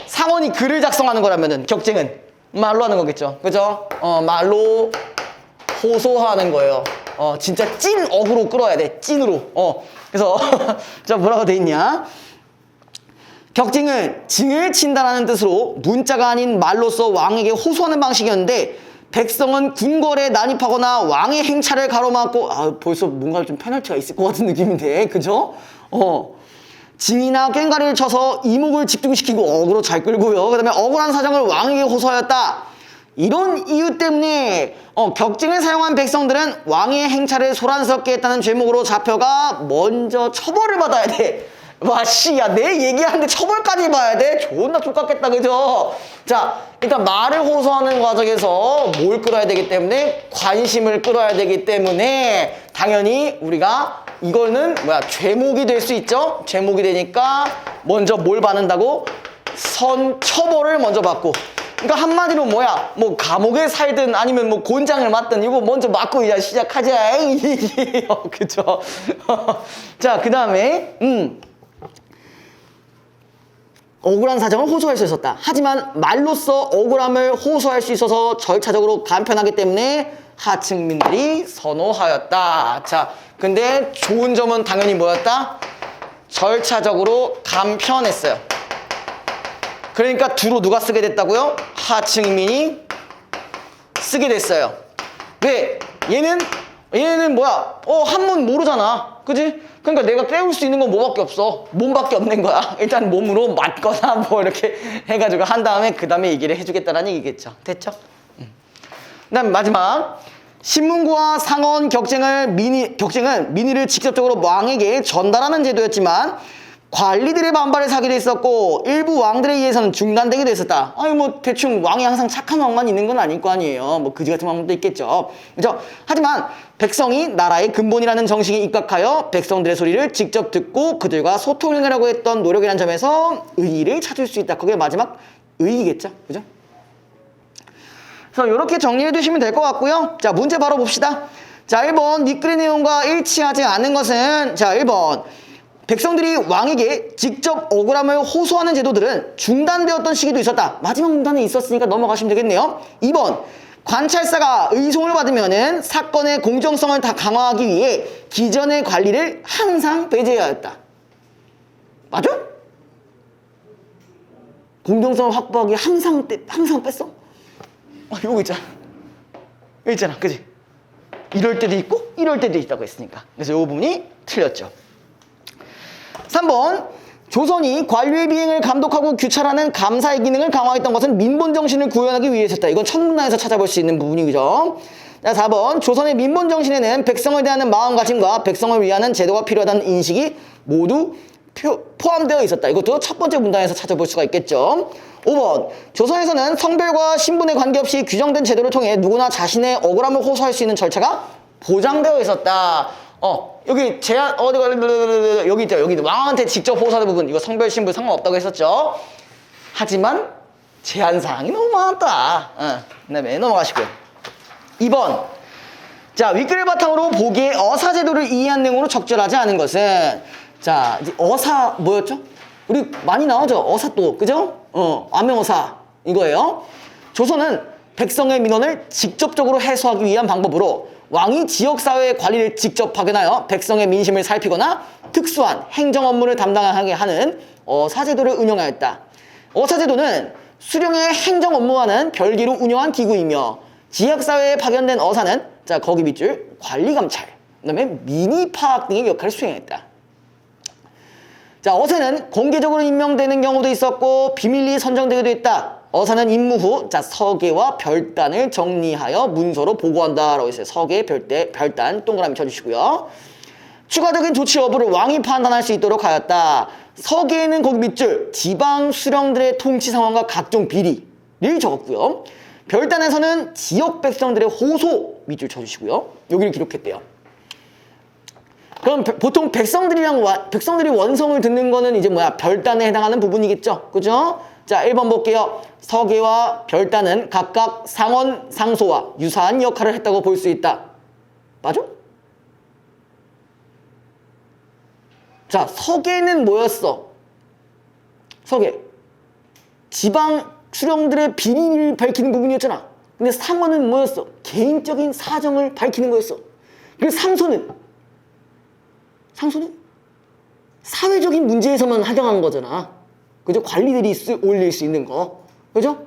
상원이 글을 작성하는 거라면은 격증은 말로 하는 거겠죠. 그죠? 말로 호소하는 거예요. 진짜 찐 어그로 끌어야 돼. 찐으로. 그래서 자, 뭐라고 돼 있냐? 격증은 징을 친다라는 뜻으로 문자가 아닌 말로써 왕에게 호소하는 방식이었는데, 백성은 궁궐에 난입하거나 왕의 행차를 가로막고 벌써 뭔가 좀 페널티가 있을 것 같은 느낌인데, 그죠? 징이나 꽹과리를 쳐서 이목을 집중시키고 어그로 잘 끌고요. 그 다음에 억울한 사정을 왕에게 호소하였다. 이런 이유 때문에 격증을 사용한 백성들은 왕의 행차를 소란스럽게 했다는 죄목으로 잡혀가 먼저 처벌을 받아야 돼. 내 얘기하는데 처벌까지 봐야 돼? 존나 족같겠다. 그죠? 자, 일단 말을 호소하는 과정에서 뭘 끌어야 되기 때문에 관심을 끌어야 되기 때문에 당연히 우리가 이거는 죄목이 될 수 있죠? 죄목이 되니까 먼저 뭘 받는다고? 처벌을 먼저 받고. 그러니까 한마디로 감옥에 살든 아니면 곤장을 맞든 이거 먼저 맞고 이제 시작하자. 그죠? 자, 그 다음에 억울한 사정을 호소할 수 있었다. 하지만 말로써 억울함을 호소할 수 있어서 절차적으로 간편하기 때문에 하층민들이 선호하였다. 자, 근데 좋은 점은 당연히 뭐였다? 절차적으로 간편했어요. 그러니까 주로 누가 쓰게 됐다고요? 하층민이 쓰게 됐어요. 왜? 얘는 한문 모르잖아. 그지? 그러니까 내가 깨울 수 있는 건 뭐밖에 없어. 몸밖에 없는 거야. 일단 몸으로 맞거나 이렇게 해가지고 한 다음에 그 다음에 얘기를 해주겠다는 얘기겠죠. 됐죠? 그 다음 마지막. 신문구와 상원 격증은 민의를 직접적으로 왕에게 전달하는 제도였지만 관리들의 반발에 사기도 했었고 일부 왕들에 의해서는 중단되기도 했었다. 아니 뭐 대충 왕이 항상 착한 왕만 있는 건 아닐 거 아니에요. 뭐 그지 같은 왕도 있겠죠. 그죠? 하지만 백성이 나라의 근본이라는 정신에 입각하여 백성들의 소리를 직접 듣고 그들과 소통을 하려고 했던 노력이라는 점에서 의의를 찾을 수 있다. 그게 마지막 의의겠죠. 그죠? 그래서 이렇게 정리해 두시면 될 것 같고요. 자, 문제 바로 봅시다. 자, 1번 밑글의 내용과 일치하지 않는 것은 자, 1번 백성들이 왕에게 직접 억울함을 호소하는 제도들은 중단되었던 시기도 있었다. 마지막 문단에 있었으니까 넘어가시면 되겠네요. 2번 관찰사가 의송을 받으면은 사건의 공정성을 다 강화하기 위해 기존의 관리를 항상 배제해야 했다. 맞아? 공정성을 확보하기 항상 뺐어? 요거 있잖아. 여기 있잖아. 그지? 이럴 때도 있고 이럴 때도 있다고 했으니까. 그래서 이 부분이 틀렸죠. 3번 조선이 관료의 비행을 감독하고 규찰하는 감사의 기능을 강화했던 것은 민본 정신을 구현하기 위해서였다. 이건 천문학에서 찾아볼 수 있는 부분이죠. 자, 4번 조선의 민본 정신에는 백성을 대하는 마음가짐과 백성을 위하는 제도가 필요하다는 인식이 모두 포함되어 있었다. 이것도 첫 번째 문단에서 찾아볼 수가 있겠죠. 5번 조선에서는 성별과 신분에 관계없이 규정된 제도를 통해 누구나 자신의 억울함을 호소할 수 있는 절차가 보장되어 있었다. 여기 제한 여기 있죠. 여기 왕한테 직접 호소하는 부분 이거 성별 신분 상관없다고 했었죠. 하지만 제한 사항이 너무 많았다. 그다음에 넘어가시고요. 2번 자 윗글을 바탕으로 보기에 어사 제도를 이해한 내용으로 적절하지 않은 것은 자 이제 어사 뭐였죠? 우리 많이 나오죠. 어사또 그죠? 암명어사 이거예요. 조선은 백성의 민원을 직접적으로 해소하기 위한 방법으로 왕이 지역사회의 관리를 직접 파견하여 백성의 민심을 살피거나 특수한 행정 업무를 담당하게 하는 어사제도를 운영하였다. 어사제도는 수령의 행정 업무와는 별개로 운영한 기구이며 지역사회에 파견된 어사는 자 거기 밑줄 관리감찰, 그 다음에 민의파악 등의 역할을 수행했다. 자 어사는 공개적으로 임명되는 경우도 있었고 비밀리에 선정되기도 했다. 어사는 임무 후 자 서계와 별단을 정리하여 문서로 보고한다 라고 했어요. 서계, 별단 동그라미 쳐주시고요. 추가적인 조치 여부를 왕이 판단할 수 있도록 하였다. 서계에는 거기 밑줄 지방 수령들의 통치 상황과 각종 비리를 적었고요. 별단에서는 지역 백성들의 호소 밑줄 쳐주시고요. 여기를 기록했대요. 그럼 보통 백성들이 원성을 듣는 거는 이제 뭐야 별단에 해당하는 부분이겠죠. 그죠? 자 1번 볼게요. 서계와 별단은 각각 상원, 상소와 유사한 역할을 했다고 볼 수 있다. 맞아? 자 서계는 뭐였어? 서계 지방 수령들의 비밀을 밝히는 부분이었잖아. 근데 상원은 뭐였어? 개인적인 사정을 밝히는 거였어. 그리고 상소는 사회적인 문제에서만 하정한 거잖아. 그죠? 관리들이 올릴 수 있는 거. 그죠?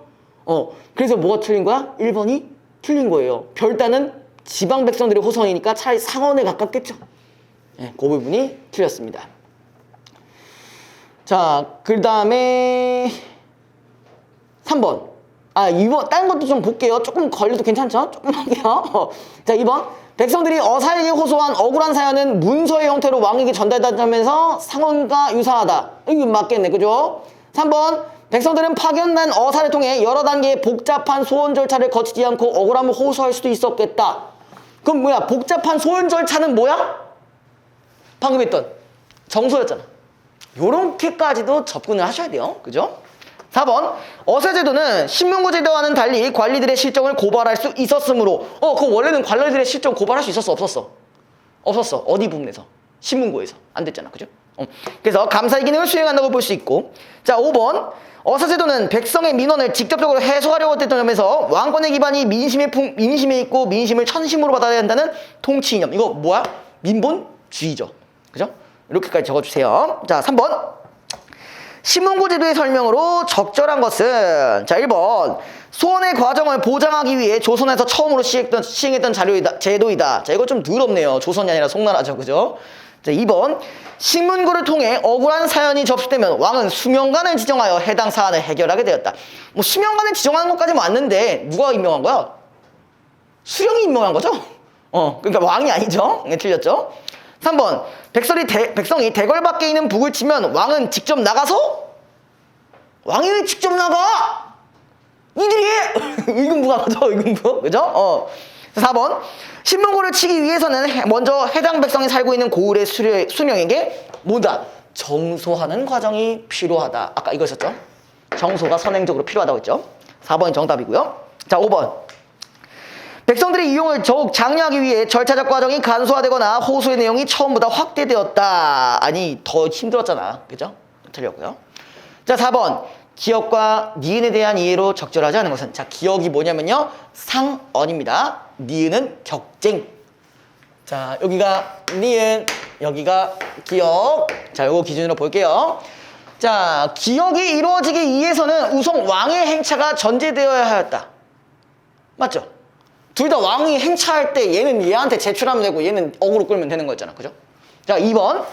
그래서 뭐가 틀린 거야? 1번이 틀린 거예요. 별단은 지방 백성들의 호소이니까 차라리 상원에 가깝겠죠. 네, 그 부분이 틀렸습니다. 자, 그 다음에 3번. 2번, 다른 것도 좀 볼게요. 조금 걸려도 괜찮죠? 조금 할게요. 자, 2번. 백성들이 어사에게 호소한 억울한 사연은 문서의 형태로 왕에게 전달된다면서 상원과 유사하다. 이거 맞겠네. 그죠? 3번. 백성들은 파견된 어사를 통해 여러 단계의 복잡한 소원 절차를 거치지 않고 억울함을 호소할 수도 있었겠다. 그럼 뭐야? 복잡한 소원 절차는 뭐야? 방금 했던 정소였잖아. 요렇게까지도 접근을 하셔야 돼요. 그죠? 4번 어사제도는 신문고제도와는 달리 관리들의 실정을 고발할 수 있었으므로 그거 원래는 관리들의 실정 고발할 수 있었어? 없었어? 없었어. 어디 부분에서? 신문고에서 안 됐잖아. 그죠? 그래서 감사의 기능을 수행한다고 볼 수 있고 자 5번 어사제도는 백성의 민원을 직접적으로 해소하려고 했던 점에서 왕권의 기반이 민심에 있고 민심을 천심으로 받아야 한다는 통치 이념. 이거 뭐야? 민본주의죠. 그죠? 이렇게까지 적어주세요. 자 3번 신문고제도의 설명으로 적절한 것은 자 1번 소원의 과정을 보장하기 위해 조선에서 처음으로 시행했던 제도이다. 자 이거 좀 더럽네요. 조선이 아니라 송나라죠. 그죠? 자 2번 신문고를 통해 억울한 사연이 접수되면 왕은 수명관을 지정하여 해당 사안을 해결하게 되었다. 뭐 수명관을 지정하는 것까지 맞는데 누가 임명한 거야? 수령이 임명한 거죠? 그러니까 왕이 아니죠? 네, 틀렸죠? 3번 백성이 대궐 밖에 있는 북을 치면 왕은 직접 나가서? 왕이 왜 직접 나가? 이들이 의금부가 가죠. 의금부. 그죠? 4번 신문고를 치기 위해서는 먼저 해당 백성이 살고 있는 고을의 수령에게 뭐다? 정소하는 과정이 필요하다. 아까 이거 있었죠? 정소가 선행적으로 필요하다고 했죠? 4번이 정답이고요. 자, 5번 백성들의 이용을 더욱 장려하기 위해 절차적 과정이 간소화되거나 호소의 내용이 처음보다 확대되었다. 아니, 더 힘들었잖아. 그죠? 틀렸고요. 자, 4번 기역과 니은에 대한 이해로 적절하지 않은 것은, 자, 기역이 뭐냐면요, 상언입니다. 니은은 격쟁. 자, 여기가 니은, 여기가 기역. 자, 요거 기준으로 볼게요. 자, 기역이 이루어지기 위해서는 우선 왕의 행차가 전제되어야 하였다. 맞죠? 둘 다 왕이 행차할 때 얘는 얘한테 제출하면 되고 얘는 어그로 끌면 되는 거였잖아. 그죠? 자, 2번.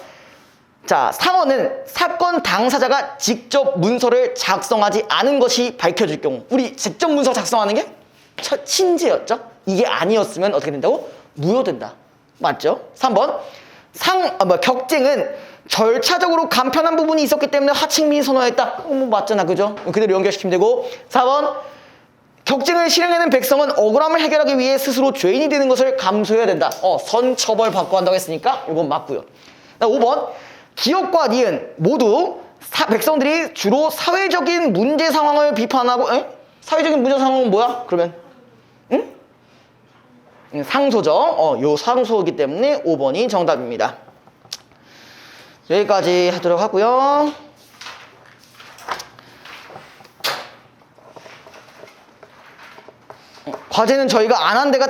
자, 상언은 사건 당사자가 직접 문서를 작성하지 않은 것이 밝혀질 경우, 우리 직접 문서 작성하는 게 친제였죠? 이게 아니었으면 어떻게 된다고? 무효된다. 맞죠? 3번 격쟁은 절차적으로 간편한 부분이 있었기 때문에 하층민이 선호했다. 뭐 맞잖아. 그죠? 그대로 연결시키면 되고. 4번 격쟁을 실행하는 백성은 억울함을 해결하기 위해 스스로 죄인이 되는 것을 감수해야 된다. 선처벌 받고 한다고 했으니까 이건 맞고요. 5번 기역과 니은 모두 백성들이 주로 사회적인 문제 상황을 비판하고, 사회적인 문제 상황은 뭐야? 그러면 응? 상소죠. 요 상소이기 때문에 5번이 정답입니다. 여기까지 하도록 하고요. 과제는 저희가 안 한 데가